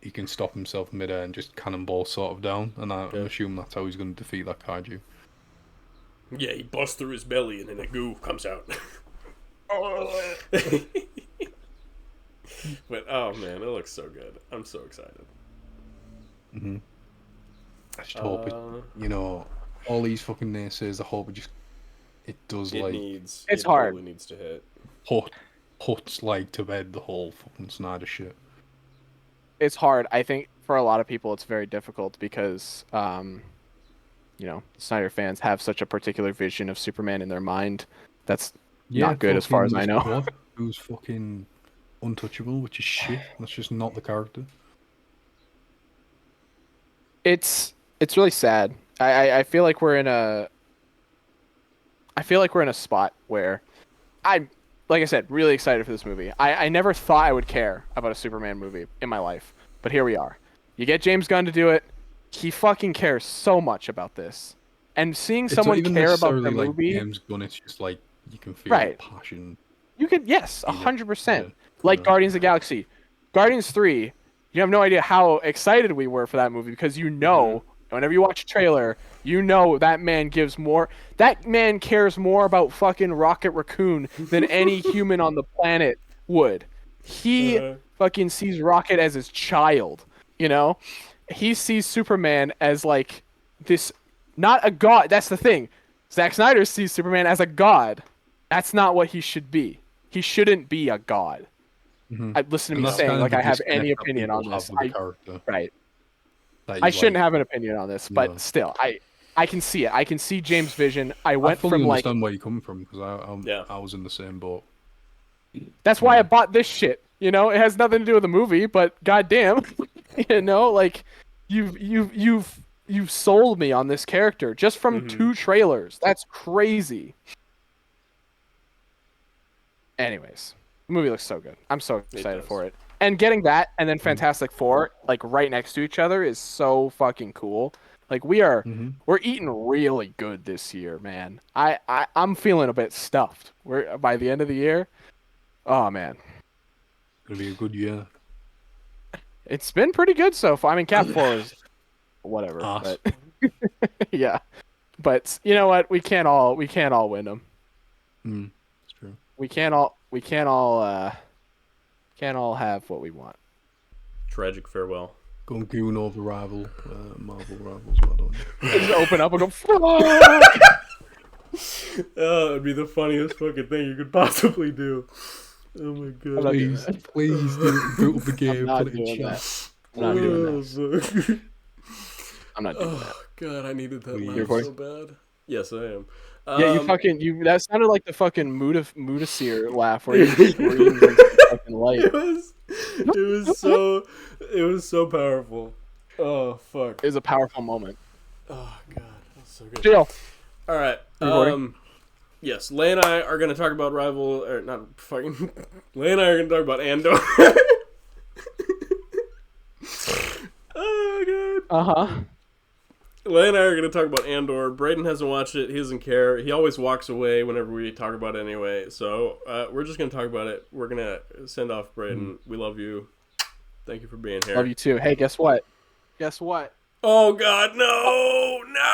he can stop himself midair and just cannonball sort of down, and I'm assuming that's how he's going to defeat that kaiju. yeah. He busts through his belly, and then the goo comes out. But oh man, it looks so good. I'm so excited. I just hope it, you know, all these fucking naysayers. I hope it does It like needs. It's it hard. Really needs to hit. puts like to bed the whole fucking Snyder shit. It's hard. I think for a lot of people, it's very difficult because, you know, Snyder fans have such a particular vision of Superman in their mind. That's not good as far as I know. Squad, who's fucking untouchable, which is shit. That's just not the character. It's really sad. I feel like we're in a spot where I'm, like I said, really excited for this movie. I never thought I would care about a Superman movie in my life, but here we are. You get James Gunn to do it. He fucking cares so much about this. And seeing It's not someone even care about the necessarily, like, movie, James Gunn. It's just like you can feel Right. the passion. you could, yes, in it. 100%. Yeah. Like Yeah. Guardians of the Galaxy. Guardians 3, you have no idea how excited we were for that movie because you know, whenever you watch a trailer, you know that man cares more about fucking Rocket Raccoon than any human on the planet would. he fucking sees Rocket as his child, you know? He sees Superman as like this, not a god. That's the thing. Zack Snyder sees Superman as a god. That's not what he should be. He shouldn't be a god. Listen to And me that's saying kind of like the I have disconnect any that opinion on people have this. with the character. Right. That I you shouldn't like. have an opinion on this, but No. still, I can see it. I can see James' vision. I I went fully from like understand where you're coming from because Yeah. I was in the same boat. that's why I bought this shit. You know, it has nothing to do with the movie, but goddamn, you know, like you've sold me on this character just from 2 trailers. That's crazy. Anyways, the movie looks so good. I'm so excited for it. And getting that and then Fantastic Four like right next to each other is so fucking cool. Like we're eating really good this year, man. I'm feeling a bit stuffed. We're by the end of the year. Oh man. Gonna be a good year. It's been pretty good so far. I mean, Cap 4 is whatever, Arse. but yeah. But you know what? We can't all win them. It's true. We can't all have what we want. Tragic farewell. Go and goon all the Marvel rivals. Why don't you? Just open up and go. Fuck! Oh, it'd be the funniest fucking thing you could possibly do. Oh my god. Please do the game. not Put it in doing chat. that. I'm not doing that. I'm not doing that. Oh god, I needed that You're laugh recording? so bad. Yes, I am. Yeah, that sounded like the fucking Mudasir laugh where you screamed into the fucking light. It was so powerful. Oh fuck. It was a powerful moment. Oh god, that's so good. Jill. All right. Recording? Yes, Leigh and I are going to talk about Leigh and I are going to talk about Andor. Oh god. Uh-huh. Leigh and I are going to talk about Andor. Braden hasn't watched it. He doesn't care. He always walks away whenever we talk about it anyway. So we're just going to talk about it. We're going to send off Braden. We love you. Thank you for being here. Love you too. Hey, guess what? Guess what? Oh, God, no! No!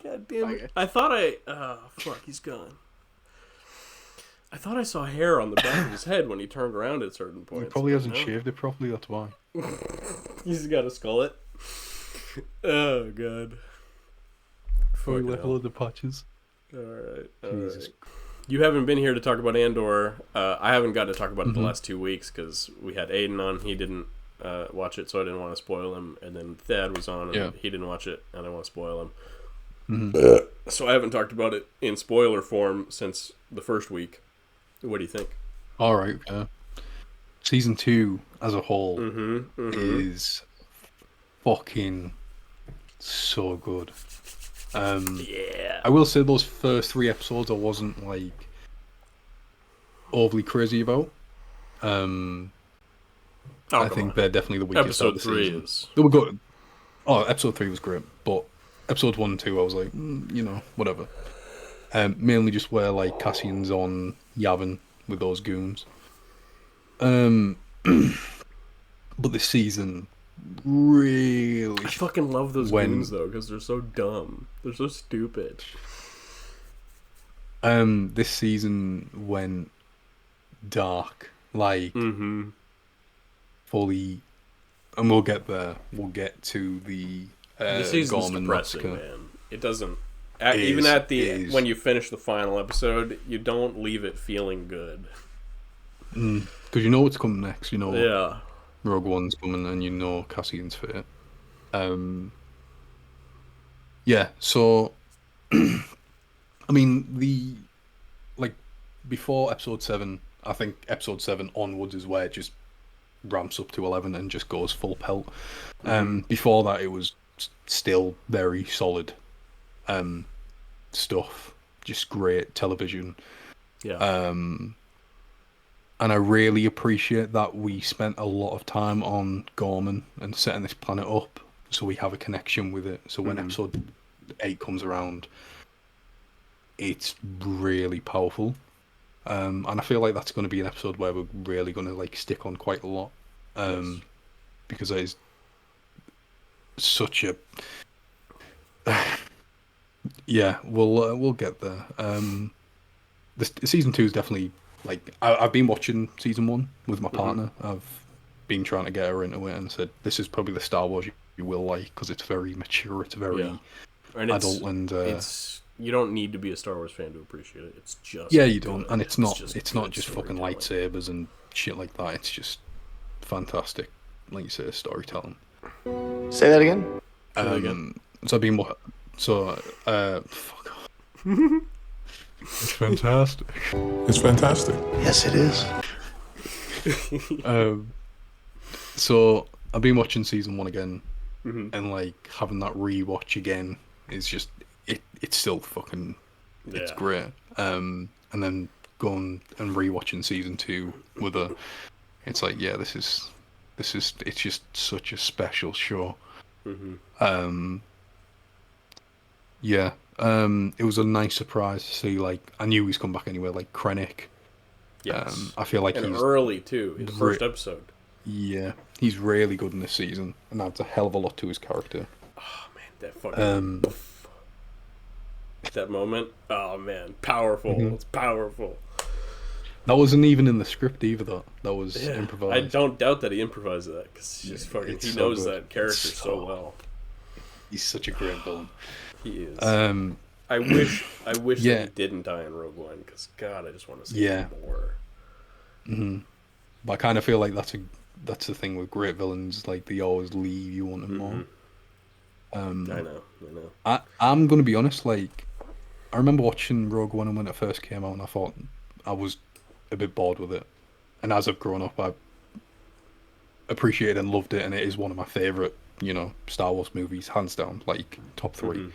God damn it. I thought oh, fuck, he's gone. I thought I saw hair on the back of his head when he turned around at certain points. He probably hasn't shaved it properly, that's why. He's got a skullet. Oh, God. Probably Fucking left a hell. load of patches. Alright. Jesus. You haven't been here to talk about Andor. I haven't got to talk about it the last 2 weeks because we had Aiden on. He didn't watch it, so I didn't want to spoil him. And then Thad was on, and he didn't watch it, and I want to spoil him. So I haven't talked about it in spoiler form since the first week. What do you think? Alright, Season 2 as a whole is fucking so good. Yeah. I will say those first 3 episodes I wasn't like overly crazy about. I think they're definitely the weakest Episode of the 3 season. is... They were good. Oh, episode 3 was great, but episodes 1 and 2 I was like, whatever. Mainly just where like Cassian's on Yavin with those goons. But this season really... I fucking love those when- goons, though, because they're so dumb. They're so stupid. This season went dark, like fully, and we'll get there. We'll get to the This season's Gorman depressing, massacre. man. It doesn't... It even is, at the it is. when you finish the final episode, you don't leave it feeling good. Because you know what's coming next. You know Yeah. Rogue One's coming, and you know Cassian's fate. Yeah. So, I mean, before episode 7, I think episode 7 onwards is where it just ramps up to 11 and just goes full pelt. Before that, it was still very solid stuff, just great television. Yeah. And I really appreciate that we spent a lot of time on Gorman and setting this planet up so we have a connection with it. So when episode 8 comes around, it's really powerful. And I feel like that's going to be an episode where we're really going to like stick on quite a lot. Because it is such a... Yeah, we'll get there. this season 2 is definitely like I've been watching season 1 with my partner. I've been trying to get her into it and said this is probably the Star Wars you will like because it's very mature, it's very and adult, and it's you don't need to be a Star Wars fan to appreciate it. It's just you don't, good. and it's not good just fucking storytelling. lightsabers and shit like that. It's just fantastic, like you say, storytelling. Say that again. So I've been fuck off. It's fantastic. It's fantastic. Yes, it is. So I've been watching season 1 again, and like having that rewatch again is just it's still fucking it's great. And then going and rewatching season 2 with her, it's like this is it's just such a special show. It was a nice surprise to see. Like I knew he's come back anyway. Like Krennic. Yes. I feel like and he's early too in the first episode. Yeah, he's really good in this season, and adds a hell of a lot to his character. Oh man, that fucking that moment. Oh man, powerful. It's powerful. That wasn't even in the script either. That was improvised. I don't doubt that he improvised that because he it's so knows good. that character It's so well. He's such a great villain. He is. I wish that he didn't die in Rogue One because God, I just want to see more. But I kind of feel like that's the thing with great villains. Like they always leave you wanting more. I know. I'm gonna be honest. Like I remember watching Rogue One when it first came out, and I thought I was a bit bored with it. And as I've grown up, I appreciated and loved it, and it is one of my favorite, Star Wars movies, hands down, like top 3.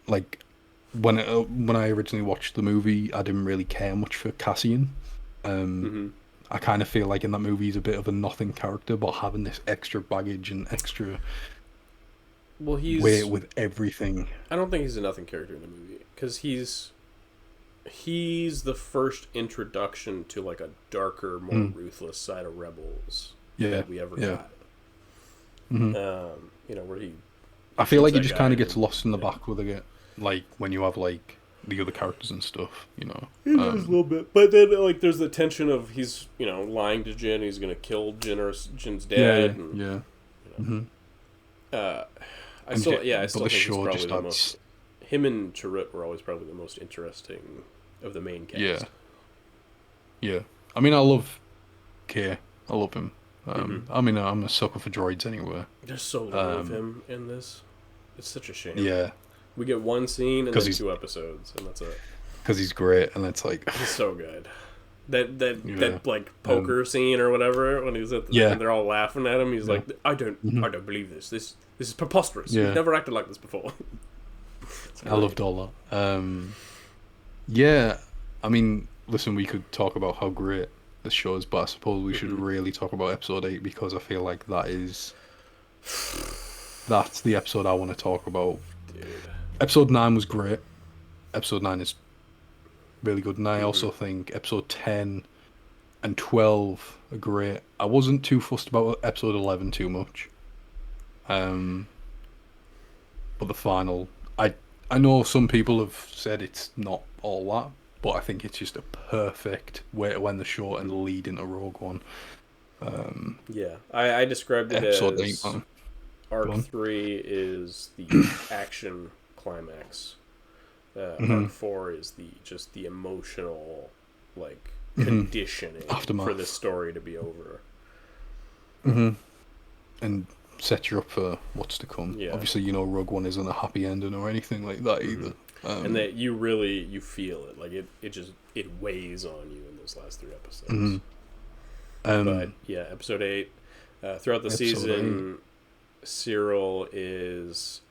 Like when I originally watched the movie, I didn't really care much for Cassian. I kind of feel like in that movie he's a bit of a nothing character, but having this extra baggage and extra weight with everything. I don't think he's a nothing character in the movie because he's the first introduction to like a darker, more ruthless side of Rebels that we ever got. Where he. I feel like he just kind of gets lost in the back with it, like when you have like the other characters and stuff, He does a little bit, but then like there's the tension of he's lying to Jin, he's gonna kill Jin or Jin's dad. I still think he's probably the most. Him and Chirrut were always probably the most interesting of the main cast. Yeah. I mean, I love Kay. I love him. I mean, I'm a sucker for droids anyway. There's so little of him in this. It's such a shame. Yeah. We get one scene and then 2 episodes, and that's it. Because he's great, and it's like he's so good. That like poker scene or whatever when he's at and they're all laughing at him. He's like, I don't believe this. This is preposterous. We've never acted like this before. I loved all that. I mean, listen, we could talk about how great the show is, but I suppose we should really talk about episode 8 because I feel like that's the episode I want to talk about. Dude. Episode 9 was great. Episode 9 is really good, and I also think episode 10 and 12 are great. I wasn't too fussed about episode 11 too much. But the final, I know some people have said it's not all that, but I think it's just a perfect way to end the show and lead into Rogue One. I described it episode as 8, Arc 3 is the action climax. Arc 4 is the emotional conditioning aftermath for the story to be over. And set you up for what's to come. Yeah. Obviously, Rogue One isn't a happy ending or anything like that either. And that you feel it, like it weighs on you in those last 3 episodes. But yeah, episode 8. Throughout the season, 8. Cyril is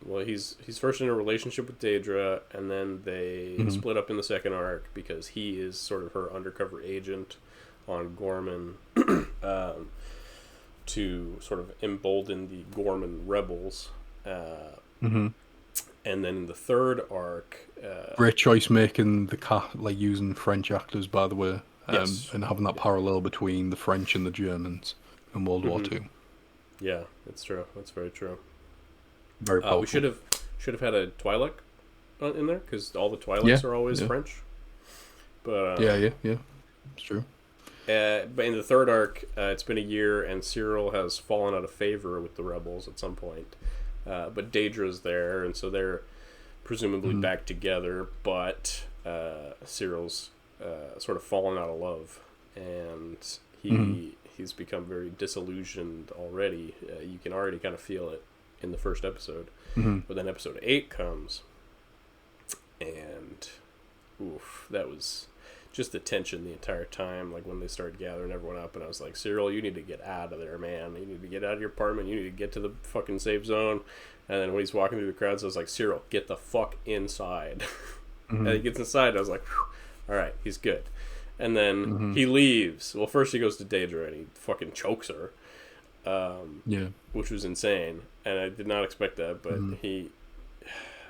he's first in a relationship with Daedra, and then they split up in the second arc because he is sort of her undercover agent on Gorman to sort of embolden the Gorman rebels. And then in the third arc, great choice making the using French actors, by the way, and having that parallel between the French and the Germans in World War II. Yeah, it's true. That's very true. Very powerful. We should have had a Twi'lek in there because all the Twilights Yeah, are always yeah. French. But Yeah. It's true. but in the third arc, it's been a year, and Cyril has fallen out of favor with the rebels at some point. But Daedra's there, and so they're presumably back together. But Cyril's sort of fallen out of love, and he's become very disillusioned already. You can already kind of feel it in the first episode. But then episode 8 comes, and oof, that was just the tension the entire time. Like when they started gathering everyone up, and I was like, Cyril, you need to get out of there, man. You need to get out of your apartment. You need to get to the fucking safe zone. And then when he's walking through the crowds, I was like, Cyril, get the fuck inside. And he gets inside, and I was like, all right, he's good. And then he leaves. Well, first he goes to Daedra, and he fucking chokes her. Which was insane, and I did not expect that, but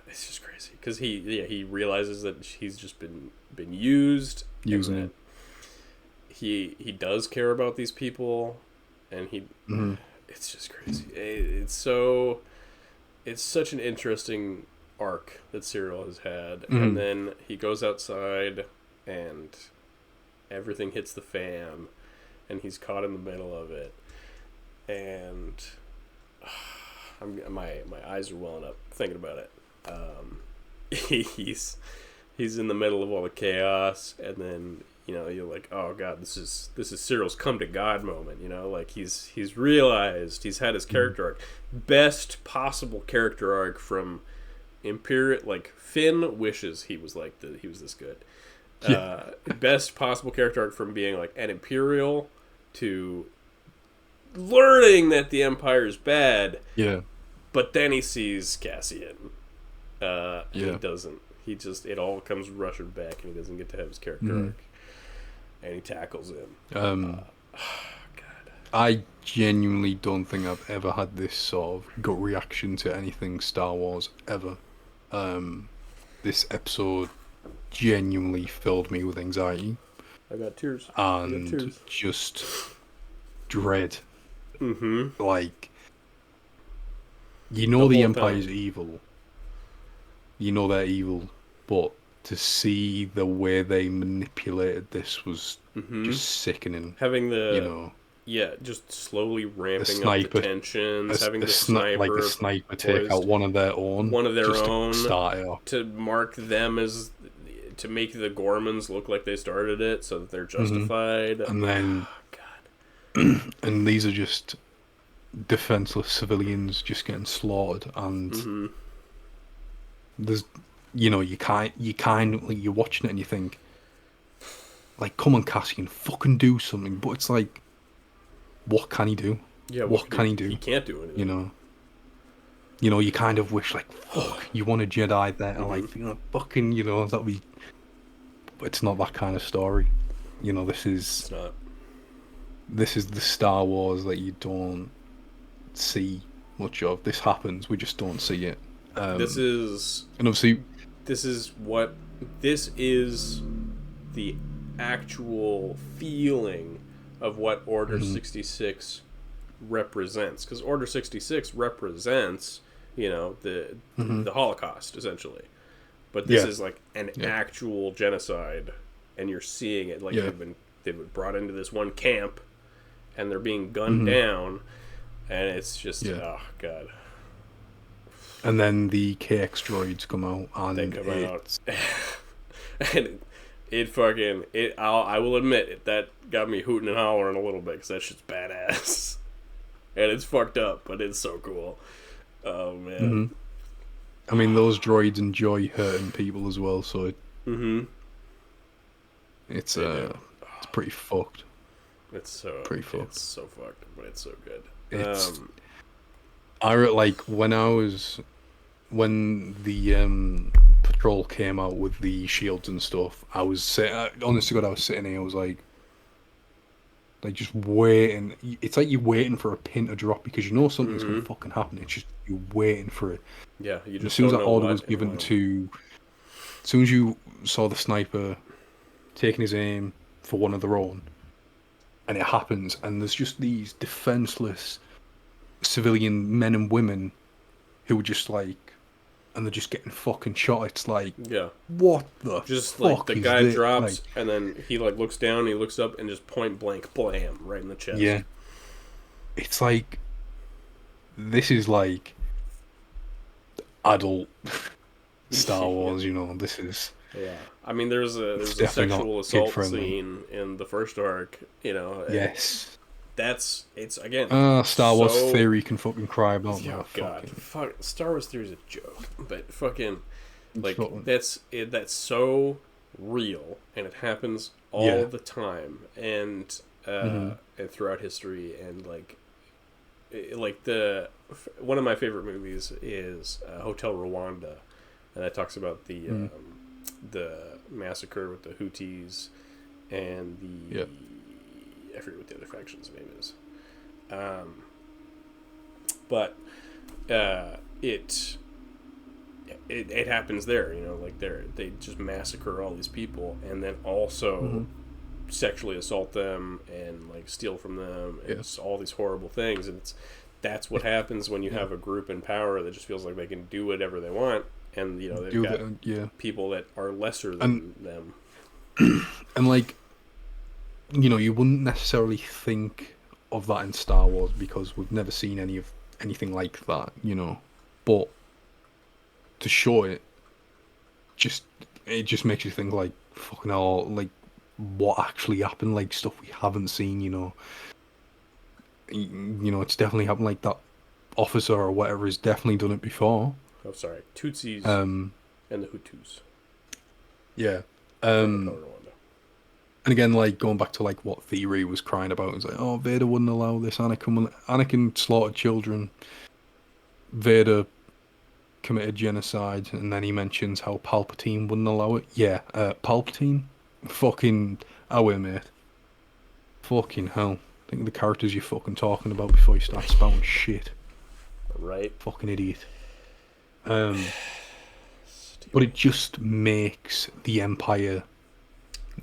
it's just crazy because he realizes that he's just been used. Using it. He does care about these people, and it's just crazy. It's such an interesting arc that Cyril has had, and then he goes outside, and everything hits the fan, and he's caught in the middle of it. And my eyes are welling up thinking about it. He's in the middle of all the chaos, and then you're like, oh god, this is Cyril's come to God moment. Like he's realized he's had his character arc, best possible character arc from Imperial. Like Finn wishes he was he was this good. Best possible character arc from being like an Imperial to learning that the Empire's bad. Yeah. But then he sees Cassian. And Yeah. he doesn't. He just, it all comes rushing back, and he doesn't get to have his character arc. And he tackles him. God. I genuinely don't think I've ever had this sort of gut reaction to anything Star Wars ever. This episode genuinely filled me with anxiety. I got tears. And just dread. Like, the whole Empire's time. evil. They're evil, but to see the way they manipulated this was just sickening. Having the just slowly ramping up the tensions, having the sniper take out one of their own, to start it off. To mark them as, to make the Gormans look like they started it, so that they're justified. And then, and these are just defenseless civilians just getting slaughtered, and there's, you're watching it and you think, like, come on, Cassian, fucking do something. But it's like, what can he do? Yeah, what can he do? He can't do anything. You kind of wish, like, fuck, you want a Jedi there, like, fucking, that'd be. But it's not that kind of story. This is. It's not. This is the Star Wars that you don't see much of. This happens, we just don't see it. This is. And obviously. This is the actual feeling of what Order 66 represents. Because Order 66 represents, the Holocaust, essentially. But this is like an actual genocide, and you're seeing it. Like they've been brought into this one camp, and they're being gunned down, and it's just, oh god. And then the KX droids come out, and they come out, and I will admit that got me hooting and hollering a little bit, because that shit's badass, and it's fucked up, but it's so cool. Oh man. I mean, those droids enjoy hurting people as well, so it's pretty fucked. It's so pretty fucked. It's so fucked, but it's so good. It's when the patrol came out with the shields and stuff, I was honest to God, I was sitting here, I was like just waiting. It's like you're waiting for a pin to drop, because something's gonna fucking happen. It's just you're waiting for it. Yeah, you just as soon as don't that know order what was given and to, as soon as you saw the sniper taking his aim for one of their own, and it happens, and there's just these defenseless civilian men and women who are just like and they're just getting fucking shot. It's like, Yeah. what the Just fuck like the is guy this? drops, Like, and then he like looks down, he looks up, and just point blank, blam, right in the chest. yeah. It's like, this is like adult Star Wars, you know. This is Yeah, I mean, there's a definitely not sexual assault kid-friendly. scene in the first arc, you know. And yes. it's again. Star Wars so... theory can fucking cry about Oh that. god, fuck, Star Wars theory is a joke, but fucking like fucking- that's so real, and it happens all the time, and and throughout history, and like one of my favorite movies is Hotel Rwanda, and that talks about the massacre with the Houthis and the I forget what the other faction's name is, but it happens there, you know, like they just massacre all these people, and then also sexually assault them and like steal from them, and it's all these horrible things, and that's what happens when you have a group in power that just feels like they can do whatever they want, and you know they've got people that are lesser than them, and like, you know, you wouldn't necessarily think of that in Star Wars because we've never seen anything like that, you know, but to show it just makes you think like, fucking hell, like what actually happened, like stuff we haven't seen, you know. You know, it's definitely happened, like that officer or whatever has definitely done it before. Oh, sorry, Tutsis And the Hutus. Yeah. Rwanda. And again, like going back to like what Theory was crying about, it's like, oh, Vader wouldn't allow this. Anakin slaughtered children. Vader committed genocide, and then he mentions how Palpatine wouldn't allow it. Yeah, Palpatine, fucking away, mate. Fucking hell. Think of the characters you're fucking talking about before you start spouting shit. Right. Fucking idiot. But it just makes the Empire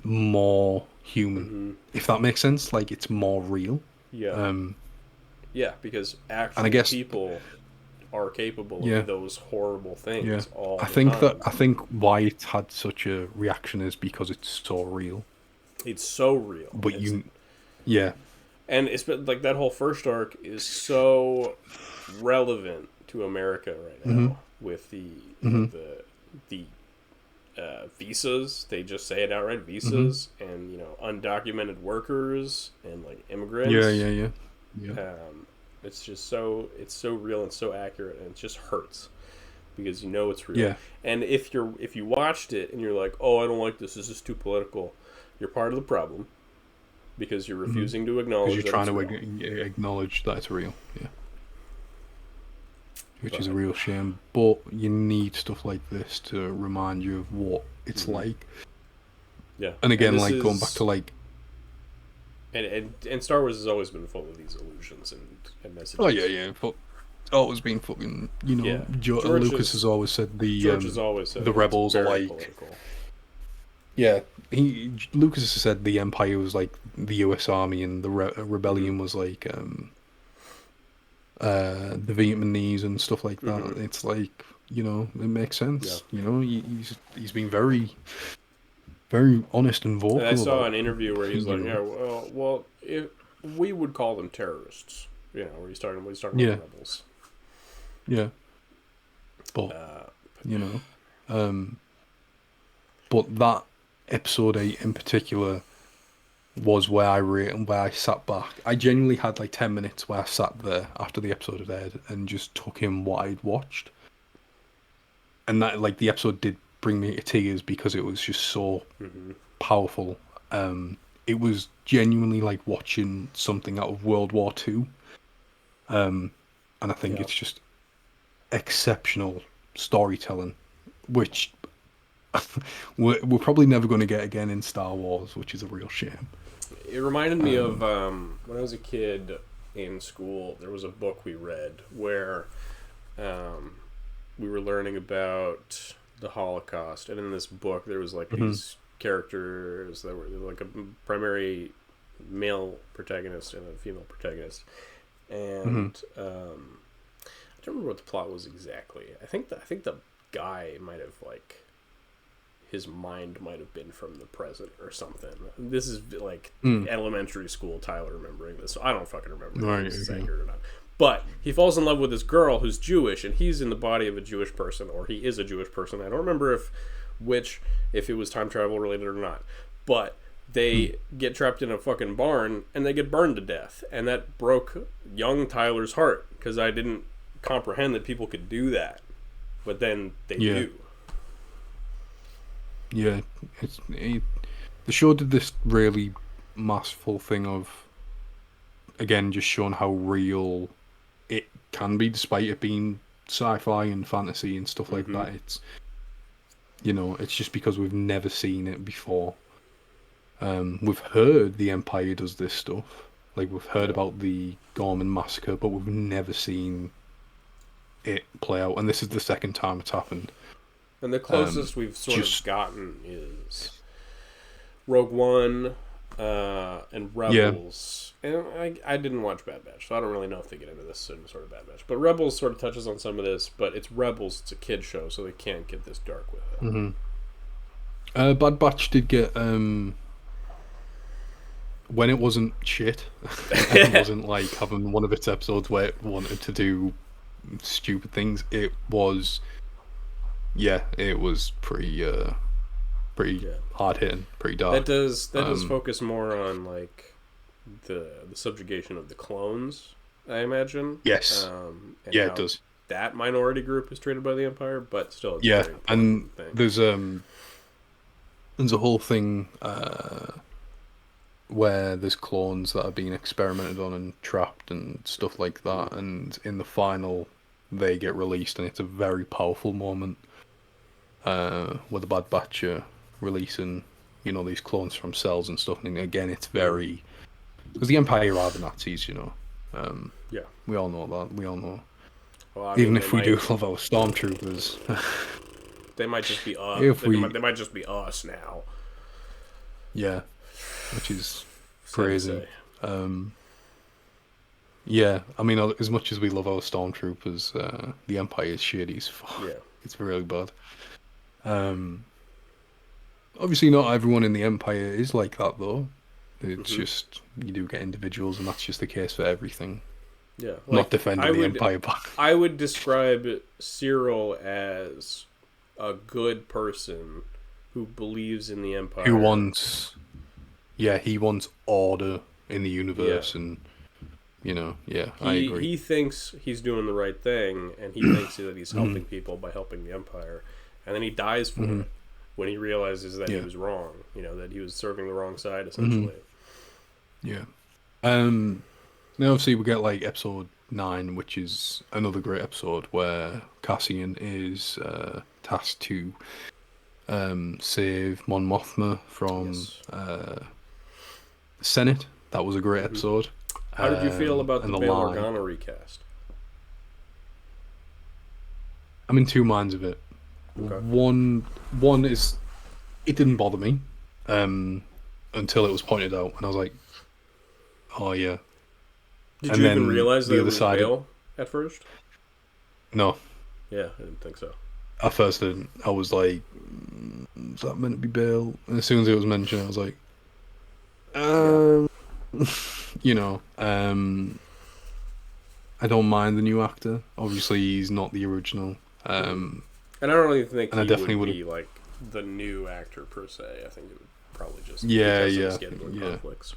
more human, if that makes sense. Like, it's more real. Yeah. Yeah, because actual and I guess, people are capable of those horrible things all the time. I think why it's had such a reaction is because it's so real. It's so real. But and it's been like that whole first arc is so relevant to America right now with the visas. They just say it outright, visas, and you know, undocumented workers and like immigrants. Yeah. It's just so real and so accurate, and it just hurts because you know it's real. Yeah. And if you watched it and you're like, oh, I don't like this is too political, you're part of the problem because you're refusing to acknowledge. Because you're trying to acknowledge that it's real. Yeah. Which is a real shame, but you need stuff like this to remind you of what it's like. Yeah. And again, like going back to like. And Star Wars has always been full of these illusions and messages. Oh yeah. But always been fucking, you know. Lucas has always said the rebels are like. Political. Yeah, Lucas has said the Empire was like the U.S. Army, and the rebellion was like the Vietnamese and stuff like that. It's like, you know, it makes sense. You know, he's been very, very honest and vocal. And I saw an interview where he's like, yeah, well, if we would call them terrorists, you know, where he's talking about rebels. Yeah. But you know, but that episode 8 in particular was where I sat back. I genuinely had like 10 minutes where I sat there after the episode had aired and just took in what I'd watched. And that, like, the episode did bring me to tears because it was just so powerful. It was genuinely like watching something out of World War II. And I think it's just exceptional storytelling, which we're probably never going to get again in Star Wars, which is a real shame. It reminded me of when I was a kid in school. There was a book we read where we were learning about the Holocaust, and in this book there was like these characters that were like a primary male protagonist and a female protagonist, and I don't remember what the plot was exactly. I think the guy might have, like, his mind might have been from the present or something. This is, like, elementary school Tyler remembering this. So I don't fucking remember if this is accurate or not. But he falls in love with this girl who's Jewish, and he's in the body of a Jewish person, or he is a Jewish person. I don't remember if it was time travel related or not. But they get trapped in a fucking barn, and they get burned to death. And that broke young Tyler's heart, because I didn't comprehend that people could do that. But then they do. Yeah, the show did this really masterful thing of, again, just showing how real it can be, despite it being sci-fi and fantasy and stuff like that. It's, it's just because we've never seen it before. We've heard the Empire does this stuff. Like, we've heard about the Gorman massacre, but we've never seen it play out. And this is the second time it's happened. And the closest we've sort of gotten is Rogue One and Rebels. Yeah. And I didn't watch Bad Batch, so I don't really know if they get into this sort of Bad Batch. But Rebels sort of touches on some of this, but it's Rebels, it's a kid show, so they can't get this dark with it. Bad Batch did get, when it wasn't shit, it wasn't like having one of its episodes where it wanted to do stupid things, it was... Yeah, it was pretty hard hitting, pretty dark. That does focus more on, like, the subjugation of the clones, I imagine. Yes. It does. That minority group is treated by the Empire, but still, it's yeah, a very and thing. there's a whole thing where there's clones that are being experimented on and trapped and stuff like that, and in the final they get released, and it's a very powerful moment. Where the Bad Batch are releasing, these clones from cells and stuff. And again, it's very... Because the Empire are the Nazis, Yeah. We all know that. We all know. Well, I Even mean, if we do love our stormtroopers. They might just be us. They might just be us now. Yeah. Which is crazy. Yeah, I mean, as much as we love our stormtroopers, the Empire is shitty as fuck. Yeah. It's really bad. Obviously not everyone in the Empire is like that, though. It's just, you do get individuals, and that's just the case for everything. Yeah. Like, not defending the Empire back. I would describe Cyril as a good person who believes in the Empire. Who wants... Yeah, he wants order in the universe, and... I agree. He thinks he's doing the right thing, and he thinks that he's helping people by helping the Empire. And then he dies for it when he realizes that he was wrong. That he was serving the wrong side, essentially. Yeah. Now, obviously, we get, like, episode 9, which is another great episode where Cassian is tasked to save Mon Mothma from the Senate. That was a great episode. How did you feel about the Bail line. Organa recast? I'm in two minds of it. Okay. One is, it didn't bother me until it was pointed out, and I was like, oh yeah. Did you even realize that the it other was side Bail at first? No. Yeah, I didn't think so. At first, I was like, is that meant to be Bale? And as soon as it was mentioned, I was like, I don't mind the new actor. Obviously, he's not the original. And I don't really think he definitely would be like the new actor per se. I think it would probably just because of scheduling conflicts.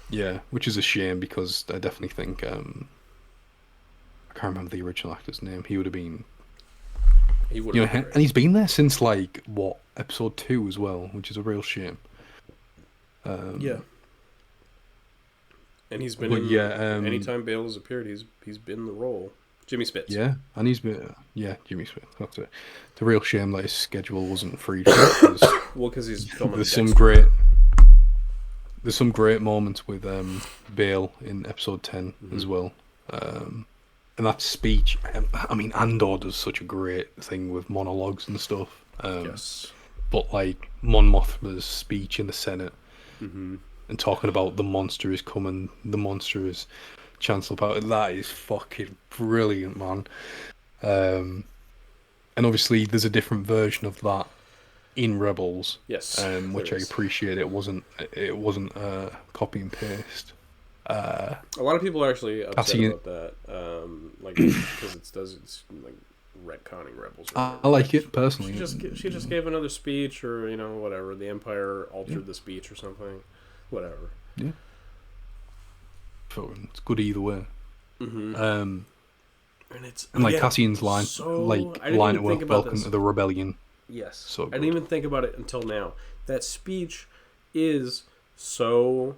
Yeah, which is a shame because I definitely think I can't remember the original actor's name. He would have been. He would have. And he's been there since like episode 2 as well, which is a real shame. Yeah. And he's been anytime Bale has appeared, he's been the role. Jimmy Spitz. Yeah, and he's been Jimmy Spitz. That's it. It's a real shame that his schedule wasn't free. Because he's filming. There's some great moments with Bale in episode 10 as well. And that speech, I mean, Andor does such a great thing with monologues and stuff. Yes. But like Mon Mothma's speech in the Senate, and talking about the monster is coming, the monster is Chancellor Power, that is fucking brilliant, man. And And obviously, there's a different version of that in Rebels. Yes, Which I there is. appreciate. It wasn't copy and paste. A lot of people are actually upset Cassian, about that, like because it's like retconning Rebels. Or I whatever. like it personally. She just gave another speech, or whatever. The Empire altered the speech or something, whatever. Yeah, it's good either way. Mm-hmm. And it's like again, Cassian's line, I didn't even think about welcome this. to the rebellion. Yes, So I didn't even think about it until now. That speech is so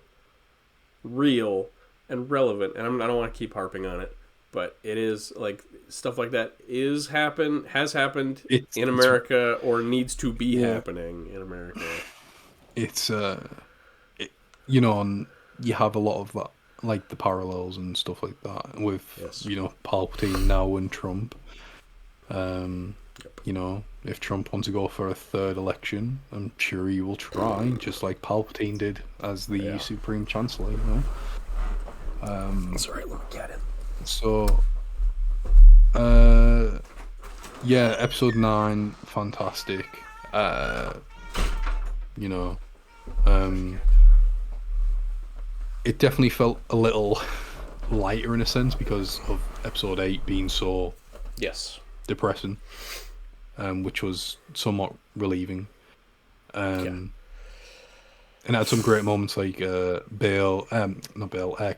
real and relevant, and I don't want to keep harping on it, but it is like stuff like that has happened in America or needs to be happening in America. It's and you have a lot of that, like the parallels and stuff like that with Palpatine now and Trump. If Trump wants to go for a third election, I'm sure he will try, just like Palpatine did as the Supreme Chancellor. That's right, little cat. So, Episode 9, fantastic. It definitely felt a little lighter in a sense because of Episode 8 being so depressing, which was somewhat relieving. And it had some great moments like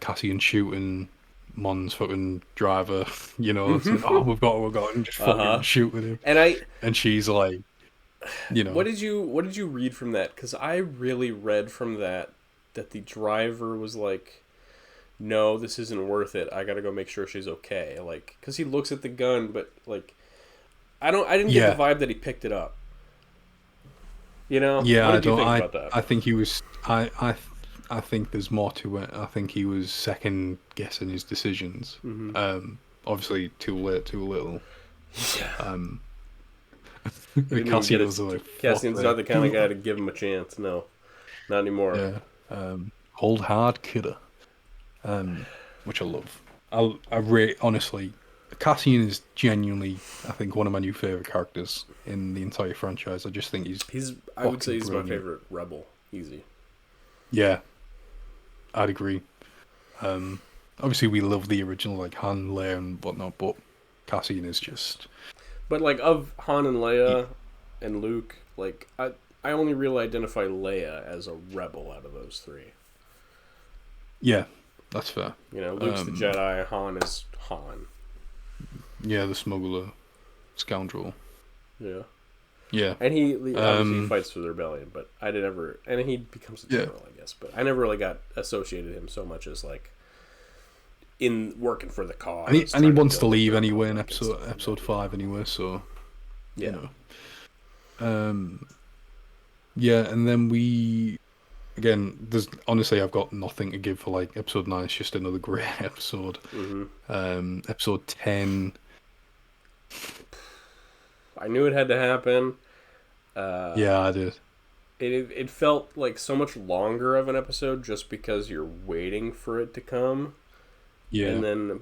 Cassian shooting Mon's fucking driver, we've got him, just fucking shoot with him. And she's like, What did you read from that? Because I really read from that the driver was like, no, this isn't worth it. I gotta go make sure she's okay. Like, because he looks at the gun, but like, I didn't get the vibe that he picked it up. Yeah, what did you think about that? I think he was. I think there's more to it. I think he was second guessing his decisions. Obviously, too late, too little. Yeah. Cassian's not the kind of guy to give him a chance. No, not anymore. Yeah. Hold hard, kidder. Which I love. I really, honestly, Cassian is genuinely, I think, one of my new favorite characters in the entire franchise. I just think I would say he's brilliant. My favorite rebel. Easy. Yeah, I'd agree. Obviously, we love the original, like Han, Leia, and whatnot, but Cassian is just. But like of Han and Leia and Luke, like I only really identify Leia as a rebel out of those three. Yeah, that's fair. Luke's the Jedi, Han is Han. Yeah, the smuggler, scoundrel. Yeah. Yeah. And he obviously fights for the rebellion, but and he becomes a general, I guess. But I never really got associated him so much as like in working for the cause. And he wants to leave anyway in episode 5 anyway, so yeah. Yeah, and then there's honestly I've got nothing to give for like episode 9. It's just another great episode. Episode 10. I knew it had to happen. Yeah, I did. It felt like so much longer of an episode just because you're waiting for it to come. Yeah. And then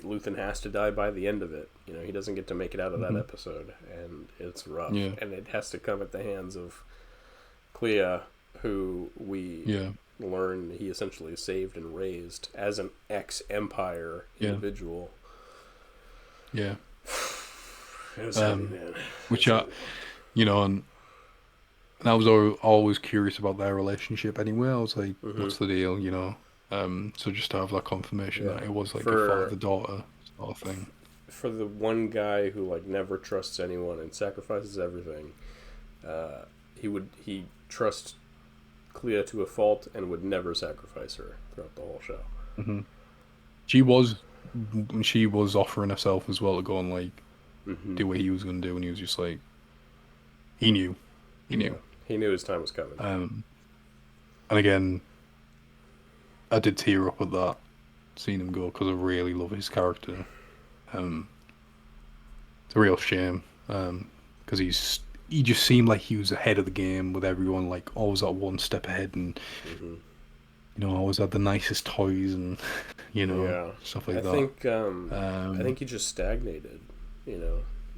Luthen has to die by the end of it. He doesn't get to make it out of that episode, and it's rough. Yeah. And it has to come at the hands of Clea, who we learn he essentially saved and raised as an ex-Empire individual. Yeah. It was heavy, man. Which and I was always curious about their relationship anyway. I was like, what's the deal, So just to have that confirmation that it was like a father-daughter sort of thing. For the one guy who like never trusts anyone and sacrifices everything, he trusts Clea to a fault and would never sacrifice her throughout the whole show. Mm-hmm. She was offering herself as well to go and like do what he was going to do, and he was just like, he knew. He knew his time was coming. And again, I did tear up at that, seeing him go, because I really love his character. It's a real shame, because he just seemed like he was ahead of the game with everyone, like always at one step ahead, and always had the nicest toys and stuff like that. I think he just stagnated.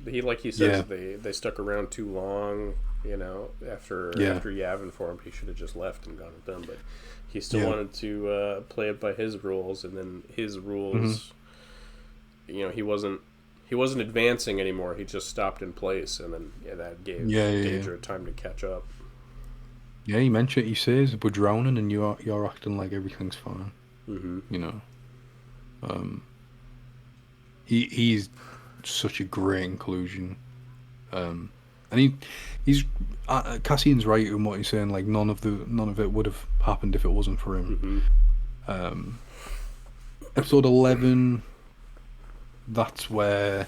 He says they stuck around too long. You know, after Yavin formed, he should have just left and gone with them. But he still wanted to play it by his rules, and then his rules. You know, he wasn't advancing anymore. He just stopped in place, and then that gave Daedra time to catch up. Yeah, he says we're drowning, and you're acting like everything's fine. Mm-hmm. You know, he's such a great inclusion, and he's Cassian's right in what he's saying. Like none of it would have happened if it wasn't for him. Mm-hmm. Episode 11. That's where,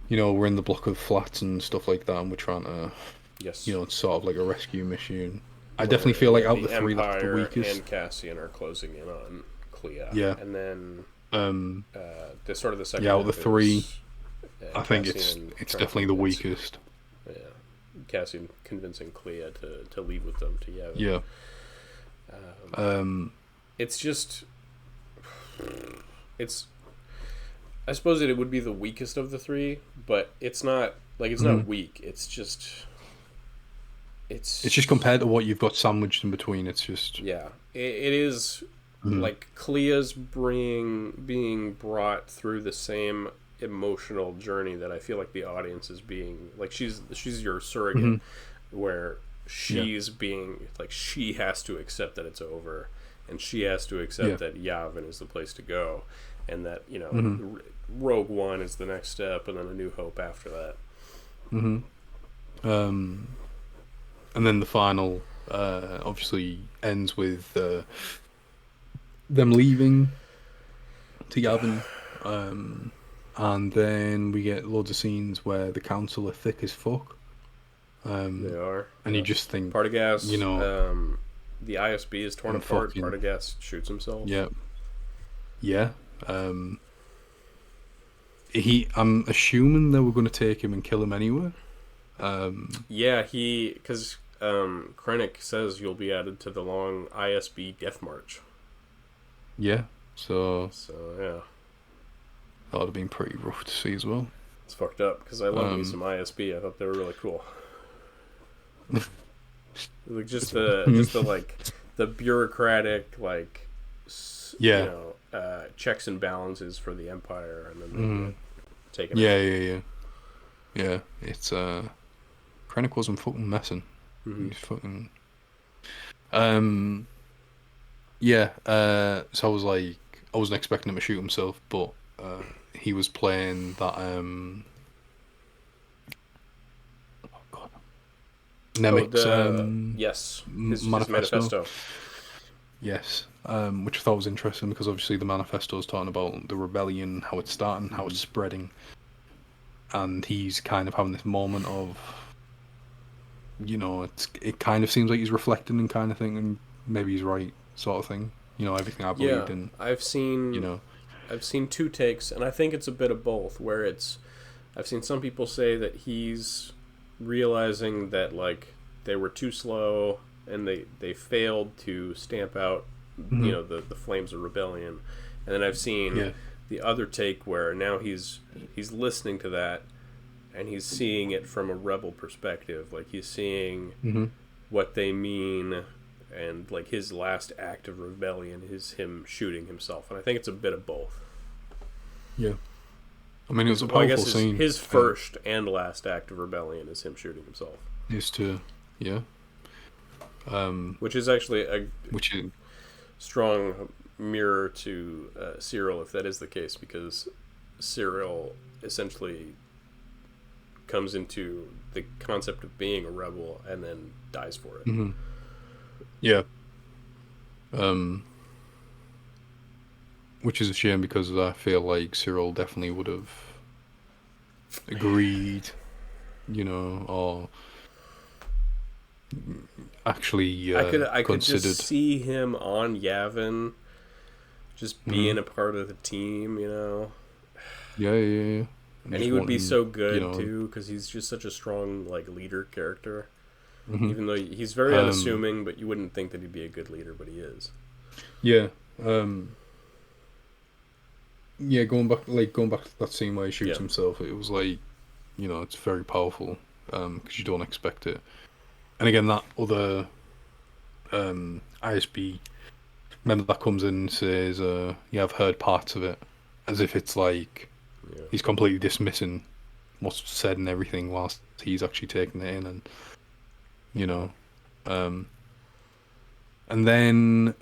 you know, we're in the block of flats and stuff like that, and we're trying to, you know, it's sort of like a rescue mission. I definitely feel like out of the three, that's the weakest. And Cassian are closing in on Clea. Yeah. And then, the sort of the second. Yeah, out of the three, I think Cassian it's definitely the weakest. Yeah, Cassian convincing Clea to leave with them to Yavin. Yeah. It's just, I suppose it would be the weakest of the three, but it's not not weak. It's just compared to what you've got sandwiched in between. It's just it is like Clea's being brought through the same emotional journey that I feel like the audience is being like she's your surrogate, where she's being like she has to accept that it's over, and she has to accept that Yavin is the place to go, and that you know. Rogue One is the next step, and then A New Hope after that. And then the final, obviously, ends with them leaving to Yavin, and then we get loads of scenes where the council are thick as fuck. They are, and you just think Partagaz, you know, the ISB is torn apart. Partagaz shoots himself. Yeah. I'm assuming they were going to take him and kill him anyway. Because Krennic says you'll be added to the long ISB death march. Yeah, so yeah. That would have been pretty rough to see as well. It's fucked up, because I love me some ISB. I thought they were really cool. Like just the like, the bureaucratic, like, you know, checks and balances for the Empire, and then taken. Yeah. It's Krennic wasn't fucking messing. He's fucking. So I was like, I wasn't expecting him to shoot himself, but he was playing that Nemec's yes, his manifesto. Yes, which I thought was interesting because obviously the manifesto is talking about the rebellion, how it's starting, how it's spreading, and he's kind of having this moment of, you know, it kind of seems like he's reflecting and kind of thinking maybe he's right, sort of thing. You know, everything I believed in. I've seen two takes, and I think it's a bit of both. Where I've seen some people say that he's realizing that like they were too slow and they failed to stamp out you know the flames of rebellion, and then I've seen the other take where now he's listening to that and he's seeing it from a rebel perspective, like he's seeing what they mean, and like his last act of rebellion is him shooting himself, and I think it's a bit of both. I mean, it was a powerful scene. His first and last act of rebellion is him shooting himself. Which is actually a strong mirror to Cyril, if that is the case, because Cyril essentially comes into the concept of being a rebel and then dies for it. Which is a shame because I feel like Cyril definitely would have agreed, you know, or actually I could considered. just see him on Yavin, just being a part of the team, you know. Yeah. And he would be so good too, because he's just such a strong like leader character. Even though he's very unassuming, but you wouldn't think that he'd be a good leader, but he is. Going back to that scene where he shoots himself, it was like you know, it's very powerful because you don't expect it. And again, that other ISB member that comes in and says, "Yeah, I've heard parts of it," as if it's like he's completely dismissing what's said and everything, whilst he's actually taking it in, and you know, and then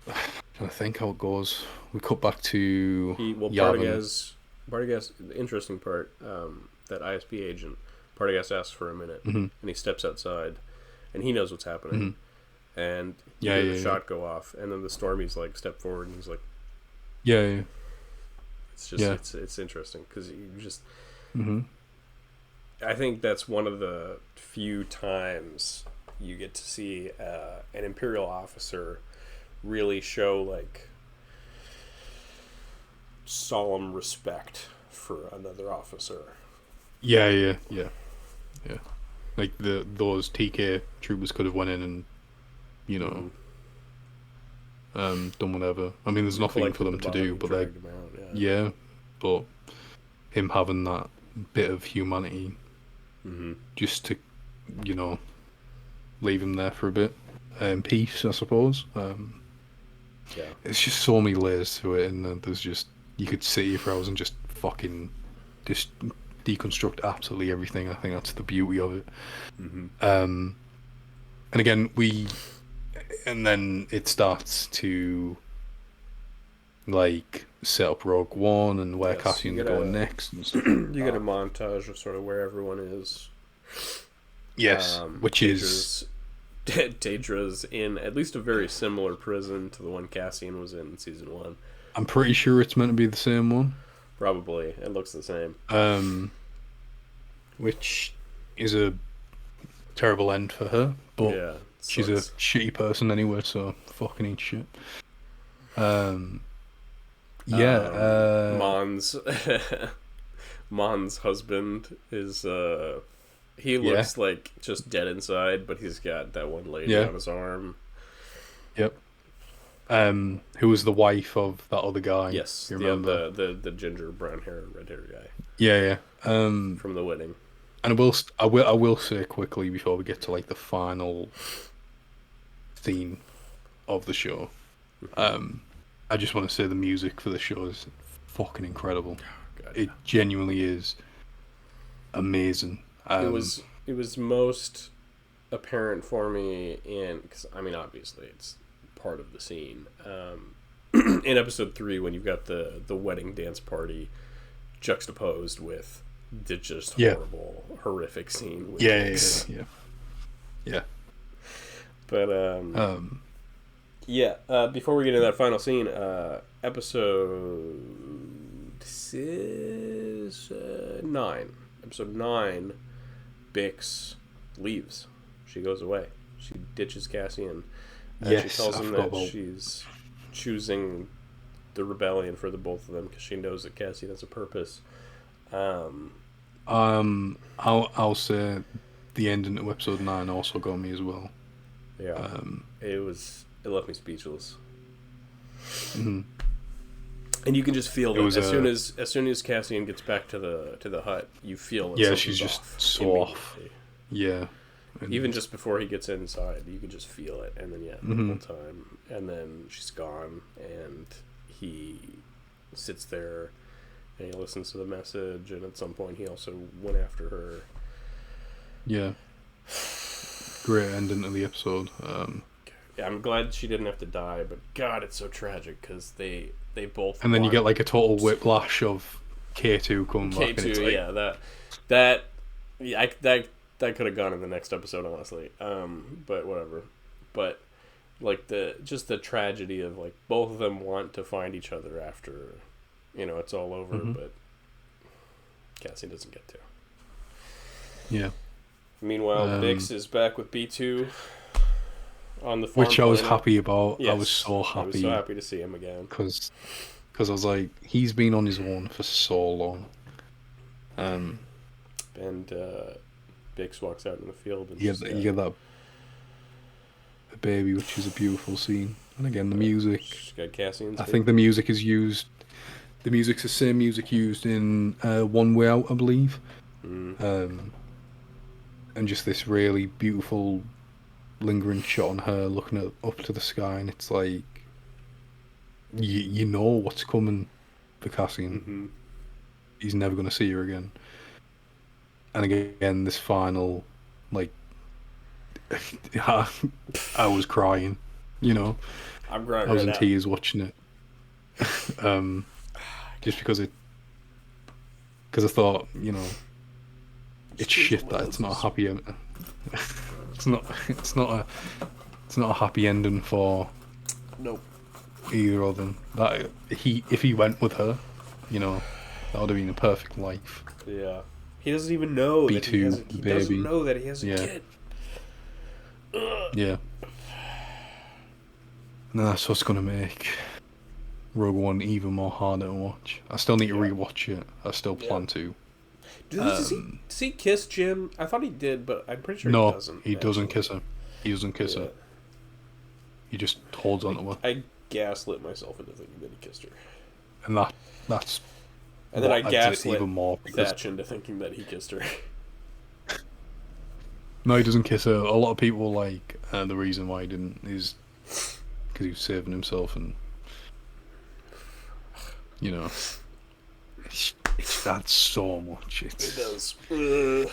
I think how it goes. We cut back to Yavin. Partagaz, the interesting part, that ISP agent, Partagaz asks for a minute, and he steps outside, and he knows what's happening, and you hear the shot go off, and then the Stormy's like step forward, and he's like, it's just it's interesting because you just, I think that's one of the few times you get to see an Imperial officer really show like solemn respect for another officer. Yeah. Like those TK troopers could have went in and, you know, done whatever. I mean, there's nothing for them to do, but like, but him having that bit of humanity, just to, you know, leave him there for a bit, in peace, I suppose. It's just so many layers to it, and there's just, you could sit here for hours and just fucking just deconstruct absolutely everything. I think that's the beauty of it. And again, and then it starts to like set up Rogue One and where Cassian's going next and stuff. You get a montage of sort of where everyone is. Yes, which is Daedra's in at least a very similar prison to the one Cassian was in season 1. I'm pretty sure it's meant to be the same one. Probably. It looks the same. Which is a terrible end for her, but she's a shitty person anyway, so fucking eat shit. Mon's husband is he looks like just dead inside, but he's got that one lady on his arm. Yep. Who was the wife of that other guy? Yes, you remember? the ginger, brown hair, red hair guy. Yeah. From the wedding. And I will say quickly before we get to like the final theme of the show, I just want to say the music for the show is fucking incredible. It genuinely is amazing. It was most apparent for me because I mean obviously it's part of the scene in episode 3 when you've got the wedding dance party juxtaposed with the just horrible horrific scene with yeah. But before we get into that final scene, episode 9, Bix leaves. She goes away. She ditches Cassian. And she tells him that she's choosing the rebellion for the both of them because she knows that Cassian has a purpose. I'll say the ending of episode 9 also got me as well. Yeah. It left me speechless. And you can just feel that as soon as Cassian gets back to the hut, you feel that she's just so off. Yeah. And even just before he gets inside, you can just feel it, and then the whole time, and then she's gone, and he sits there, and he listens to the message, and at some point he also went after her. Yeah. Great ending to the episode. Yeah, I'm glad she didn't have to die, but God, it's so tragic because they both. And then you get like a total whiplash of K2 coming back. K2, that could have gone in the next episode, honestly. But whatever. But like the tragedy of like both of them want to find each other after, it's all over, but Cassian doesn't get to. Yeah. Meanwhile, Bix is back with B2 on the farm. Which I was happy about. Yes, I was so happy. I was so happy to see him again. Because I was like, he's been on his own for so long. And Bix walks out in the field. And you get that baby, which is a beautiful scene. And again, the music. She's got Cassian's I think the music is used The music's the same music used in One Way Out, I believe. Mm. And just this really beautiful lingering shot on her looking up to the sky, and it's like you know what's coming for Cassian. Mm-hmm. He's never going to see her again. And again, this final, like, I was crying, you know. I'm crying I was right in now. tears watching it. Just because I thought, you know, it's shit that it's not a happy end. it's not a happy ending for Nope. either of them. That if he went with her, you know, that would have been a perfect life. Yeah. He doesn't even know that he B2, has a, he doesn't baby. know that he has a Yeah. kid. Yeah. And that's what's gonna make Rogue One even more harder to watch. I still need to rewatch it. I still plan to. Does he kiss Jin? I thought he did, but I'm pretty sure No, he doesn't. he doesn't actually. kiss her. He doesn't kiss her. He just holds on to her. I gaslit myself into thinking that he kissed her. And that's And then I what adds it gaslit even more because Thatch into thinking that he kissed her. no, he doesn't kiss her. A lot of people like the reason why he didn't is because he was saving himself, and you know, that's so much. It does. It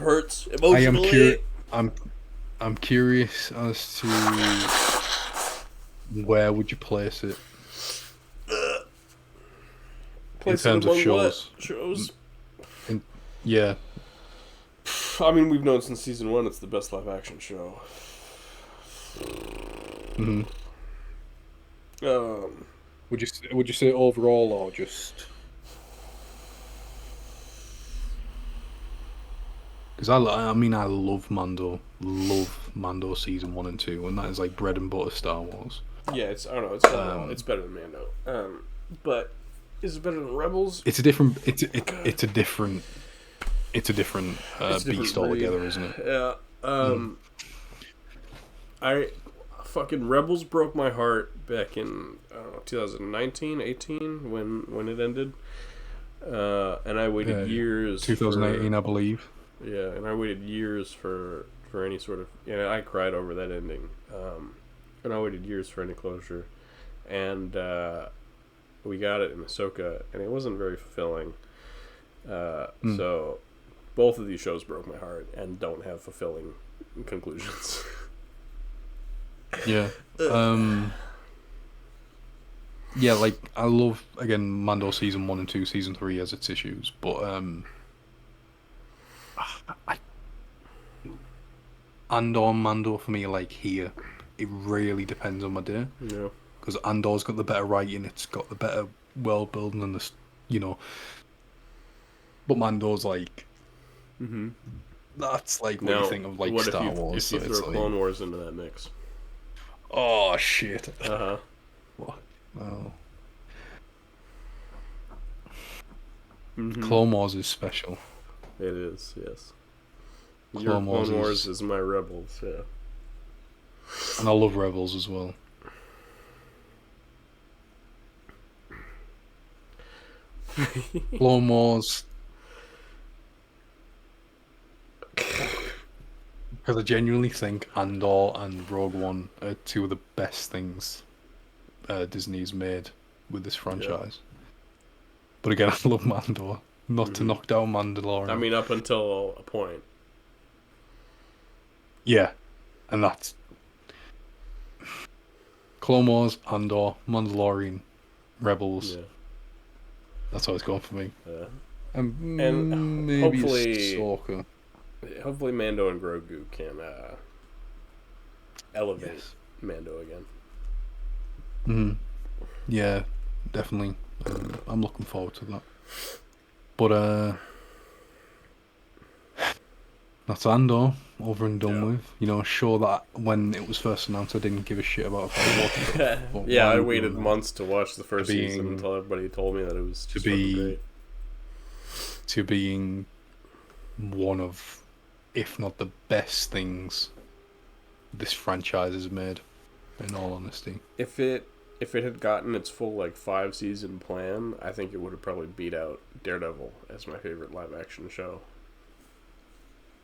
hurts emotionally. I'm curious as to where would you place it in terms of shows. Shows. Yeah, I mean, we've known since season 1 it's the best live action show. mm-hmm. Would you say overall or just? Because I mean I love Mando season 1 and 2, and that is like bread and butter Star Wars. Yeah, it's I don't know. It's overall, it's better than Mando. But is it better than Rebels? It's a different it's a different It's a different beast breed. altogether, isn't it? Yeah. I fucking Rebels broke my heart back in I don't know 2019, 18 when it ended. And I waited years. 2018, I believe. Yeah, and I waited years for any sort of... I cried over that ending. And I waited years for any closure. And we got it in Ahsoka, and it wasn't very fulfilling. So both of these shows broke my heart and don't have fulfilling conclusions. Yeah. Yeah, like, I love, again, Mando season 1 and 2, season 3 has its issues, but Andor and Mando for me, like, here, it really depends on my day. Yeah. Because Andor's got the better writing, it's got the better world building, and the, you know. But Mando's like, that's like what Now, you think of like what Star if you, Wars. If So you it's throw like, Clone Wars into that mix? oh shit. Uh-huh. What? Oh. Mm-hmm. Clone Wars is special. It is, yes. Your Clone Clone Wars Wars is my Rebels, yeah. And I love Rebels as well. Clone Wars. Because I genuinely think Andor and Rogue One are two of the best things Disney's made with this franchise. But again, I love Mando. Not to knock down Mandalorian. I mean, up until a point. Yeah, and that's Clone Wars, Andor, Mandalorian, Rebels. Yeah. That's how it's going for me. Yeah. And maybe hopefully- Ahsoka. Hopefully Mando and Grogu can elevate Yes. Mando again. Yeah, definitely. I'm looking forward to that. But that's Andor over and done with. You know, sure that when it was first announced, I didn't give a shit about if I watched it. But Yeah, why I would waited I? months to watch the first season being- until everybody told me that it was just be- fucking great. To being one of, if not the best things this franchise has made, in all honesty. If it if it had gotten its full like 5-season plan, I think it would have probably beat out Daredevil as my favorite live action show.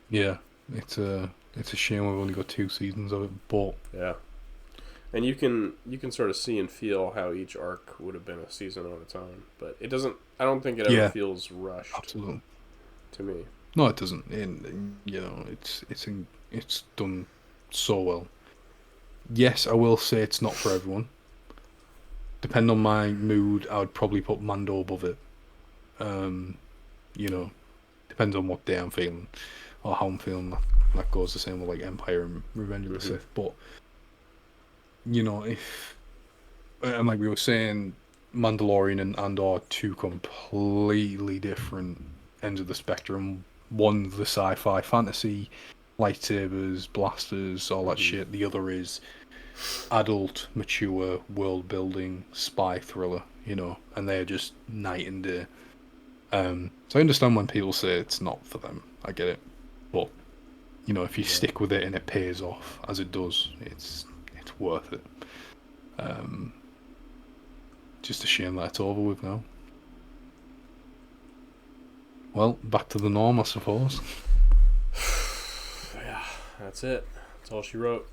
Yeah, it's a shame we've only got 2 seasons of it, but Yeah. And you can sort of see and feel how each arc would have been a season on its own, but it doesn't. I don't think it ever Yeah. feels rushed absolutely. to me. No, it doesn't. And it's done so well. Yes, I will say it's not for everyone. Depending on my mood, I would probably put Mando above it. You know, depends on what day I'm feeling or how I'm feeling. That goes the same with like Empire and Revenge of the Sith. But you know, and like we were saying, Mandalorian and Andor are 2 completely different ends of the spectrum. One's the sci-fi fantasy, lightsabers, blasters, all that shit. The other is adult, mature, world-building spy thriller. And they're just night and day. So I understand when people say it's not for them. I get it, but if you stick with it and it pays off as it does, it's worth it. Just a shame that it's over with now. Well, back to the norm, I suppose. Yeah, that's it. That's all she wrote.